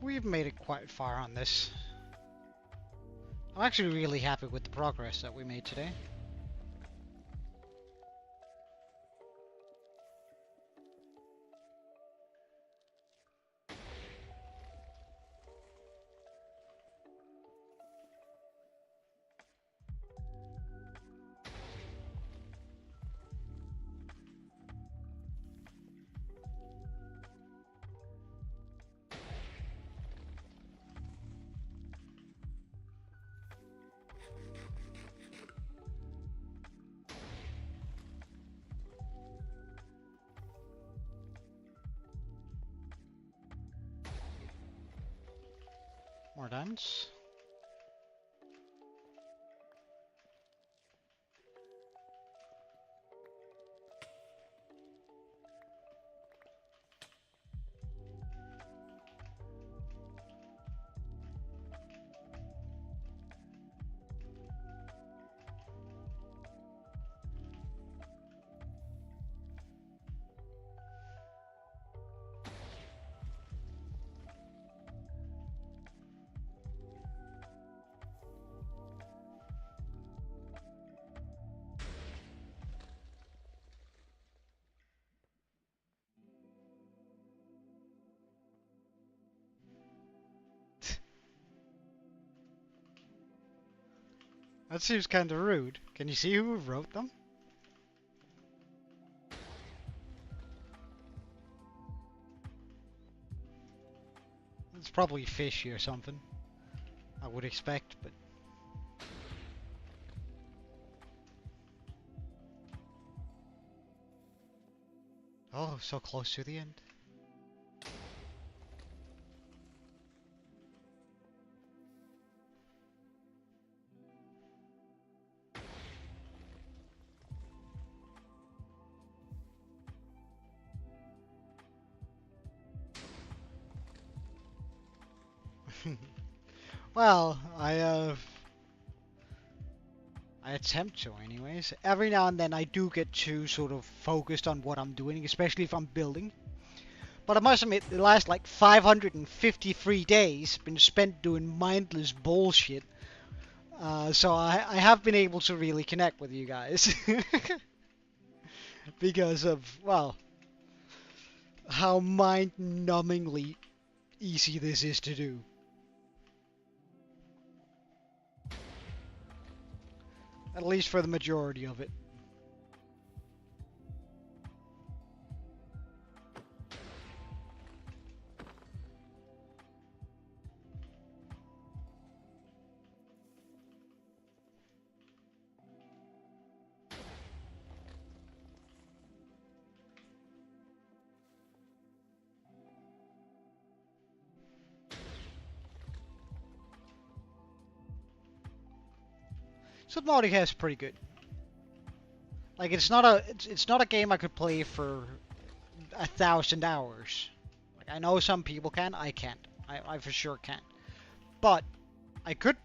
We've made it quite far on this. I'm actually really happy with the progress that we made today. More diamonds. That seems kind of rude. Can you see who wrote them? It's probably fishy or something. I would expect, but... Oh, so close to the end. Well, I attempt to anyways. Every now and then I do get too sort of focused on what I'm doing, especially if I'm building. But I must admit, the last like 553 days been spent doing mindless bullshit. So I have been able to really connect with you guys. Because of, well, how mind-numbingly easy this is to do. At least for the majority of it. Subnautica is pretty good. Like it's not a game I could play for 1,000 hours. Like I know some people can, I can't. I for sure can't. But I could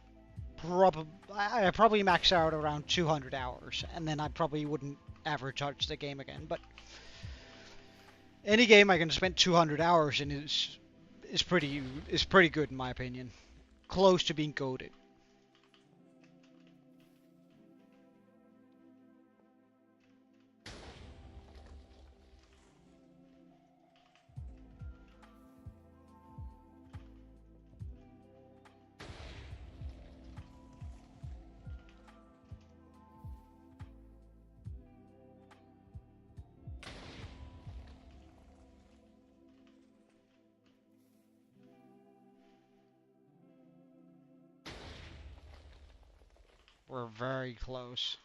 I probably max out around 200 hours, and then I probably wouldn't ever touch the game again. But any game I can spend 200 hours in is pretty good in my opinion. Close to being goated. We're very close.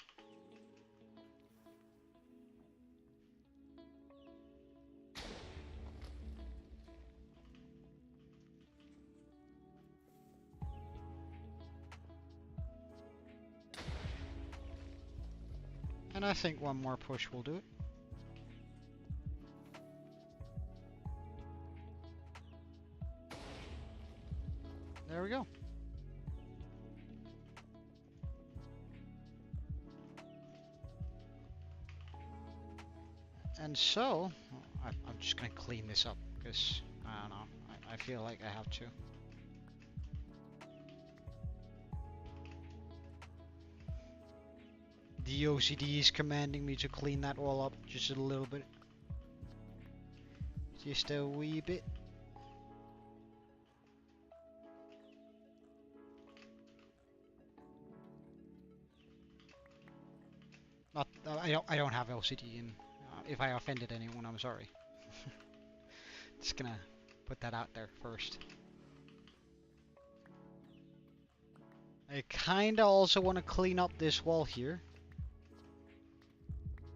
And I think one more push will do it. There we go. And so, I'm just gonna clean this up because I don't know. I feel like I have to. The OCD is commanding me to clean that all up just a little bit. Just a wee bit. Not, I don't have LCD in. If I offended anyone, I'm sorry. Just gonna put that out there first. I kinda also want to clean up this wall here.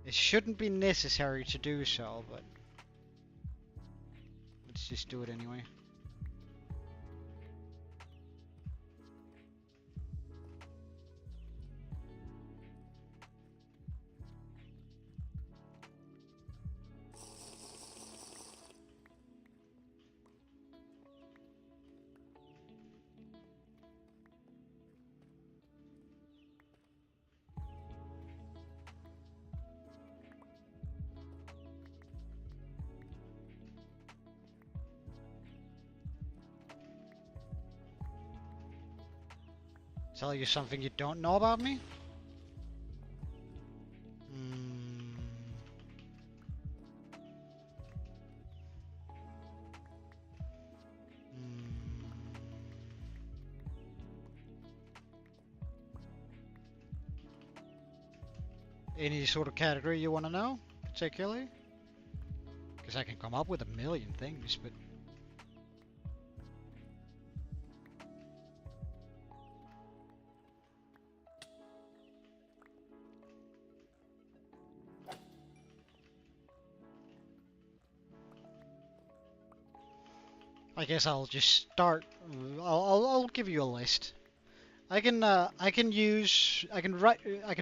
It shouldn't be necessary to do so, but let's just do it anyway. Tell you something you don't know about me? Any sort of category you want to know, particularly? Because I can come up with a million things, but... I guess I'll just start. I'll give you a list. I can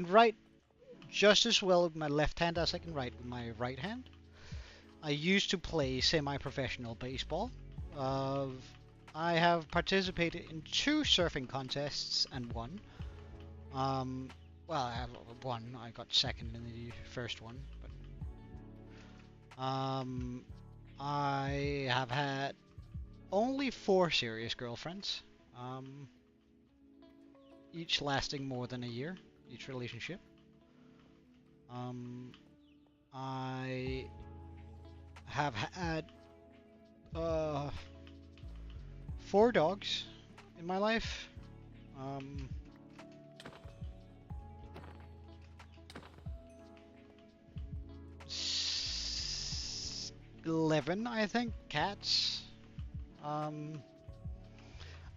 write just as well with my left hand as I can write with my right hand. I used to play semi-professional baseball. I have participated in 2 surfing contests and won. Well, I have one. I got second in the first one, but I have had only 4 serious girlfriends, each lasting more than a year, each relationship. I have had 4 dogs in my life. 11, I think, cats. I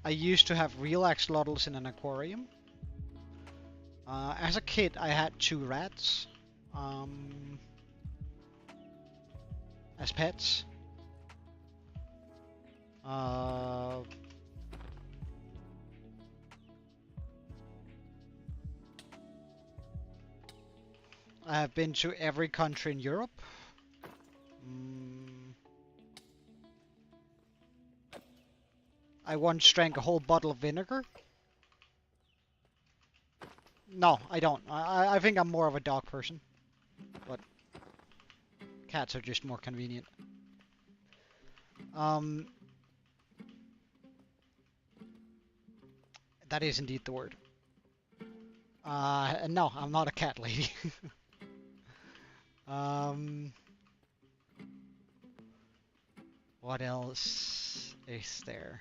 used to have real axolotls in an aquarium. As a kid, I had 2 rats as pets. I have been to every country in Europe. I once drank a whole bottle of vinegar. No, I don't. I think I'm more of a dog person. But cats are just more convenient. That is indeed the word. No, I'm not a cat lady. What else is there?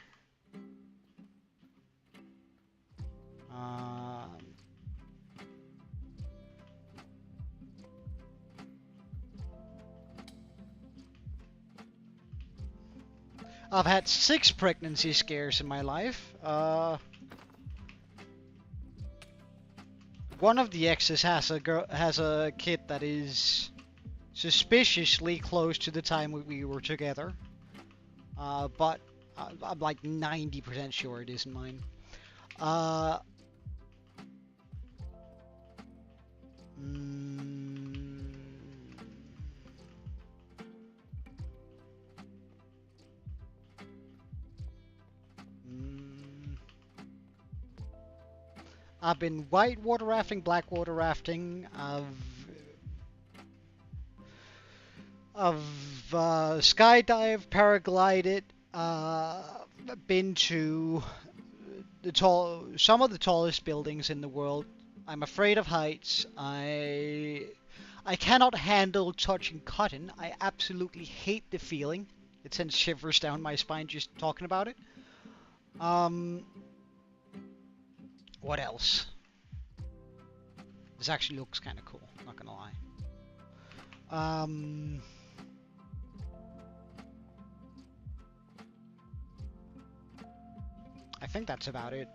I've had 6 pregnancy scares in my life. One of the exes has a kid that is suspiciously close to the time we were together. But I'm like 90% sure it isn't mine. I've been white water rafting, black water rafting. I've skydived, paraglided. Been to some of the tallest buildings in the world. I'm afraid of heights. I cannot handle touching cotton. I absolutely hate the feeling. It sends shivers down my spine just talking about it. What else? This actually looks kind of cool, not gonna lie. I think that's about it.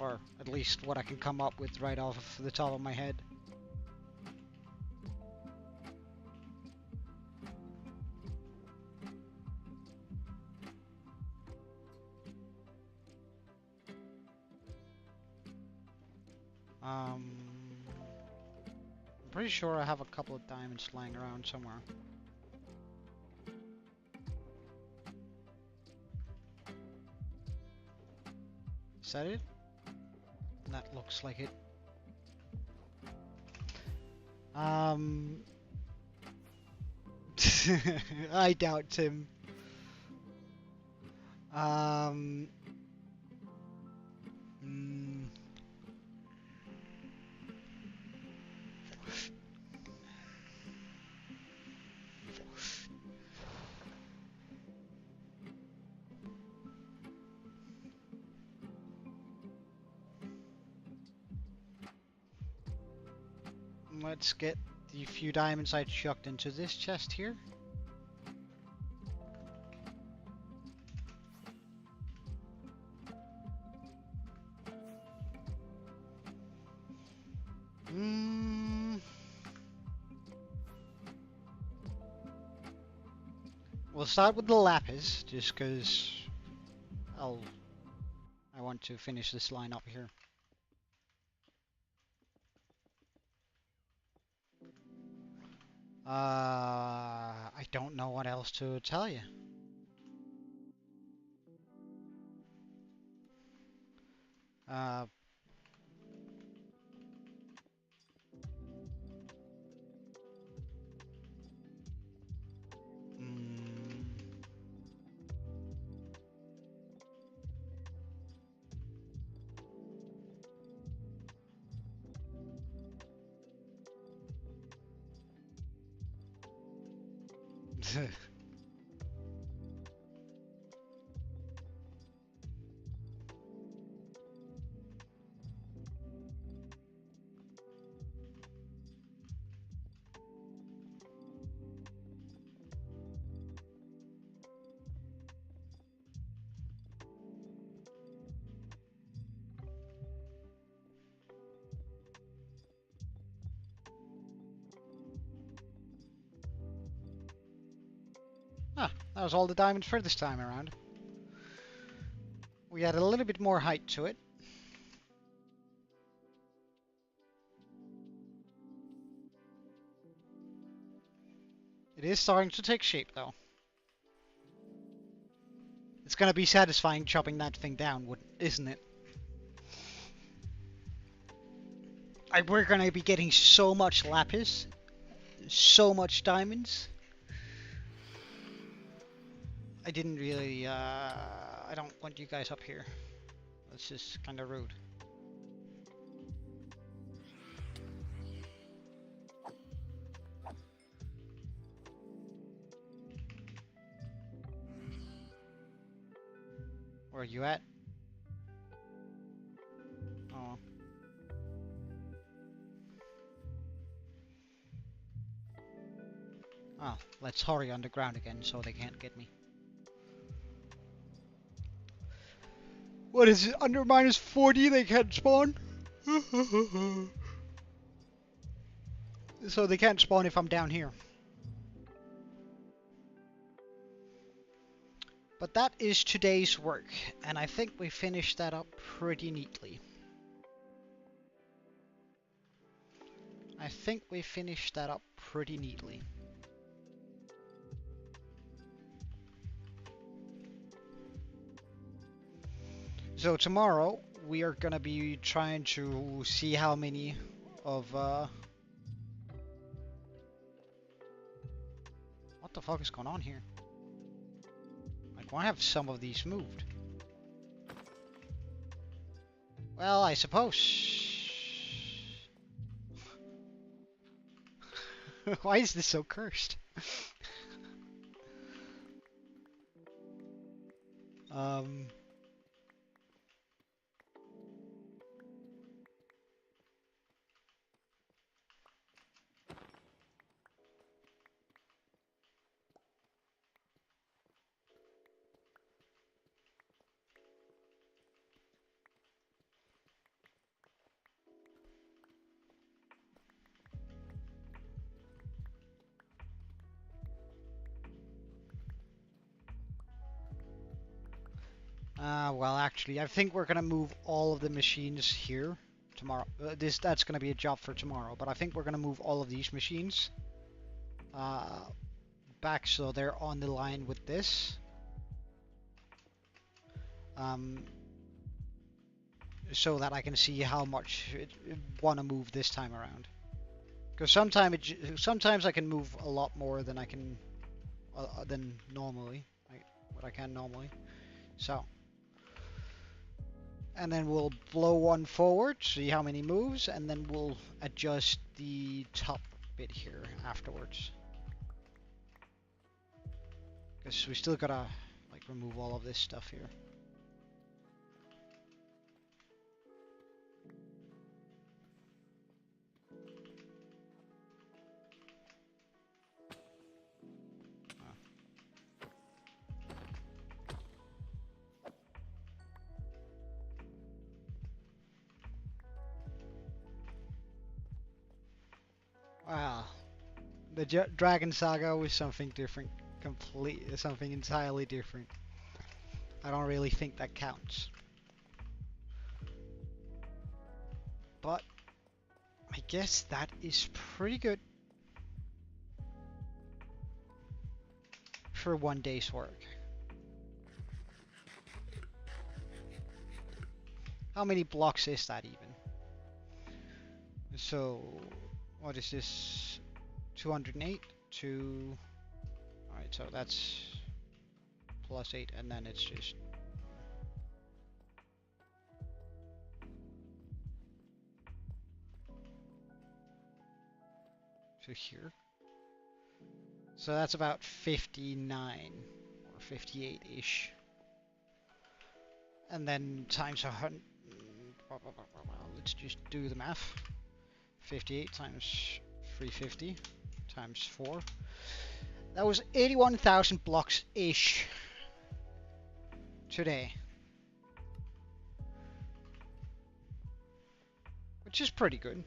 Or at least what I can come up with right off the top of my head. I'm pretty sure I have a couple of diamonds lying around somewhere. Is that it? That looks like it. I doubt Tim. Let's get the few diamonds I chucked into this chest here. We'll start with the lapis, just because I want to finish this line up here. I don't know what else to tell you. Uh, mm, ah, that was all the diamonds for this time around. We had a little bit more height to it. It is starting to take shape, though. It's gonna be satisfying chopping that thing down, isn't it? We're gonna be getting so much lapis, so much diamonds. I didn't really, I don't want you guys up here. That's just kind of rude. Where are you at? Oh. Oh, let's hurry underground again so they can't get me. What is it? Under -40 they can't spawn? So they can't spawn if I'm down here. But that is today's work, and I think we finished that up pretty neatly. I think we finished that up pretty neatly. So tomorrow we are gonna be trying to see how many of what the fuck is going on here? Like, why have some of these moved? Well, I suppose. Why is this so cursed? um. Well, actually, I think we're gonna move all of the machines here tomorrow. That's gonna be a job for tomorrow, but I think we're gonna move all of these machines back so they're on the line with this. So that I can see how much it want to move this time around. Because sometimes I can move a lot more than I can than normally, what I can normally. So. And then we'll blow one forward, see how many moves, and then we'll adjust the top bit here afterwards. Because we still gotta like remove all of this stuff here. Wow, the Dragon Saga was something different, something entirely different. I don't really think that counts. But I guess that is pretty good for one day's work. How many blocks is that even? So, what is this? 208 to... Alright, so that's plus 8, and then it's just... to here. So that's about 59 or 58-ish. And then times 100... Let's just do the math. 58 times 350 times 4. That was 81,000 blocks-ish today. Which is pretty good.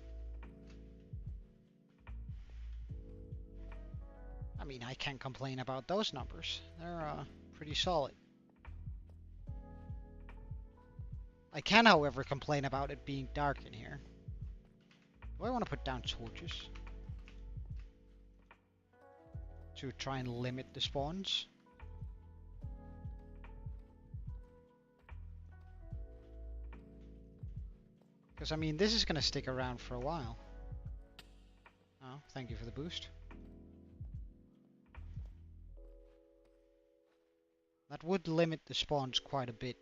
I mean, I can't complain about those numbers. They're pretty solid. I can, however, complain about it being dark in here. Do I want to put down torches? To try and limit the spawns? Because, I mean, this is going to stick around for a while. Oh, thank you for the boost. That would limit the spawns quite a bit.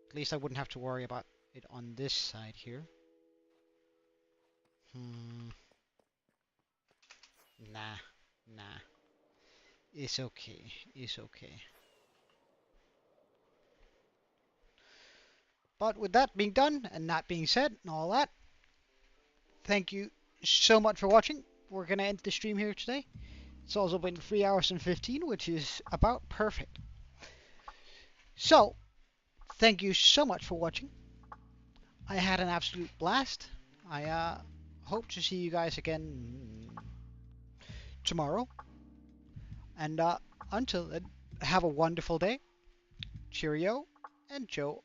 At least I wouldn't have to worry about it on this side here. Nah. It's okay. It's okay. But with that being done, and that being said, and all that, thank you so much for watching. We're going to end the stream here today. It's also been 3 hours and 15, which is about perfect. So, thank you so much for watching. I had an absolute blast. I hope to see you guys again tomorrow. And until then, have a wonderful day. Cheerio, and Joe